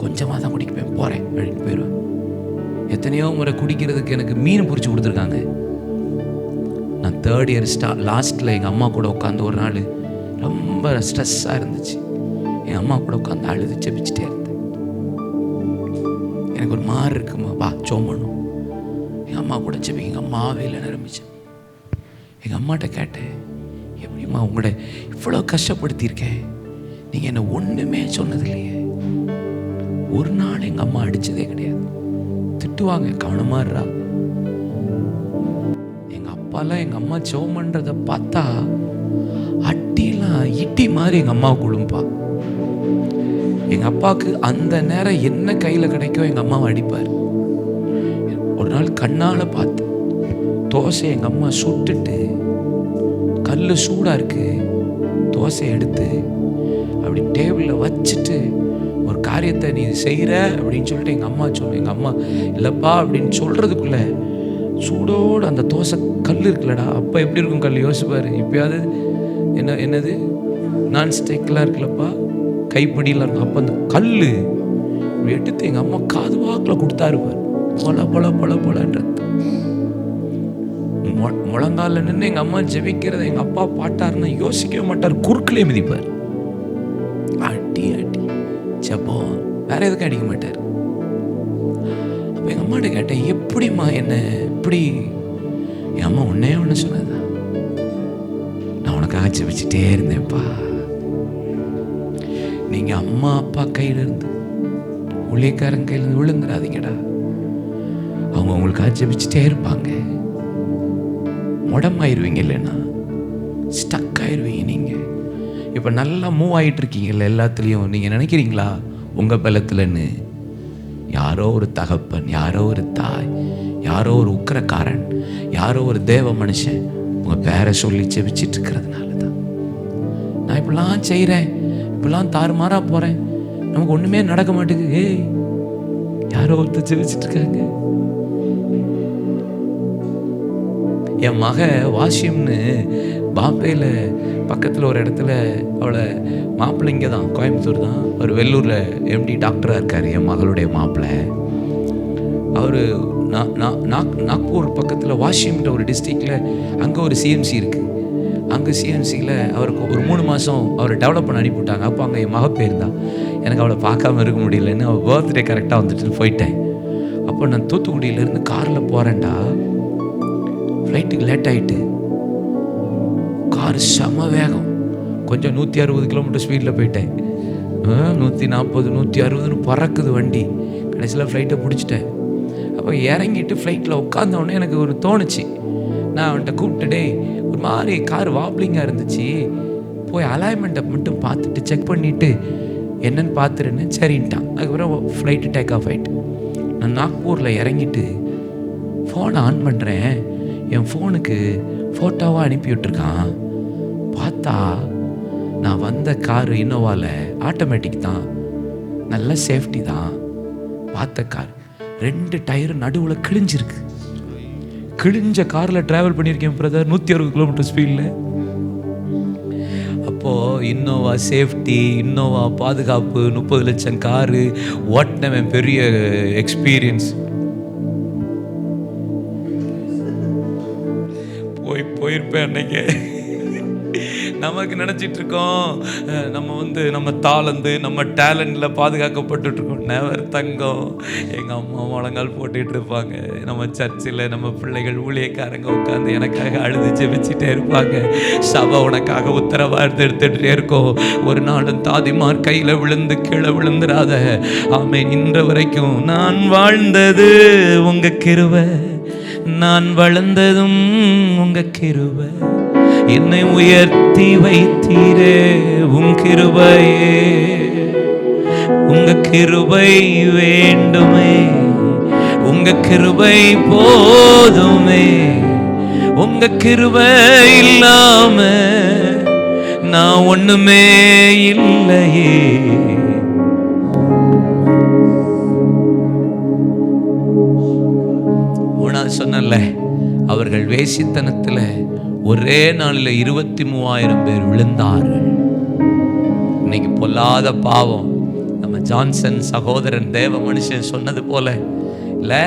கொஞ்சமாக தான் குடிப்பேன், போகிறேன் அப்படின்னு போயிடுவேன். எத்தனையோ முறை குடிக்கிறதுக்கு எனக்கு மீன் பிடிச்சி கொடுத்துருக்காங்க. நான் 3rd இயர் லாஸ்ட்டில் எங்கள் அம்மா கூட உட்காந்து ஒரு நாள் ரொம்ப ஸ்ட்ரெஸ்ஸாக இருந்துச்சு. என் அம்மா கூட உட்காந்து அழுது ஜெபிச்சுட்டே இருந்தேன். எனக்கு ஒரு மாதிரி இருக்குமா, வா ஜெபம் பண்ணும். எங்கள் அம்மா கூட ஜெபி. எங்கள் அம்மாவே இல்லை நிரம்பிச்சு. எங்கள் அம்மாட்ட கேட்டேன், எப்படிம்மா உங்களோட இவ்வளோ கஷ்டப்படுத்தியிருக்கேன், நீங்கள் என்ன ஒன்றுமே சொன்னது இல்லையே. ஒரு நாள் எங்கள் அம்மா அடித்ததே கிடையாது. திட்டுவாங்க, கவனமாக இருறா. எங்கள் அப்பாலாம் எங்கள் அம்மா ஜெபம் பண்ணுறதை பார்த்தா அட்டிலாம் இட்டி மாதிரி எங்கள் அம்மாவுக்கு விழும்பா. எங்கள் அப்பாவுக்கு அந்த நேரம் என்ன கையில் கிடைக்கோ எங்கள் அம்மாவை அடிப்பார். ஒரு நாள் கண்ணால் பார்த்து தோசை எங்கள் அம்மா சுட்டுட்டு, கல் சூடாக இருக்கு, தோசை எடுத்து அப்படி டேபிளில் வச்சுட்டு, ஒரு காரியத்தை நீ செய்கிற அப்படின்னு சொல்லிட்டு எங்கள் அம்மா இல்லைப்பா அப்படின்னு சொல்கிறதுக்குள்ள சூடோடு அந்த தோசை கல் இருக்குல்லடா, அப்போ எப்படி இருக்கும் கல் யோசிப்பார். இப்போயாவது என்னது நான்ஸ்டிக்லாம் இருக்குல்லப்பா, கைப்பிடியில் இருக்கும். அப்போ அந்த கல் எடுத்து எங்கள் அம்மா காது வாக்கில் கொடுத்தாருப்பார். பொலன்றது முழங்கால நின்று எங்கள் அம்மா ஜெபிக்கிறத எங்கள் அப்பா பாட்டாருன்னா யோசிக்கவே மாட்டார், குறுக்கிலே மிதிப்பார். அடி சப்போ வேற எதுக்கும் அடிக்க மாட்டார். அப்போ எங்கள் அம்மாட்ட கேட்டேன், எப்படிம்மா என்ன இப்படி? என் அம்மா ஒன்று சொன்னதா, நான் உனக்காக ஜெபிச்சுட்டே இருந்தேன்ப்பா. நீங்கள் அம்மா அப்பா கையிலிருந்து ஊழியக்காரன் கையிலிருந்து விழுந்துடாதீங்கடா. அவங்க உங்களுக்காக ஜெபிச்சுட்டே இருப்பாங்க. உடம்பாயிருவீங்க, இல்லைன்னா ஸ்டக் ஆயிடுவீங்க. நீங்கள் இப்போ நல்லா மூவ் ஆகிட்டு இருக்கீங்கல்ல எல்லாத்துலேயும். நீங்கள் நினைக்கிறீங்களா உங்கள் பலத்தில்னு? யாரோ ஒரு தகப்பன், யாரோ ஒரு தாய், யாரோ ஒரு உக்கிரக்காரன், யாரோ ஒரு தேவ மனுஷன் உங்கள் பேரை சொல்லி ஜெபிச்சிட்டு இருக்கிறதுனால தான். நான் இப்படிலாம் செய்கிறேன், இப்படிலாம் தாறுமாறாக போகிறேன், நமக்கு ஒன்றுமே நடக்க மாட்டேங்குது. ஏய், யாரோ ஒருத்தர் ஜெபிச்சிட்டு இருக்காங்க. என் மக வாசியம்னு பாம்பேயில் பக்கத்தில் ஒரு இடத்துல, அவளை மாப்பிள்ளை இங்கே தான், கோயம்புத்தூர் தான், அவர் வெள்ளூரில் எம்டி டாக்டராக இருக்கார். என் மகளுடைய மாப்பிள்ளை அவர் நாக்பூர் பக்கத்தில் வாஷியம்ன்ற ஒரு டிஸ்ட்ரிக்டில், அங்கே ஒரு சிஎம்சி இருக்குது. அங்கே சிஎம்சியில் அவருக்கு ஒரு 3 மாதம் அவரை டெவலப் பண்ண அனுப்பிவிட்டாங்க. அப்போ அங்கே என் மக போயிருந்தான். எனக்கு அவளை பார்க்காம இருக்க முடியலன்னு அவள் பர்த்டே கரெக்டாக வந்துட்டு போயிட்டேன். அப்போ நான் தூத்துக்குடியிலேருந்து காரில் போகிறேன்டா, ஃப்ளைட்டுக்கு லேட் ஆகிட்டு, கார் செம வேகம், கொஞ்சம் 160 கிலோமீட்டர் ஸ்பீடில் போயிட்டேன். 140 160ன்னு பறக்குது வண்டி. கடைசியில் ஃப்ளைட்டை பிடிச்சிட்டேன். அப்போ இறங்கிட்டு ஃப்ளைட்டில் உட்காந்தோடனே எனக்கு ஒரு தோணுச்சு. நான் அவன்கிட்ட கூப்பிட்டுட்டே, ஒரு மாதிரி கார் வாப்ளிங்காக இருந்துச்சு, போய் அலைன்மெண்ட்டை மட்டும் பார்த்துட்டு செக் பண்ணிவிட்டு என்னன்னு பார்த்துருன்னு சரின்ட்டான். அதுக்கப்புறம் ஃப்ளைட்டு டேக் ஆஃப் ஆகிட்டு நான் நாக்பூரில் இறங்கிட்டு ஃபோனை ஆன் பண்ணுறேன். என் ஃபோனுக்கு ஃபோட்டோவாக அனுப்பி விட்டுருக்கான். பார்த்தா நான் வந்த காரு இன்னோவாவில் ஆட்டோமேட்டிக் தான், நல்ல சேஃப்டி தான். பார்த்த கார் 2 டயரு நடுவில் கிழிஞ்சிருக்கு. கிழிஞ்ச காரில் ட்ராவல் பண்ணியிருக்கேன் பிரதர், 160 கிலோமீட்டர் ஸ்பீடில். அப்போது இன்னோவா சேஃப்டி, இன்னோவா பாதுகாப்பு, 30 லட்சம் காரு ஓட்டினவன், பெரிய எக்ஸ்பீரியன்ஸ். போயிருப்பேன் அன்னைக்கு. நமக்கு நினச்சிட்டு இருக்கோம் நம்ம தாளந்து, நம்ம டேலண்டில் பாதுகாக்கப்பட்டுருக்கோம். நெவர் தங்கம். எங்கள் அம்மா முழங்கால் போட்டுட்டு இருப்பாங்க. நம்ம சர்ச்சில் நம்ம பிள்ளைகள் ஊழியக்காரங்க உட்காந்து எனக்காக அழுது ஜெபிச்சுட்டே இருப்பாங்க. சபை உனக்காக உத்தரவாதம் எடுத்துகிட்டே இருக்கோம். ஒரு நாளும் தாதிமார் கையில் விழுந்து கீழே விழுந்துடாத. ஆமென். இன்று வரைக்கும் நான் வாழ்ந்தது உங்கள் கிருபை, நான் வளர்ந்ததும் உங்க கிருபை, என்னை உயர்த்தி வைத்தீரே உன் கிருபையே. உங்க கிருபை வேண்டுமே, உங்க கிருபை போதுமே, உங்க கிருபை இல்லாம நான் ஒண்ணுமே இல்லையே. சொன்னல, அவர்கள் வேசித்தனத்தில் ஒரே நாளில் 23,000 பேர் விழுந்தார்கள். இன்னைக்கு பொல்லாத பாவம். நம்ம ஜான்சன் சகோதரன் தேவ மனுஷன் சொன்னது போல இல்லை,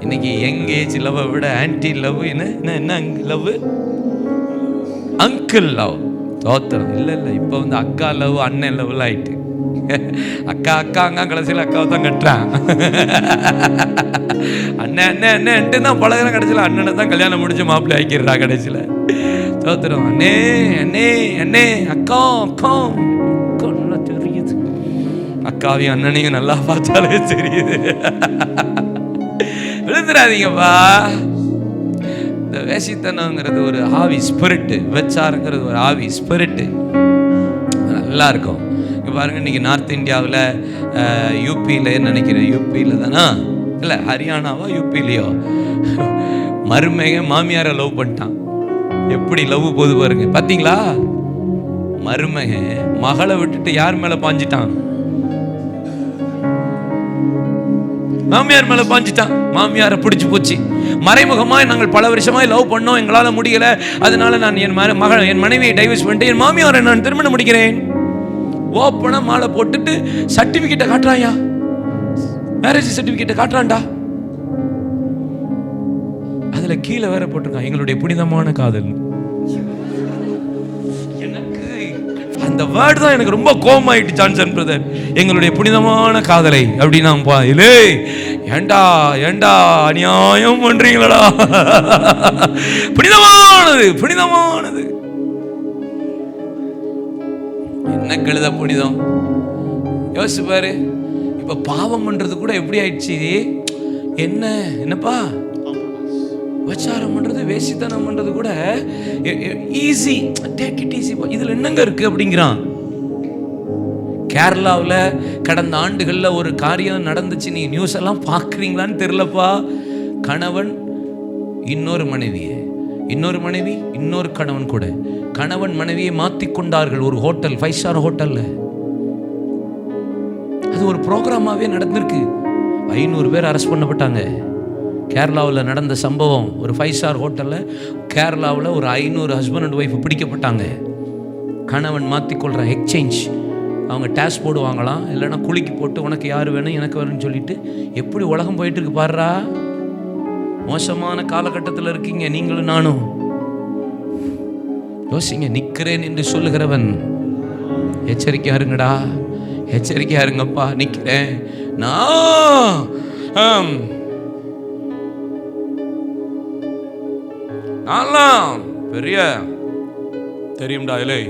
இன்னைக்கு யங் ஏஜ் லவ்வை விட ஆன்டி லவ், என்ன லவ், அங்கிள் லவ். தோத்திரம் இல்லை. இப்போ அக்கா லவ், அண்ணன் லவ்லாம் ஆயிட்டு. அக்கா கடைசியில் அக்காவை தான் கட்டுறான். அண்ணன்ட்டு தான் பழகிறேன், கடைசியில் அண்ணனை தான் கல்யாணம் முடிச்சு மாப்பிள்ளை ஆக்கிடுறா கடைசியில். தோத்திரம். அண்ணே அக்கா நல்லா தெரியுது. அக்காவையும் அண்ணனையும் நல்லா பார்த்தாலே தெரியுது. விழுந்துடாதீங்கப்பா. இந்த வேசித்தனங்கிறது ஒரு ஆவி ஸ்பிரிட்டு, விபச்சாரங்கிறது ஒரு ஆவி ஸ்பிரிட்டு. நல்லா இருக்கும். பாருங்கள், இன்றைக்கி நார்த் இந்தியாவில் யூபியில் நினைக்கிறேன், யூபியில் தானா இல்லை ஹரியானாவா யூபிலையோ, மருமக மாமியாரை லவ் பண்ணிட்டான். எப்படி லவ் போது பாருங்க, பார்த்தீங்களா? மருமக மகளை விட்டுட்டு யார் மேலே பாஞ்சிட்டான்? மாமியார் மேலே பாஞ்சிட்டான். மாமியாரை பிடிச்சி போச்சு. மறைமுகமாக நாங்கள் பல வருஷமாக லவ் பண்ணோம், எங்களால் முடியல, அதனால நான் என் மனைவியை டைவர்ஸ் பண்ணிட்டு என் மாமியாரை நான் திருமணம் முடிக்கிறேன். ஓப்பனாக மாலை போட்டுட்டு சர்டிஃபிகேட்டை காட்டுறாயா, மேரேஜ் சர்டிஃபிகேட்டை காட்டுறான்டா. அதில் கீழே வேற போட்டிருக்கான், எங்களுடைய புனிதமான காதல். எனக்கு அந்த வேர்டு தான் எனக்கு ரொம்ப கோபமாயிட்டு ஜான்சன் பிரதர். எங்களுடைய புனிதமான காதலை அப்படின்னா இல்லை, ஏண்டா ஏண்டா அநியாயம் பண்றீங்களா? புனிதமானது புனிதமானது என்ன கழுத புனிதம்? யோசிச்சு பாரு. இப்ப பாவம் பண்றது கூட எப்படி ஆயிடுச்சு? என்னப்பா விபச்சாரம் பண்றது, வேசித்தனம் பண்றது கூட ஈஸி, டேக் இட் ஈஸி. இதுல என்னங்க இருக்கு அப்படிங்கிறான். கேரளாவில் கடந்த ஆண்டுகளில் ஒரு காரியம் நடந்துச்சு, நீ நியூஸ் எல்லாம் பார்க்குறீங்களான்னு தெரியலப்பா. கணவன் இன்னொரு மனைவியை, இன்னொரு கணவன் கூட கணவன் மனைவியை மாற்றிக்கொண்டார்கள். ஒரு ஹோட்டல், 5 ஸ்டார் ஹோட்டலில் அது ஒரு ப்ரோக்ராமாகவே நடந்திருக்கு. 500 பேர் அரெஸ்ட் பண்ணப்பட்டாங்க. கேரளாவில் நடந்த சம்பவம். ஒரு 5 ஸ்டார் ஹோட்டலில் கேரளாவில் ஒரு 500 ஹஸ்பண்ட் அண்ட் ஒய்ஃப் பிடிக்கப்பட்டாங்க. கணவன் மாற்றிக்கொள்கிற எக்ஸ்சேஞ்ச். அவங்க டேஸ் போடுவாங்களாம், இல்லைன்னா குலுக்கி போட்டு உனக்கு யார் வேணும் எனக்கு வேணும்னு சொல்லிட்டு. எப்படி உலகம் போயிட்டு இருக்கு பாருடா. மோசமான காலகட்டத்தில் இருக்கீங்க நீங்களும் நானும். யோசிங்க. நிற்கிறேன் என்று சொல்லுகிறவன் எச்சரிக்கையா இருங்கடா, எச்சரிக்கையா இருங்கப்பா. நிற்கிறேன் நான் பெரிய தெரியும்டா. இல்லை,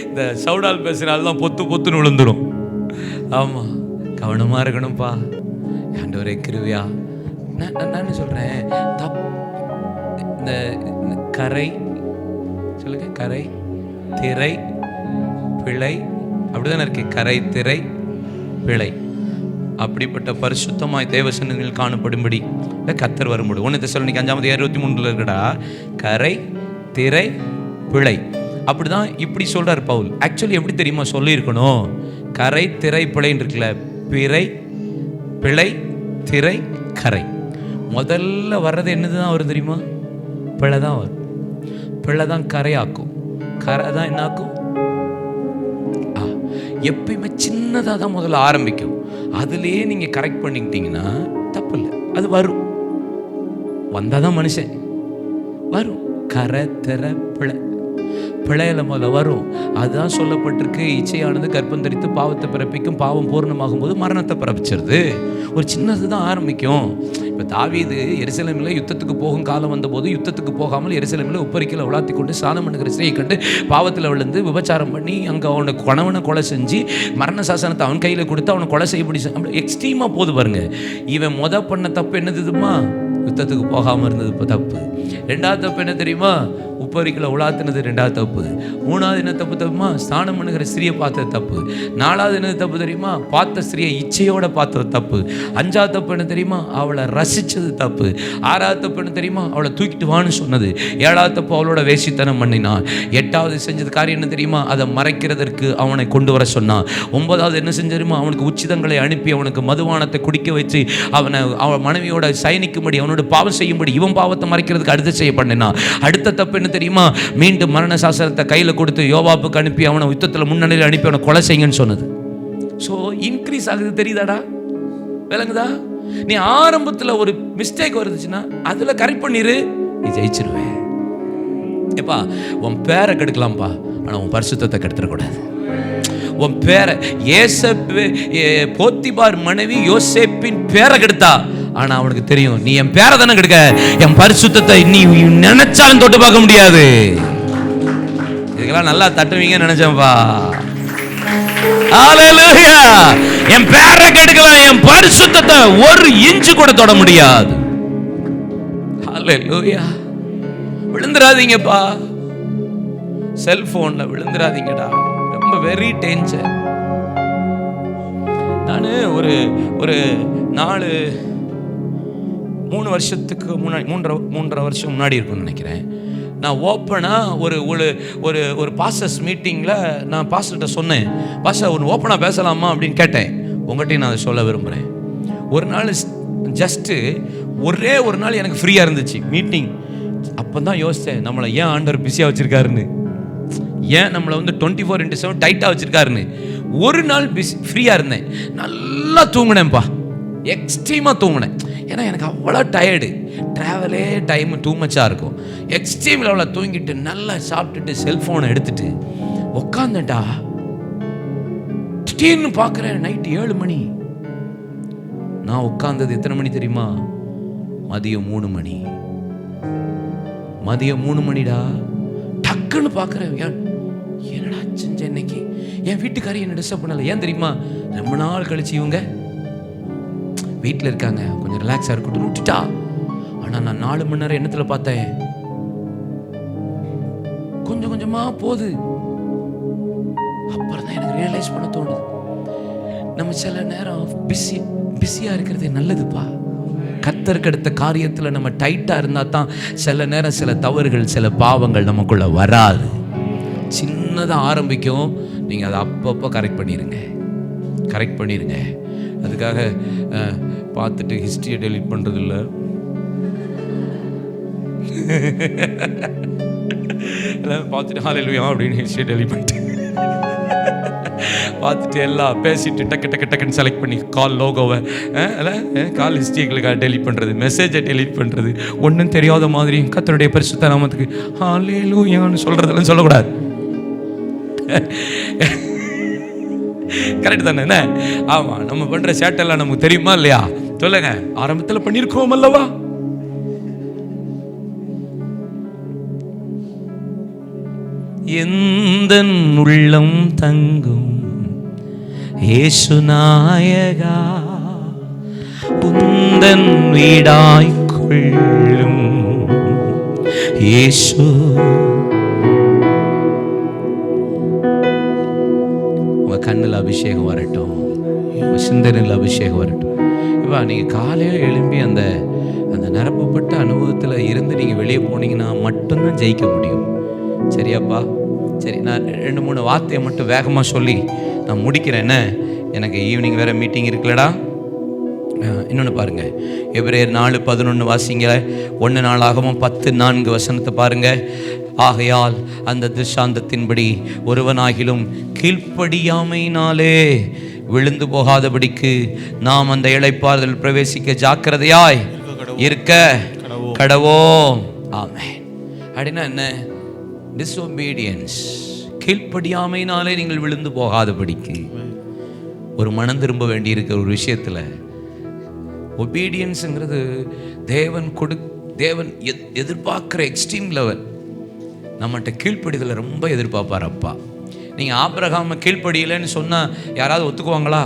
இந்த சவுடால் பேசுகிறால்தான் பொத்துன்னு விழுந்துடும். ஆமாம், கவனமாக இருக்கணும்ப்பா. ஆண்டவரே கிருபையா. நான் சொல்கிறேன், இந்த கரை சொல்லுங்க, கரை திரை பிழை அப்படிதானே இருக்கு. கரை திரை பிழை அப்படிப்பட்ட பரிசுத்தமாய் தேவ சன்னதியில் காணப்படும்படி கர்த்தர் வரும்போது 1 தெசலோனிக்கேயர் 5:23 இருக்கடா. கரை திரை பிழை அப்படிதான் இப்படி சொல்றார் பவுல். ஆக்சுவலி எப்படி தெரியுமா சொல்லியிருக்கணும்? கரை திரை பிழைன்னு இருக்குல்ல, பிறை பிழை திரை கரை. முதல்ல வர்றது என்னதுதான் வரும் தெரியுமா? பிழை தான் வரும். பிழை தான் கரையாக்கும், கரை தான் என்ன ஆக்கும்? எப்பயுமே சின்னதாக தான் முதல்ல ஆரம்பிக்கும். அதுலேயே நீங்கள் கரெக்ட் பண்ணிக்கிட்டீங்கன்னா தப்பு இல்லை, அது வரும். வந்தால் தான் மனுஷன் வரும். கரை திற பிழை, பிழையில முதல்ல வரும். அதுதான் சொல்லப்பட்டிருக்கு, இச்சையானது கர்ப்பம் தரித்து பாவத்தை பிறப்பிக்கும், பாவம் பூர்ணமாகும் போது மரணத்தை பிறப்பிச்சிருது. ஒரு சின்னது தான் ஆரம்பிக்கும். இப்போ தாவீது எருசலேமில் யுத்தத்துக்கு போகும் காலம் வந்தபோது யுத்தத்துக்கு போகாமல் எருசலேமில் உப்பரிக்கையில் உலாத்தி கொண்டு சாணம் பண்ணுகிற ஸ்திரியை கண்டு பாவத்தில் விழுந்து விபச்சாரம் பண்ணி அங்கே அவனுக்கு கணவனை கொலை செஞ்சு மரண சாசனத்தை அவன் கையில் கொடுத்து அவனை கொலை செய்யப்படி எக்ஸ்ட்ரீமாக போது பாருங்க. இவன் பண்ண தப்பு என்னதுமா? யுத்தத்துக்கு போகாமல் இருந்தது இப்போ தப்பு. 2வது தப்பு என்ன தெரியுமா? உப்பரிக்கையில் உலாத்தினது 2வது தப்பு. 3வது என்ன தப்பு தெரியுமா? ஸ்நானம் பண்ணுகிற ஸ்திரியை பார்த்தது தப்பு. 4வது என்ன தப்பு தெரியுமா? பார்த்த ஸ்திரியை இச்சையோட பார்த்தது தப்பு. 5வது தப்பு என்ன தெரியுமா? அவளை ரசித்தது தப்பு. 6வது தப்பு என்ன தெரியுமா? அவளை தூக்கிட்டு வான்னு சொன்னது. 7வது தப்பு அவளோட வேசித்தனம் பண்ணினான். 8வது செஞ்சது காரியம் என்ன தெரியுமா? அதை மறைக்கிறதற்கு அவனை கொண்டு வர சொன்னான். 9வது என்ன செஞ்ச தெரியுமா? அவனுக்கு உச்சிதங்களை அனுப்பி அவனுக்கு மதுபானத்தை குடிக்க வச்சு அவன் மனைவியோட சயனிக்கும்படி அவனோட பாவம் செய்யும்படி இவன் பாவத்தை மறைக்கிறதுக்கு அடுத்து செய்ய பண்ணினான். அடுத்த தப்பு என்ன தெரியுமா? மீண்டும் மரண சாசனத்தை கையில் கொடுத்து யோவாபுக்கு அனுப்பி அவனை யுத்தத்தில் முன்னணியில் அனுப்பி அவனை கொலை செய்யுங்கன்னு சொன்னது. ஸோ இன்க்ரீஸ் ஆகுது, தெரியுதாடா? விளங்குதா? நீ ஆரம்பத்தில் ஒரு மிஸ்டேக் வருதுச்சுன்னா அதில் கரெக்ட் பண்ணிரு, நீ ஜெயிச்சிருவேன். எப்பா உன் பேரை கெடுக்கலாம்ப்பா, ஆனால் உன் பரிசுத்தத்தை கெடுத்துடக்கூடாது. உன் பேரை போத்திபார் மனைவி யோசேப்பின் பேரை கெடுத்தா, ஆனா அவனுக்கு தெரியும் நீ என் பேரை தானே கெடுக்க, என் பரிசுத்தத்தை நீ நினைச்சாலும் தொட்டு பார்க்க முடியாது. இதுக்கெல்லாம் நல்லா தட்டுவீங்கன்னு நினைச்சேன்ப்பா. ஹல்லேலூயா. என் பேரை கெடுக்கலாம், என் பரிசுத்தத்தை 1 இன்ச் கூட தொட முடியாது. ஹல்லேலூயா. விழுந்துராதீங்கப்பா, செல்போன்ல விழுந்துராதீங்கடா. ரொம்ப வெரி டேஞ்சர். நான் ஒரு 3 வருஷத்துக்கு முன்னாடி, 3.5 வருஷம் முன்னாடி இருக்கும்னு நினைக்கிறேன், நான் ஓப்பனாக ஒரு பாஸ்டர்ஸ் மீட்டிங்கில் நான் பாஸ்டர்கிட்ட சொன்னேன், பாஸ்டர் ஒன்று ஓப்பனாக பேசலாமா அப்படின்னு கேட்டேன். உங்கள்கிட்டையும் நான் அதை சொல்ல விரும்புகிறேன். ஒரு நாள் ஜஸ்ட்டு ஒரே ஒரு நாள் எனக்கு ஃப்ரீயாக இருந்துச்சு மீட்டிங். அப்போ தான் யோசித்தேன், நம்மளை ஏன் ஆண்டவர் பிஸியாக வச்சுருக்காருன்னு, ஏன் நம்மளை வந்து 24/7 டைட்டாக வச்சுருக்காருன்னு. ஒரு நாள் ஃப்ரீயாக இருந்தேன், நல்லா தூங்கினேன்ப்பா, எக்ஸ்ட்ரீமாக தூங்கினேன். ஏன்னா எனக்கு அவ்வளோ டயர்டு, ட்ராவலே டைமு டூ மச்சாக இருக்கும். எக்ஸ்ட்ரீம் லெவலில் தூங்கிட்டு நல்லா சாப்பிட்டுட்டு செல்ஃபோனை எடுத்துட்டு உக்காந்தேன்டா. திடீர்னு பார்க்குறேன் நைட்டு 7 மணி. நான் உட்கார்ந்தது எத்தனை மணி தெரியுமா? மதியம் 3 மணி. மதியம் 3 மணிடா. டக்குன்னு பார்க்குறேன், என்னடா செஞ்ச இன்னைக்கு. என் வீட்டுக்காரி என்ன டிஸ்டர்ப் பண்ணலை. ஏன் தெரியுமா? ரொம்ப நாள் கழிச்சு இவங்க வீட்டில் இருக்காங்க, கொஞ்சம் ரிலாக்ஸாக இருக்கட்டும் விட்டுட்டா. ஆனால் நான் 4 மணி நேரம் எண்ணத்தில் பார்த்தேன், கொஞ்சம் கொஞ்சமாக போகுது. அப்புறம் தான் எனக்கு ரியலைஸ் பண்ண தோணுது, நம்ம சில நேரம் பிஸியாக இருக்கிறது நல்லதுப்பா. கர்த்தருக்கு அடுத்த காரியத்தில் நம்ம டைட்டாக இருந்தால் தான் சில நேரம் சில தவறுகள், சில பாவங்கள் நமக்குள்ளே வராது. சின்னதாக ஆரம்பிக்கும், நீங்கள் அதை அப்பப்போ கரெக்ட் பண்ணிடுங்க. அதுக்காக பார்த்துட்டு ஹிஸ்ட்ரியை டெலீட் பண்ணுறது இல்லை. பார்த்துட்டு ஹல்லேலூயா அப்படின்னு ஹிஸ்ட்ரியை டெலீட் பண்ணிட்டு பார்த்துட்டு எல்லாம் பேசிட்டு டக்குன்னு செலக்ட் பண்ணி கால் லோகோவை கால் ஹிஸ்ட்ரிகளுக்காக டெலீட் பண்ணுறது, மெசேஜை டெலீட் பண்ணுறது, ஒன்றும் தெரியாத மாதிரி கர்த்தருடைய பரிசுத்த நாமத்துக்கு ஹல்லேலூயான்னு சொல்கிறதெல்லாம் சொல்லக்கூடாது. கரெக்ட் தானே? என்ன ஆமாம், நம்ம பண்ணுற சேட்டெல்லாம் நமக்கு தெரியுமா இல்லையா? சொல்லுங்க, ஆரம்பத்தில் பண்ணியிருக்கோம் அல்லவா? எந்தன் உள்ளம் தங்கும் இயேசு நாயகா, உந்தன் வீடாய்க்கொள்ளும் இயேசு. உங்க கண்ணில் அபிஷேகம் வரட்டும், உங்க சிந்தனையில் அபிஷேகம் வரட்டும். இப்போ நீங்கள் காலையில் எழும்பி அந்த நிரப்பப்பட்ட அனுபவத்தில் இருந்து நீங்கள் வெளியே போனீங்கன்னா மட்டும்தான் ஜெயிக்க முடியும். சரியாப்பா? சரி, நான் 2-3 வார்த்தையை மட்டும் வேகமாக சொல்லி நான் முடிக்கிறேன். என்ன, எனக்கு ஈவினிங் வேறு மீட்டிங் இருக்குல்லடா. இன்னொன்று பாருங்கள், எபிரேயர் 4:11 வாசிங்க. 1 நாளாகவும் 10:4 பாருங்கள். ஆகையால் அந்த திருஷாந்தத்தின்படி ஒருவனாகிலும் கீழ்ப்படியாமையினாலே விழுந்து போகாதபடிக்கு நாம் அந்த இளைப்பாறுதல் பிரவேசிக்க ஜாக்கிரதையாய் இருக்க கடவோம். ஆமென். அப்படின்னா என்ன? டிஸ்ஒபீடியன்ஸ், கீழ்ப்படியாமையினாலே நீங்கள் விழுந்து போகாதபடிக்கு. ஒரு மனம் திரும்ப வேண்டியிருக்கிற ஒரு விஷயத்தில் ஒபீடியன்ஸுங்கிறது தேவன் எதிர்பார்க்குற எக்ஸ்ட்ரீம் லெவல். நம்மகிட்ட கீழ்ப்படிதலை ரொம்ப எதிர்பார்ப்பார் அப்பா. நீங்கள் ஆபிரகாமை கீழ்ப்படியலைன்னு சொன்னால் யாராவது ஒத்துக்குவாங்களா?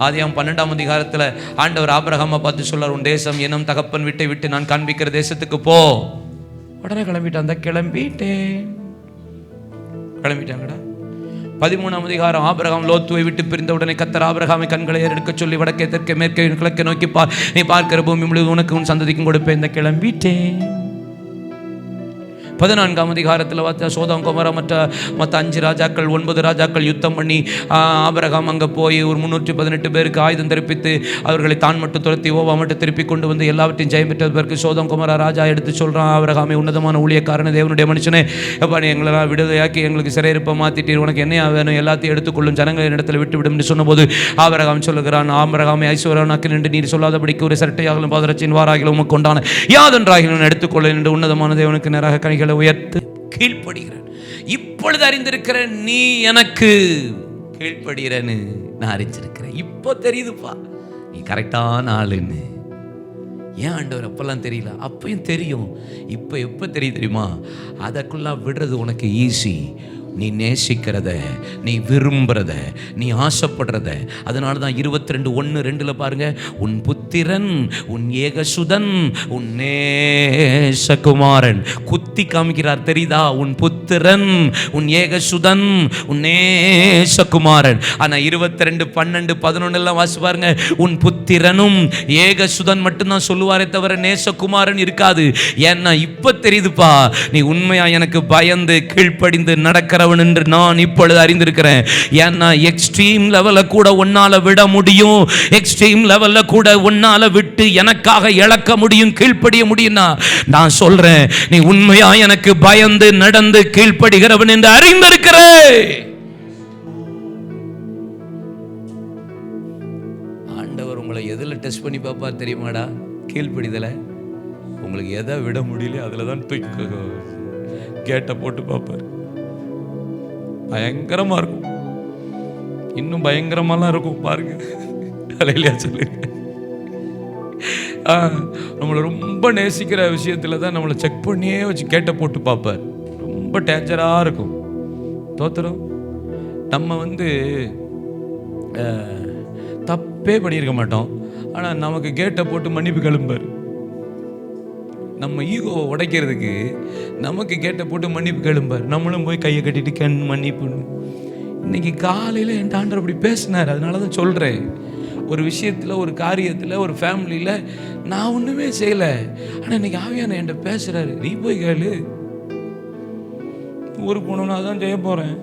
ஆதியாகமம் 12ஆம் அதிகாரத்தில் ஆண்டவர் ஆபிரகாமை பார்த்து சொல்றார், உன் தேசம் எனும் தகப்பன் வீட்டை விட்டு நான் காண்பிக்கிற தேசத்துக்கு போ. உடனே கிளம்பிட்டாங்கடா. 13ஆம் அதிகாரம், ஆபிரகாம் லோத்துவை விட்டு பிரிந்த உடனே கர்த்தர் ஆபிரகாமை கண்களை ஏறெடுக்க சொல்லி வடக்கே தெற்கே மேற்கே கிழக்கே நோக்கி பார், நீ பார்க்கிற பூமி முழுவதும் உனக்கு உன் சந்ததிக்கும் கொடுப்பேன். இந்த கிளம்பிட்டேன். 14ஆம் அதிகாரத்தில் பார்த்தா சோதோம் கொமோரா மற்ற 5 ராஜாக்கள் 9 ராஜாக்கள் யுத்தம் பண்ணி ஆபிரகாம் அங்கே போய் ஒரு 318 பேருக்கு ஆயுதம் தெரிப்பித்து அவர்களை தான் மட்டும் துரத்தி ஓவா மட்டும் திருப்பி கொண்டு வந்து எல்லாவற்றையும் ஜெயம் பெற்ற பிறகு சோதோம் கொமோரா ராஜா எடுத்து சொல்கிறான், ஆபிரகாமே உன்னதமான ஊழியக்காரன தேவனுடைய மனுஷனே, எப்பா நீ எங்களெல்லாம் விடுதலையாக்கி எங்களுக்கு சிறையிருப்ப மாற்றிட்டீர், உனக்கு என்னையா வேணும், எல்லாத்தையும் எடுத்துக்கொள்ளும், ஜனங்களின் இடத்துல விட்டுவிடும் என்று சொன்னபோது ஆபிரகாம் சொல்லுகிறான், ஆபிரகாமே ஐஸ்வரனாக்கு நின்று நீர் சொல்லாதபடிக்கு ஒரு சட்டையாகலும் பாதரட்சியின் வாராகிலும் உமக்கு கொண்டான யாதொன்றாகிலும் எடுத்துக்கொள்ள என்று உன்னதமான தேவனுக்கு நேராக கனிகளை உயர்த்து கீழ்ப்படுகிறேன். இப்பொழுது அறிந்திருக்கிறேன் நீ எனக்கு கீழ்ப்படுகிறேன்னு நான் அறிஞ்சிருக்கிறேன். இப்போ தெரியுதுப்பா நீ கரெக்டான ஆளுன்னு. ஏன் ஆண்டவர் அப்பெல்லாம் தெரியல? அப்பயும் தெரியும். இப்போ எப்போ தெரியும் தெரியுமா? அதற்குள்ள விடுறது உனக்கு ஈஸி. நீ நேசிக்கிறத, நீ விரும்புறத, நீ ஆசைப்படுறத. அதனால தான் 22:1-2 பாருங்க, உன் புத்திரன், உன் ஏகசுதன், உன் நேசகுமாரன். குத்தி காமிக்கிறார், தெரியுதா? உன் புத்திரன், உன் ஏகசுதன், உன் நேசகுமாரன். ஆனா 22:12-11 வாசி பாருங்க, உன் புத்திரனும் ஏகசுதன் மட்டும்தான் சொல்லுவாரே தவிர நேசகுமாரன் இருக்காது. ஏன்னா இப்ப தெரியுதுப்பா, நீ உண்மையா எனக்கு பயந்து கீழ்ப்படிந்து நடக்கிறவன் என்று நான் இப்பொழுது அறிந்திருக்கிறேன். ஏன்னா எக்ஸ்ட்ரீம் லெவல்ல கூட உன்னால விட முடியும், எக்ஸ்ட்ரீம் லெவல்ல கூட உன்னால விட்டு எனக்காக இழக்க முடியும், கீழ்ப்படிய முடியும்னா நான் சொல்றேன், நீ உண்மையா எனக்கு பயந்து நடந்து கீழ்ப்படுகிறவன் என்று அறிந்திருக்கிறேன். ஆண்டவர் உங்களை எதில் டெஸ்ட் பண்ணி பார்ப்பார் தெரியுமாடா? கீழ்ப்படிதலை. உங்களுக்கு எதை விட முடியல அதில் தான் தூக்கி கேட்டை போட்டு பார்ப்பார். பயங்கரமாக இருக்கும், இன்னும் பயங்கரமாலாம் இருக்கும் பாருங்க. அலையிலையா சொல்லுங்க. நம்மளை ரொம்ப நேசிக்கிற விஷயத்தில் தான் நம்மளை செக் பண்ணியே வச்சு கேட்டை போட்டு பார்ப்பார். ரொம்ப டேஞ்சராக இருக்கும். தோத்துறோம். நம்ம தப்பே பண்ணியிருக்க மாட்டோம், ஆனால் நமக்கு கேட்டை போட்டு மன்னிப்பு கிளம்பார். நம்ம ஈகோவை உடைக்கிறதுக்கு நமக்கு கேட்ட போட்டு மன்னிப்பு கேளும்பார். நம்மளும் போய் கையை கட்டிட்டு கண் மன்னிப்புன்னு. இன்னைக்கு காலையில் என் ஆண்டவர் அப்படி பேசினார். அதனால தான் சொல்கிறேன், ஒரு விஷயத்தில், ஒரு காரியத்தில், ஒரு ஃபேமிலியில் நான் ஒன்றுமே செய்யலை, ஆனால் இன்னைக்கு ஆவியான என்கிட்ட பேசுகிறாரு, நீ போய் கேளு. ஊருக்கு போனோன்னா அதான் செய்ய போகிறேன்.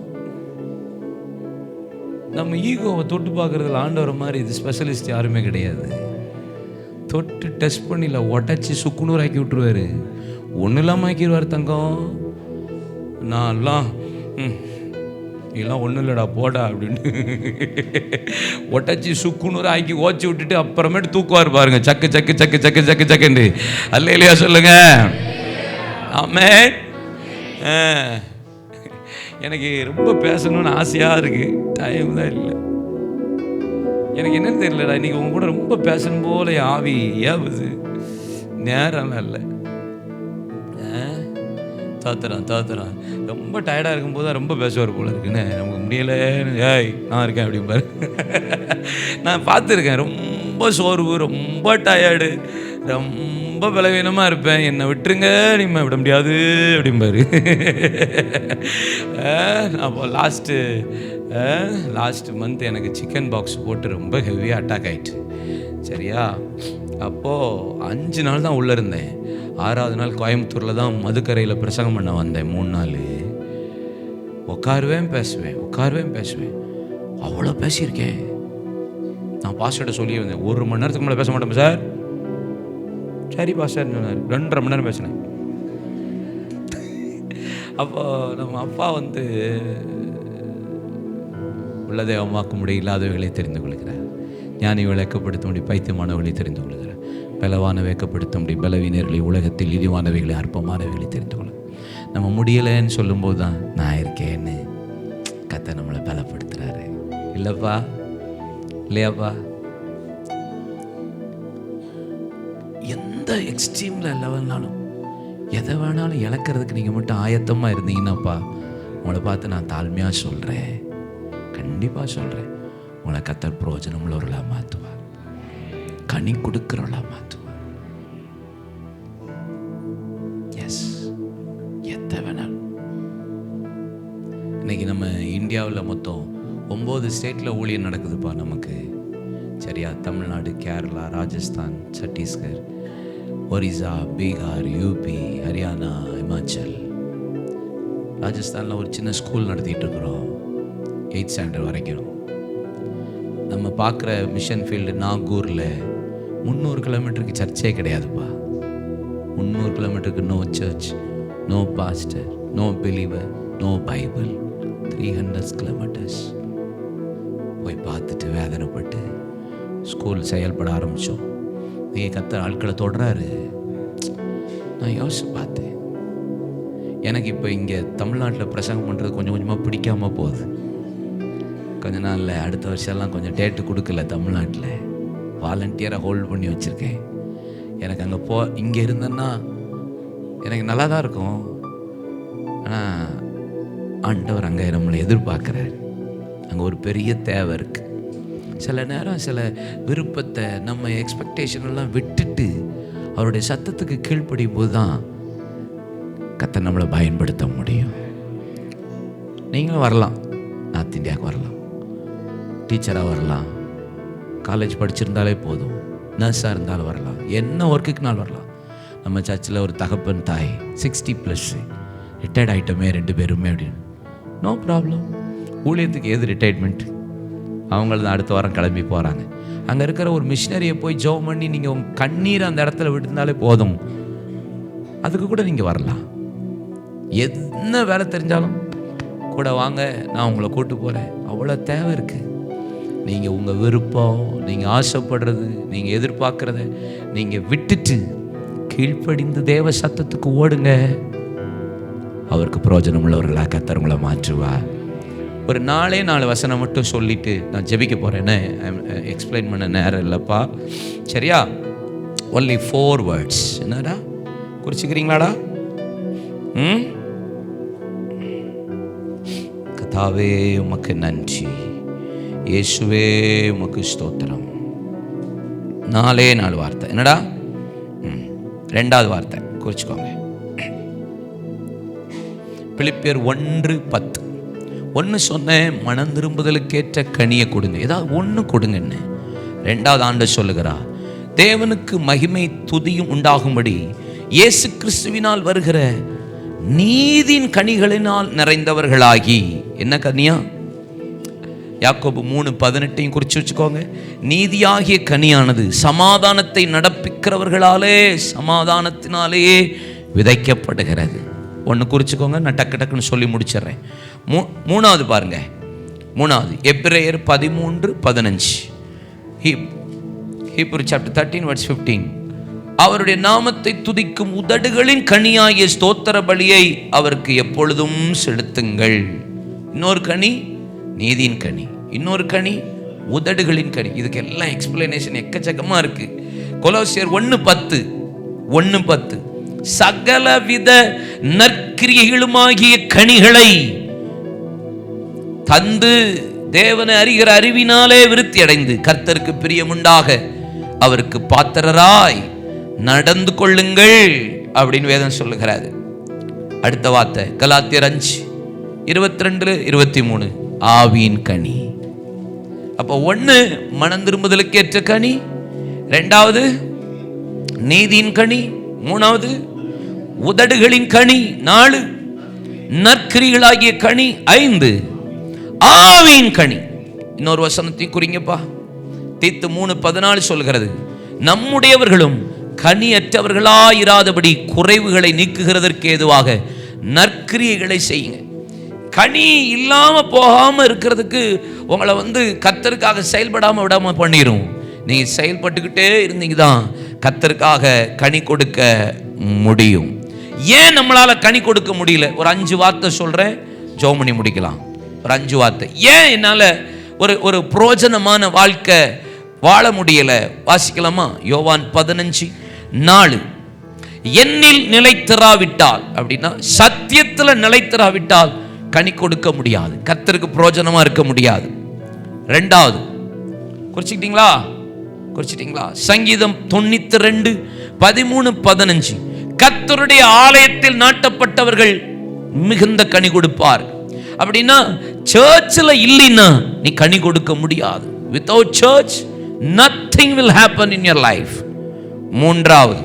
நம்ம ஈகோவை தொட்டு பார்க்குறதுல ஆண்டவரை மாதிரி இது ஸ்பெஷலிஸ்ட் யாருமே கிடையாது. தொட்டு டெஸ்ட் பண்ணில உடச்சி சுக்குநூறாக்கி விட்டுருவாரு. ஒன்றும் இல்லாமல் ஆக்கிடுவார். தங்கம் நான்லாம் இதெல்லாம் ஒன்றும் இல்லைடா போடா அப்படின்னு ஒட்டச்சி சுக்குநூறு ஆக்கி ஓச்சி விட்டுட்டு அப்புறமேட்டு தூக்குவார் பாருங்க. சக்கு சக்கு சக்கு சக்கு சக்கு சக்குண்டு. அல்ல இல்லையா சொல்லுங்க. ஆமென். எனக்கு ரொம்ப பேசணும்னு ஆசையாக இருக்கு, டைம் தான் இல்லை. எனக்கு என்னன்னு தெரியலடா, இன்னைக்கு உங்க கூட ரொம்ப பேசணும் போல ஆவி ஏவுது, நேரம் இல்லை. தோத்துறான் ரொம்ப டயர்டாக இருக்கும்போது தான் ரொம்ப பேசுவார் போல இருக்குன்னு. நமக்கு முடியலை, ஏய் நான் இருக்கேன் அப்படிம்பாரு. நான் பார்த்துருக்கேன், ரொம்ப சோர்வு, ரொம்ப டயர்டு, ரொம்ப பலவீனமாக இருப்பேன், என்னை விட்டுருங்க நீமா விட முடியாது அப்படிம்பாரு. அப்போ லாஸ்ட் மந்த் எனக்கு சிக்கன் பாக்ஸ் போட்டு ரொம்ப ஹெவியாக அட்டாக் ஆகிட்டு. சரியா? அப்போது 5 நாள் தான் உள்ளே இருந்தேன். 6வது நாள் கோயம்புத்தூரில் தான் மதுக்கரையில் பிரசங்கம் பண்ண வந்தேன். 3 நாள் உட்காருவேன் பேசுவேன். அவ்வளோ பேசியிருக்கேன். நான் பாஸ்டர்கிட்ட சொல்லி வந்தேன், 1 மணி நேரத்துக்கு மேலே பேச மாட்டேன் சார். சரி பாஸ்டர் சொன்னார். 2.5 மணி நேரம் பேசினேன். அப்போ நம்ம அப்பா உள்ளதை அம்மாக்கும்படி இல்லாதவைகளை தெரிந்து கொள்கிறார், ஞானி விளக்கப்படுத்தும்படி பைத்தியமானவர்களை தெரிந்து கொள்கிறார், பலவான வைக்கப்படுத்தும்படி பலவீனர்களை, உலகத்தில் இழிவானவைகளை அற்பமானவைகளை தெரிந்து கொள்ள. நம்ம முடியலைன்னு சொல்லும்போது தான் நான் இருக்கேன்னு கர்த்தர் நம்மளை பலப்படுத்துறாரு. இல்லைப்பா, இல்லையாப்பா? எந்த எக்ஸ்ட்ரீமில் லெவல்னாலும் எதை வேணாலும் இழக்கிறதுக்கு நீங்கள் மட்டும் ஆயத்தமாக இருந்தீங்கன்னாப்பா, உங்களை பார்த்து நான் தாழ்மையாக சொல்கிறேன், கண்டிப்பாக சொல்கிறேன், உங்களை கர்த்தர் பிரயோஜனம் உள்ளவர்களாக மாற்றுவார், கனி கொடுக்கிறவர்களாக மாற்றுவார். எஸ், எதை வேணாலும். இன்னைக்கு நம்ம இந்தியாவில் மொத்தம் 9 ஸ்டேட்டில் ஊழியம் நடக்குதுப்பா நமக்கு. சரியா? தமிழ்நாடு, கேரளா, ராஜஸ்தான், சத்தீஸ்கர், ஒரிசா, பீகார், யூபி, ஹரியானா, இமாச்சல். ராஜஸ்தானில் ஒரு சின்ன ஸ்கூல் நடத்திட்டு இருக்கிறோம், 8th ஸ்டாண்டர்ட் வரைக்கும். நம்ம பார்க்குற மிஷன் ஃபீல்டு நாகூரில் 300 கிலோமீட்டருக்கு சர்ச்சே கிடையாதுப்பா. 300 கிலோமீட்டருக்கு no church, no pastor, no believer, no Bible. 300 kilometres போய் பார்த்துட்டு வேதனைப்பட்டு ஸ்கூல் செயல்பட ஆரம்பித்தோம். நீங்கள் கர்த்தர் ஆட்களை தொடுறாரு. நான் யோசிச்சு பார்த்தேன், எனக்கு இப்போ இங்கே தமிழ்நாட்டில் பிரசங்கம் பண்ணுறது கொஞ்சம் கொஞ்சமாக பிடிக்காமல் போகுது. கொஞ்ச நாளில் அடுத்த வருஷம்லாம் கொஞ்சம் டேட்டு கொடுக்கல. தமிழ்நாட்டில் வாலண்டியராக ஹோல்ட் பண்ணி வச்சுருக்கேன். எனக்கு அங்கே இங்கே இருந்தேன்னா எனக்கு நல்லா தான் இருக்கும். ஆனால் ஆண்டவர் அங்கே நம்மளை எதிர்பார்க்குறார். அங்கே ஒரு பெரிய தேவை இருக்குது. சில நேரம் சில விருப்பத்தை நம்ம எக்ஸ்பெக்டேஷன் எல்லாம் விட்டுட்டு அவருடைய சத்தத்துக்கு கீழ்ப்படியும் போது தான் கர்த்தர் நம்மளை பயன்படுத்த முடியும். நீங்களும் வரலாம், நார்த் இந்தியாவுக்கு வரலாம், டீச்சராக வரலாம், காலேஜ் படிச்சிருந்தாலே போதும், நர்ஸாக இருந்தாலும் வரலாம், என்ன ஒர்க்குக்குனாலும் வரலாம். நம்ம சர்ச்சில் ஒரு தகப்பன் தாய் 60+ ரிட்டையர்ட் ஆகிட்டோமே 2 பேருமே அப்படின்னு, நோ ப்ராப்ளம். ஊழியத்துக்கு ஏது ரிட்டையர்மெண்ட்? அவங்கள தான் அடுத்த வாரம் கிளம்பி போகிறாங்க. அங்கே இருக்கிற ஒரு மிஷினரியை போய் ஜெபம் பண்ணி நீங்கள் உங்கள் கண்ணீரை அந்த இடத்துல விட்டுருந்தாலே போதும், அதுக்கு கூட நீங்கள் வரலாம். என்ன வேலை தெரிஞ்சாலும் கூட வாங்க, நான் உங்களை கூட்டு போகிறேன். அவ்வளோ தேவை இருக்குது. நீங்கள் உங்கள் விருப்பம், நீங்கள் ஆசைப்படுறது, நீங்கள் எதிர்பார்க்குறத நீங்கள் விட்டுட்டு கீழ்ப்படிந்து தேவ சத்தத்துக்கு ஓடுங்க. அவருக்கு பிரயோஜனம் உள்ளவர்களாக கர்த்தர் உங்களை மாற்றுவார். ஒரு 4 வசனம் மட்டும் சொல்லிட்டு நான் ஜெபிக்க போகிறேன்னு எக்ஸ்பிளைன் பண்ண நேரம் இல்லைப்பா, சரியா? Only 4 words. என்னடா குறிச்சிக்கிறீங்களாடா? கர்த்தாவே உமக்கு நன்றி, இயேசுவே உமக்கு ஸ்தோத்திரம். 4 வார்த்தை. என்னடா? 2வது வார்த்தை குறிச்சுக்கோங்க. பிலிப்பியர் 1:10. 1 சொன்னேன், மனம் திரும்புதலுக்கேற்ற கனியை கொடுங்க. ஏதாவது 1 கொடுங்கன்னு. 2வது ஆண்டவர் சொல்லுகிறா, தேவனுக்கு மகிமை துதியும் உண்டாகும்படி இயேசு கிறிஸ்துவினால் வருகிற நீதியின் கனிகளினால் நிறைந்தவர்களாகி. என்ன கனியா? யாக்கோபு 3:18 குறிச்சு வச்சுக்கோங்க. நீதியாகிய கனியானது சமாதானத்தை நடப்பிக்கிறவர்களாலே சமாதானத்தினாலேயே விதைக்கப்படுகிறது. 1 குறிச்சுக்கோங்க, நான் டக்குன்னு சொல்லி முடிச்சிடுறேன். 3வது பாருங்க. 3வது எபிரேயர் 13:15. Hebrews chapter 13 verse 15. அவருடைய நாமத்தை துதிக்கும் உதடுகளின் கனியாகிய ஸ்தோத்திர பலியை அவருக்கு எப்பொழுதும் செலுத்துங்கள். இன்னொரு கனி நீதியின் கனி, இன்னொரு கனி உதடுகளின் கனி. இதுக்கு எல்லாம் எக்ஸ்பிளனேஷன் எக்கச்சக்கமா இருக்கு. கொலோசியர் 1:10 சகலவித நற்கிரியைகளுமாகிய கனிகளை தந்து தேவனை அறிகிற அறிவினாலே விருத்தி அடைந்து கர்த்தருக்கு பிரியமுண்டாக அவருக்கு பாத்திரராய் நடந்து கொள்ளுங்கள் அப்படின்னு வேதம் சொல்லுகிறாரு. அடுத்த வார்த்தை கலாத்தியர் 5:22-23 ஆவியின் கனி. அப்போ 1 மனம் திரும்புதலுக்கு ஏற்ற கனி, 2வது நீதியின் கனி, 3வது உதடுகளின் கனி, 4 நற்கிரிகளாகிய கனி, 5 ஆவியின் கனி. இன்னொரு வசனத்தை குறிங்கப்பா. தீத்து 3:14 சொல்கிறது, நம்முடையவர்களும் கனியற்றவர்களாயிராதபடி குறைவுகளை நீக்குகிறதற்கு ஏதுவாக நற்கிரியைகளை செய்யுங்க. கனி இல்லாம போகாம இருக்கிறதுக்கு உங்களை கர்த்தருக்காக செயல்படாம விடாம பண்ணிரும். நீங்க செயல்பட்டுக்கிட்டே இருந்தீங்க தான் கர்த்தருக்காக கனி கொடுக்க முடியும். ஏன் நம்மளால கனி கொடுக்க முடியல? ஒரு 5 வார்த்தை சொல்றேன், ஜெபம் பண்ணி முடிக்கலாம். ஒரு 5 வார்த்தை. ஏன் என்னால ஒரு பிரயோஜனமான வாழ்க்கை வாழ முடியல? வாசிக்கலாமா? யோவான் 15:4. என்னில் நிலைத்திராவிட்டால், அப்படின்னா சத்தியத்தில் நிலைத்திராவிட்டால் கனி கொடுக்க முடியாது, கர்த்தருக்கு பிரயோஜனமா இருக்க முடியாது. 2வது குறிச்சிட்டீங்களா? சங்கீதம் 92:13-15. கர்த்தருடைய ஆலயத்தில் நாட்டப்பட்டவர்கள் மிகுந்த கனி கொடுப்பார். அப்படின்னா சர்ச்சில் இல்லைன்னா நீ கனி கொடுக்க முடியாது. Without church nothing will happen in your life. 3வது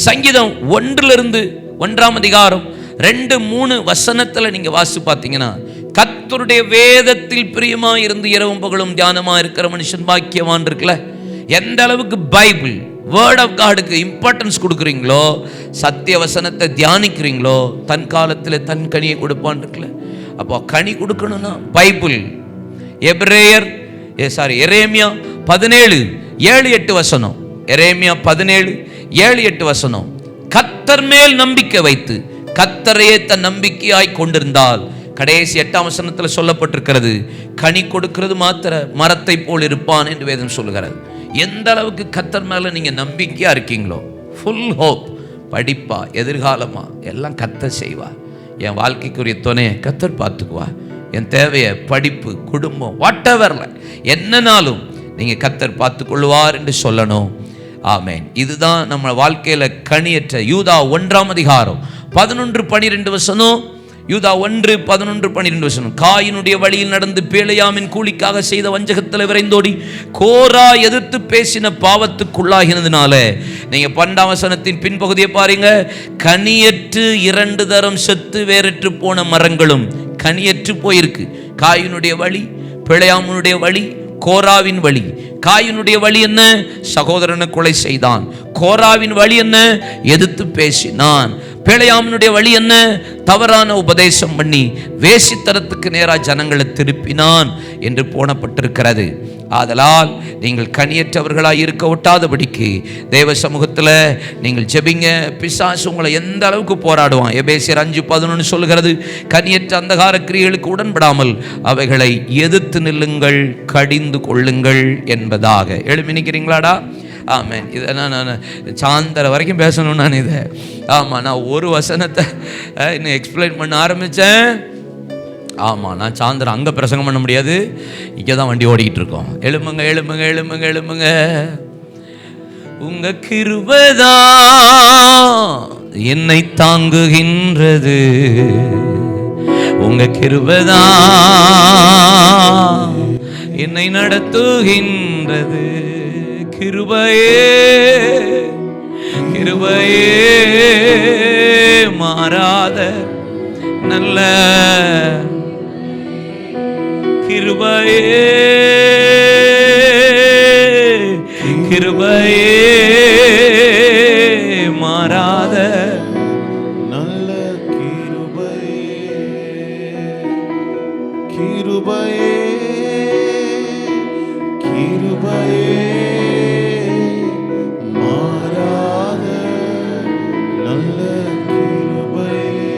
சங்கீதம் 1 அதிகாரம் 2-3 வசனத்துல நீங்க வாசி பார்த்தீங்கன்னா, கர்த்தருடைய வேதத்தில் பிரியமா இருந்து இரவும் பகலும் தியானமா இருக்கிற மனுஷன் பாக்கியவான் இருக்குல்ல. எந்த அளவுக்கு பைபிள் வேர்ட் ஆஃப் காடுக்கு இம்பார்ட்டன்ஸ் கொடுக்குறீங்களோ, சத்திய வசனத்தை தியானிக்கிறீங்களோ, தன் காலத்தில் தன் கனியை கொடுப்பான் இருக்குல்ல. அப்போ கனி கொடுக்கணும்னா பைபிள். எரேமியா 17:7-8 வசனம். எரேமியா 17:7-8 வசனம். கர்த்தர் மேல் நம்பிக்கை வைத்து கர்த்தரையே தன் நம்பிக்கையாய் கொண்டிருந்தால், கடைசி 8ஆம் வசனத்தில் சொல்லப்பட்டிருக்கிறது, கனி கொடுக்கிறது மாத்திர மரத்தை போல் இருப்பான் என்று வேதம் சொல்லுகிறது. எந்த அளவுக்கு கர்த்தர் மேல நீங்க நம்பிக்கையா இருக்கீங்களோ, ஃபுல் ஹோப், படிப்பா எதிர்காலமா எல்லாம் கர்த்தர் செய்வார். என் வாழ்க்கைக்குரிய துணையை கர்த்தர் பார்த்துக்குவா. என் தேவையை, படிப்பு, குடும்பம், வாட் எவர்ல என்னன்னாலும் நீங்கள் கர்த்தர் பார்த்துக்கொள்வார் என்று சொல்லணும். ஆமேன். இதுதான் நம்ம வாழ்க்கையில் கனியற்ற யூதா 1:11-12 யூதா 1:11-12 காயினுடைய வழியில் நடந்து பேழையாமின் கூலிக்காக செய்த வஞ்சகத்தில் விரைந்தோடி கோரா எதிர்த்து பேசின பாவத்துக்குள்ளாகினதுனால, நீங்க 12 பின்பகுதியை பாருங்க. கனியற்று 2 தரம் செத்து வேறற்று போன மரங்களும் கனியற்று போயிருக்கு. காயினுடைய வழி, பேழையாமுடைய வழி, கோராவின் வழி. காயினுடைய வழி என்ன? சகோதரனை கொலை செய்தான். கோராவின் வழி என்ன? எதிர்த்து பேசினான். பேழையாமினுடைய வழி என்ன? தவறான உபதேசம் பண்ணி வேசித்தனத்துக்கு நேராக ஜனங்களை திருப்பினான் என்று போனப்பட்டிருக்கிறது. ஆதலால் நீங்கள் கனியற்றவர்களாக இருக்க ஒட்டாதபடிக்கு தேவ சமூகத்தில் நீங்கள் ஜெபிங்க. பிசாசு உங்களை எந்த அளவுக்கு போராடுவான். எபேசியர் 5:11 சொல்லுகிறது, கனியற்ற அந்தகார கிரியைகளுக்கு உடன்படாமல் அவைகளை எதிர்த்து நில்லுங்கள், கடிந்து கொள்ளுங்கள் என்பதாக. எழுப்பி நிற்கிறீங்களாடா? ஆமாம். இதை நான் சாயந்தரம் வரைக்கும் பேசணும். நான் இதை நான் ஒரு வசனத்தை இன்னும் எக்ஸ்பிளைன் பண்ண ஆரம்பித்தேன். ஆமாம், நான் சாயந்தரம் அங்கே பிரசங்கம் பண்ண முடியாது, இங்கே தான் வண்டி ஓடிக்கிட்டு இருக்கோம். எழும்புங்க எழும்புங்க எழும்புங்க எழும்புங்க. உங்க கிருபைதான் என்னை தாங்குகின்றது, உங்க கிருபைதான் என்னை நடத்துகின்றது. கிருபையே கிருபையே மாறாத நல்ல கிருபையே கிருபையே மாறாத நல்ல கிருபையே கிருபையே கிருபையே மாறாத நல்ல கிருபையே.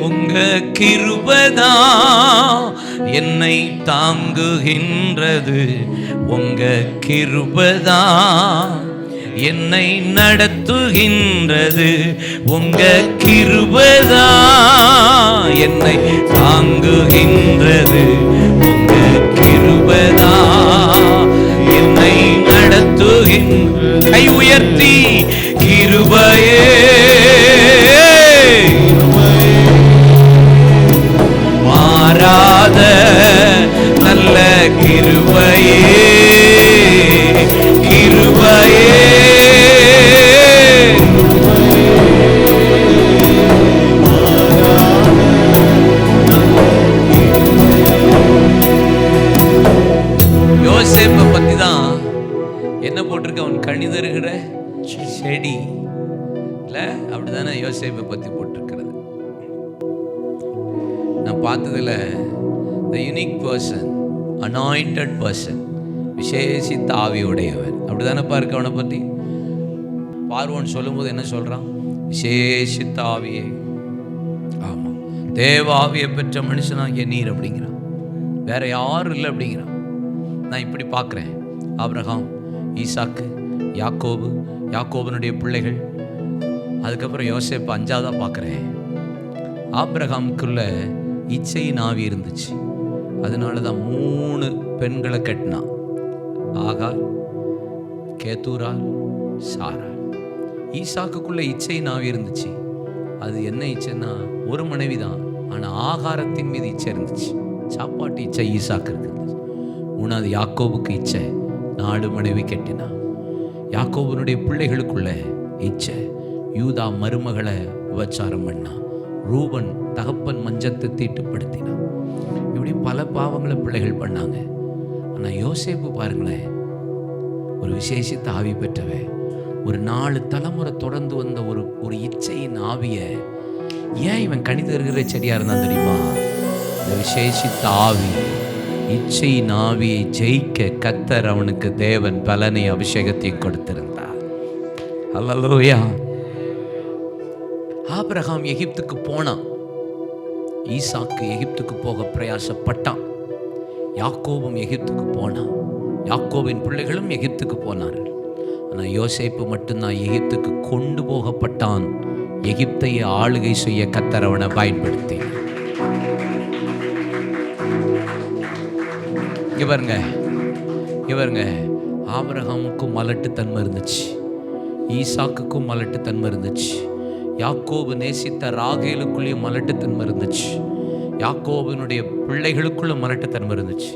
உங்க கிருபைதான் என்னை தாங்குகின்றது, உங்க கிருபைதான் என்னை நடத்துகின்றது, உங்க கிருபைதான் என்னை தாங்குகின்றது, உங்க கிருபைதான் என்னை நடத்துகின்றது. கை உயர்த்தி கிருபையே மாறாத நல்ல கிருபையே கிருபையே. யோசேப்பை பத்தி தான் என்ன போட்டிருக்க? அவன் கனி தருகிற செடி இல்ல, அப்படிதானே யோசேப்பை பத்தி போட்டிருக்கிறது. நான் பார்த்ததுல the unique person, anointed person, விசேஷித்த ஆவியுடையவர், அப்படிதானே பார்க்க அவனை பற்றி. பார்வோன் சொல்லும்போது என்ன சொல்றான்? விசேஷித்த ஆவியே. ஆமாம், தேவ ஆவியை பெற்ற மனுஷனாகிய நீர் அப்படிங்கிறான். வேற யாரும் இல்லை அப்படிங்கிறான். நான் இப்படி பார்க்குறேன். ஆபிரகாம், ஈசாக்கு, யாக்கோபு, யாக்கோபனுடைய பிள்ளைகள், அதுக்கப்புறம் யோசேப்பு 5ஆவதா பார்க்குறேன். ஆபிரகாமுக்குள்ள இச்சையின் ஆவி இருந்துச்சு. அதனால தான் 3 பெண்களை கட்டினான். ஆகார், கேத்தூரால், சாரா. ஈசாக்குக்குள்ள இச்சையின் ஆவி இருந்துச்சு. அது என்ன இச்சைன்னா ஒரு மனைவி தான், ஆனால் ஆகாரத்தின் மீது இச்சை இருந்துச்சு. சாப்பாட்டு இச்சை ஈசாக்கு இருந்துச்சு. 3வது யாக்கோபுக்கு இச்சை, 4 மனைவி கட்டினான். யாக்கோபனுடைய பிள்ளைகளுக்குள்ள இச்சை. யூதா மருமகளை விபச்சாரம் பண்ணான். ரூபன் தகப்பன் மஞ்சத்தை தீட்டுப்படுத்தினான். இப்படி பல பாவங்களை பிள்ளைகள் பண்ணாங்க. ஆனால் யோசேப்பு பாருங்களேன், ஒரு விசேஷித்த ஆவி பெற்றவன். ஒரு 4 தலைமுறை தொடர்ந்து வந்த ஒரு இச்சையின் ஆவியை ஏன் இவன் கனி தருகிற செடியா இருந்தான் தெரியுமா? இந்த விசேஷித்த ஆவி, இச்சையின் ஆவியை ஜெயிக்க கர்த்தர் அவனுக்கு தேவன் பலனை அபிஷேகத்தையும் கொடுத்திருந்தார். அல்லேலூயா. ஆபிரகாம் எகிப்துக்கு போனான். ஈசாக்கு எகிப்துக்கு போக பிரயாசப்பட்டான். யாக்கோபும் எகிப்துக்கு போனான். யாக்கோபின் பிள்ளைகளும் எகிப்துக்கு போனார்கள். ஆனால் யோசேப்பு மட்டும்தான் எகிப்துக்கு கொண்டு போகப்பட்டான். எகிப்தையை ஆளுகை செய்ய கர்த்தர் அவனை பயன்படுத்தி. இவருங்க ஆபிரகாமுக்கும் மலட்டுத்தன்மை இருந்துச்சு, ஈசாக்குக்கும் மலட்டுத்தன்மை இருந்துச்சு, யாக்கோபு நேசித்த ராகேலுக்குள்ளேயும் மலட்டுத்தன்மை இருந்துச்சு, யாக்கோபினுடைய பிள்ளைகளுக்குள்ள மலட்டுத்தன்மை இருந்துச்சு.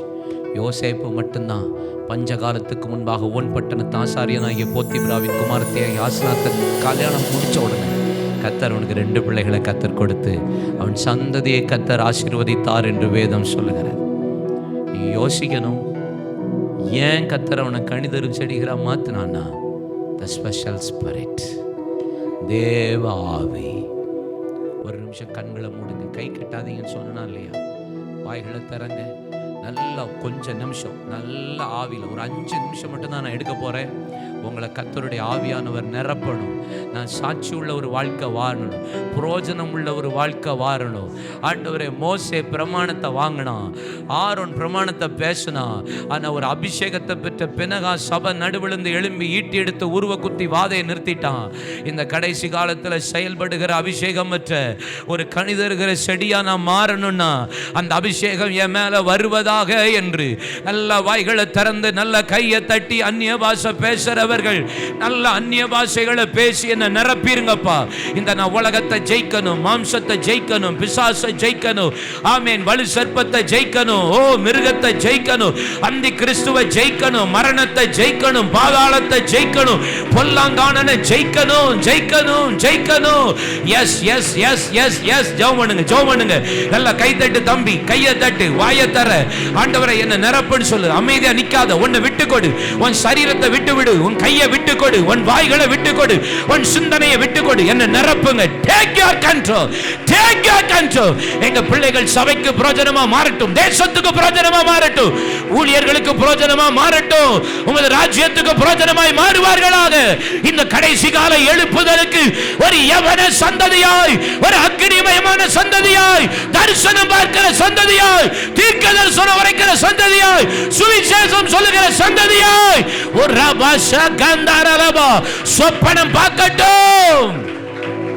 யோசேப்பு மட்டும்தான் பஞ்சகாலத்துக்கு முன்பாக ஒன் பட்டணத்து ஆசாரியனாகிய போத்திபிராவின் குமாரத்தையாகிய ஆசனாத்தை கல்யாணம் முடிச்ச உடனே கர்த்தர் அவனுக்கு 2 பிள்ளைகளை கர்த்தர் கொடுத்து அவன் சந்ததியை கர்த்தர் ஆசீர்வதித்தார் என்று வேதம் சொல்லுகிறது. நீ யோசிக்கணும், ஏன் கர்த்தர் அவனை கணிதரும் செடிகளா மாத்தினான்னா, த ஸ்பெஷல் ஸ்பிரிட், தேவ ஆவி. ஒரு நிமிஷம் கண்களை மூடுங்க, கை கட்டாதீங்கன்னு சொன்னா இல்லையா? வாய்களை திறங்க, நல்லா கொஞ்சம் நிமிஷம் நல்ல ஆவியில் ஒரு 5 நிமிஷம் மட்டும்தான் நான் எடுக்க போகிறேன். உங்களை கர்த்தருடைய ஆவியானவர் நிரப்பணும். நான் சாட்சி உள்ள ஒரு வாழ்க்கை வாழணும், புரோஜனம் உள்ள ஒரு வாழ்க்கை வாழணும். ஆண்டவரே, மோசே பிரமாணத்தை வாங்கினான், ஆரோன் பிரமாணத்தை பேசினான், ஆனால் ஒரு அபிஷேகத்தை பெற்ற பினகா சபை நடுவிழுந்து எழும்பி ஈட்டி எடுத்து உருவ குத்தி வாதையை நிறுத்திட்டான். இந்த கடைசி காலத்தில் செயல்படுகிற அபிஷேகம் பெற்ற ஒரு கணிதருகிற செடியா நான் மாறணும்னா அந்த அபிஷேகம் என் மேலே வருவதாக என்று நல்ல வாய்களை திறந்து நல்ல கையை தட்டி அந்நிய பாஷை பேசுறவர்கள் நல்ல அந்நிய பாஷைகளை பேசி என்ன நிரப்பிருங்கப்பா. இந்த நான் உலகத்தை ஜெயிக்கணும், மாம்சத்தை ஜெயிக்கணும், பிசாசை ஜெயிக்கணும், ஆமேன், வலு சர்ப்பத்தை ஜெயிக்கணும், ஓ மிருகத்தை ஜெயிக்கணும், அந்தி கிறிஸ்துவை ஜெயிக்கணும், மரணத்தை ஜெயிக்கணும், பாதாளத்தை ஜெயிக்கணும், பொல்லாங்கானனை ஜெயிக்கணும், ஜெயிக்கணும், ஜெயிக்கணும். Yes yes yes yes yes ஜெபம் பண்ணுங்க, ஜெபம் பண்ணுங்க. நல்ல கை தட்டு தம்பி, கையை தட்டு, வாயை தர. ஆண்டவரை என்ன நிரப்புன்னு சொல்லு. அமைதியா நிக்காத, உன்னை விட்டுக்கொடு, உன் சரீரத்தை விட்டுவிடு, உன் கையை விட்டுக்கொடு, உன் வாய்களை விட்டுக்கொடு, உன் சிந்தனையை விட்டுக்கொடு, என்ன நிரப்புங்க. Take your control, take your control. எங்க பிள்ளைகள் சபைக்கு பிரயோஜனமா மாறட்டும், தேசத்துக்கு பிரயோஜனமா மாறட்டும், ஊழியர்களுக்கு பிரயோஜனமா மாறட்டும், உமது ராஜ்யத்துக்கு பிரயோஜனமாய் மாறுவார்களாக. இந்த கடைசி கால எழுப்புதலுக்கு ஒரு யவன சந்ததியாய், ஒரு அக்னிமயமான சந்ததியாய், தரிசனம் பார்க்கிற சந்ததியாய், தீர்க்க தரிசனம் உரைக்கிற சந்ததியாய், சுவிசேஷம் சொல்லுகிற சந்ததியாய், ஒரு ரபாஷ கந்தாரலபா சொப்பனம் பார்க்கட்டும்.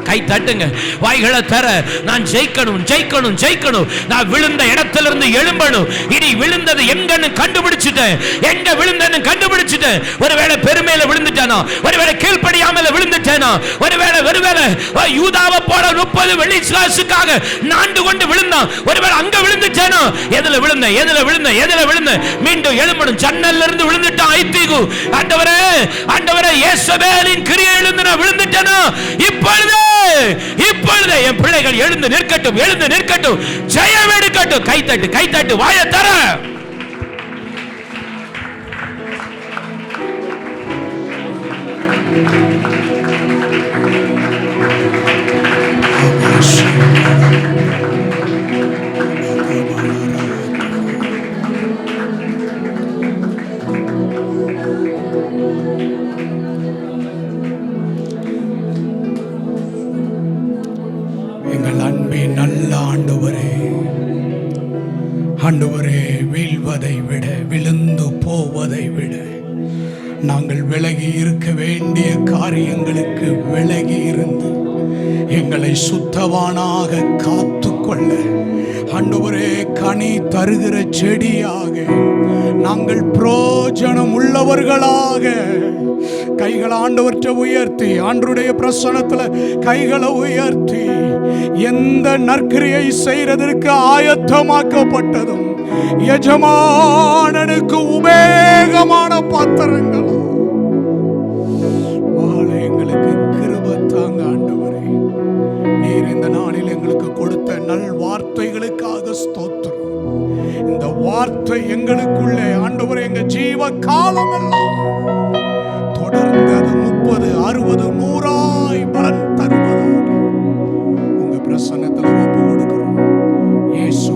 கை தட்டுங்க, வாய்களை தர. நான் ஜெயிக்கணும், ஜெயிக்கணும், ஜெயிக்கணும். நான் விழுந்த இடத்திலிருந்து எழும்பணும். இனி விழுந்தது எங்கன்னு கண்டுபிடிச்சிட்டேன், எங்க விழுந்தன்னு கண்டுபிடிச்சிட்டேன். ஒருவேளை பெருமையில விழுந்துட்டானா, ஒருவேளை கீழ்ப்படியாமல விழுந்துட்டேனா, ஒருவேளை யூதாவை போல 30 வெள்ளி காசுக்காக நாண்டு கொண்டு விழுந்தான், ஒருவேளை அங்க விழுந்துட்டேனா, எதுல விழுந்தேன், எதுல விழுந்தேன், எதுல விழுந்தேன், மீண்டும் எழும்பணும். ஜன்னல்ல இருந்து விழுந்துட்டான் ஐத்தீகு. ஆண்டவரே, ஆண்டவரே, இயேசுவின் கிரியை எழுந்து நான் விழுந்துட்டேனா, இப்பொழுது என் பிள்ளைகள் எழுந்து நிற்கட்டும், எழுந்து நிற்கட்டும், ஜெயம் எடுக்கட்டும். கை தட்டு, கை தட்டு, வாயை தர. எங்கள் அன்பின் நல்ல ஆண்டவரே, ஆண்டவரே, வீழ்வதை விட, விழுந்து போவதை விட, நாங்கள் விலகி இருக்க வேண்டிய காரியங்களுக்கு விலகி இருந்து எங்களை சுத்தவானாக காத்துக்கொள்ள, ஆண்டவரே, கனி தருகிற செடியாக நாங்கள் பிரயோஜனம் உள்ளவர்களாக கைகளை ஆண்டவர்கிட்ட உயர்த்தி, ஆண்டவருடைய பிரசன்னத்துல கைகளை உயர்த்தி, எந்த நற்கிரியை செய்யறதற்கு ஆயத்தமாக்கப்பட்டதும் எஜமானனுக்கு உபயோகமான பாத்திரங்கள் வாழ எங்களுக்கு கிருபை தாங்க ஆண்டவரே. நீர் இந்த நாளில் எங்களுக்கு கொடுத்த நல் வார்த்தைகளுக்காக ஸ்தோத்திரம். இந்த வார்த்தை எங்களுக்குள்ளே ஆண்டவரே எங்க ஜீவ காலம் எல்லாம் தொடர்ந்து அது 30, 60, 100 பலன் தருவதாக உங்க பிரசன்னத்தில் ஒப்பு கொடுக்கிறோம். இயேசு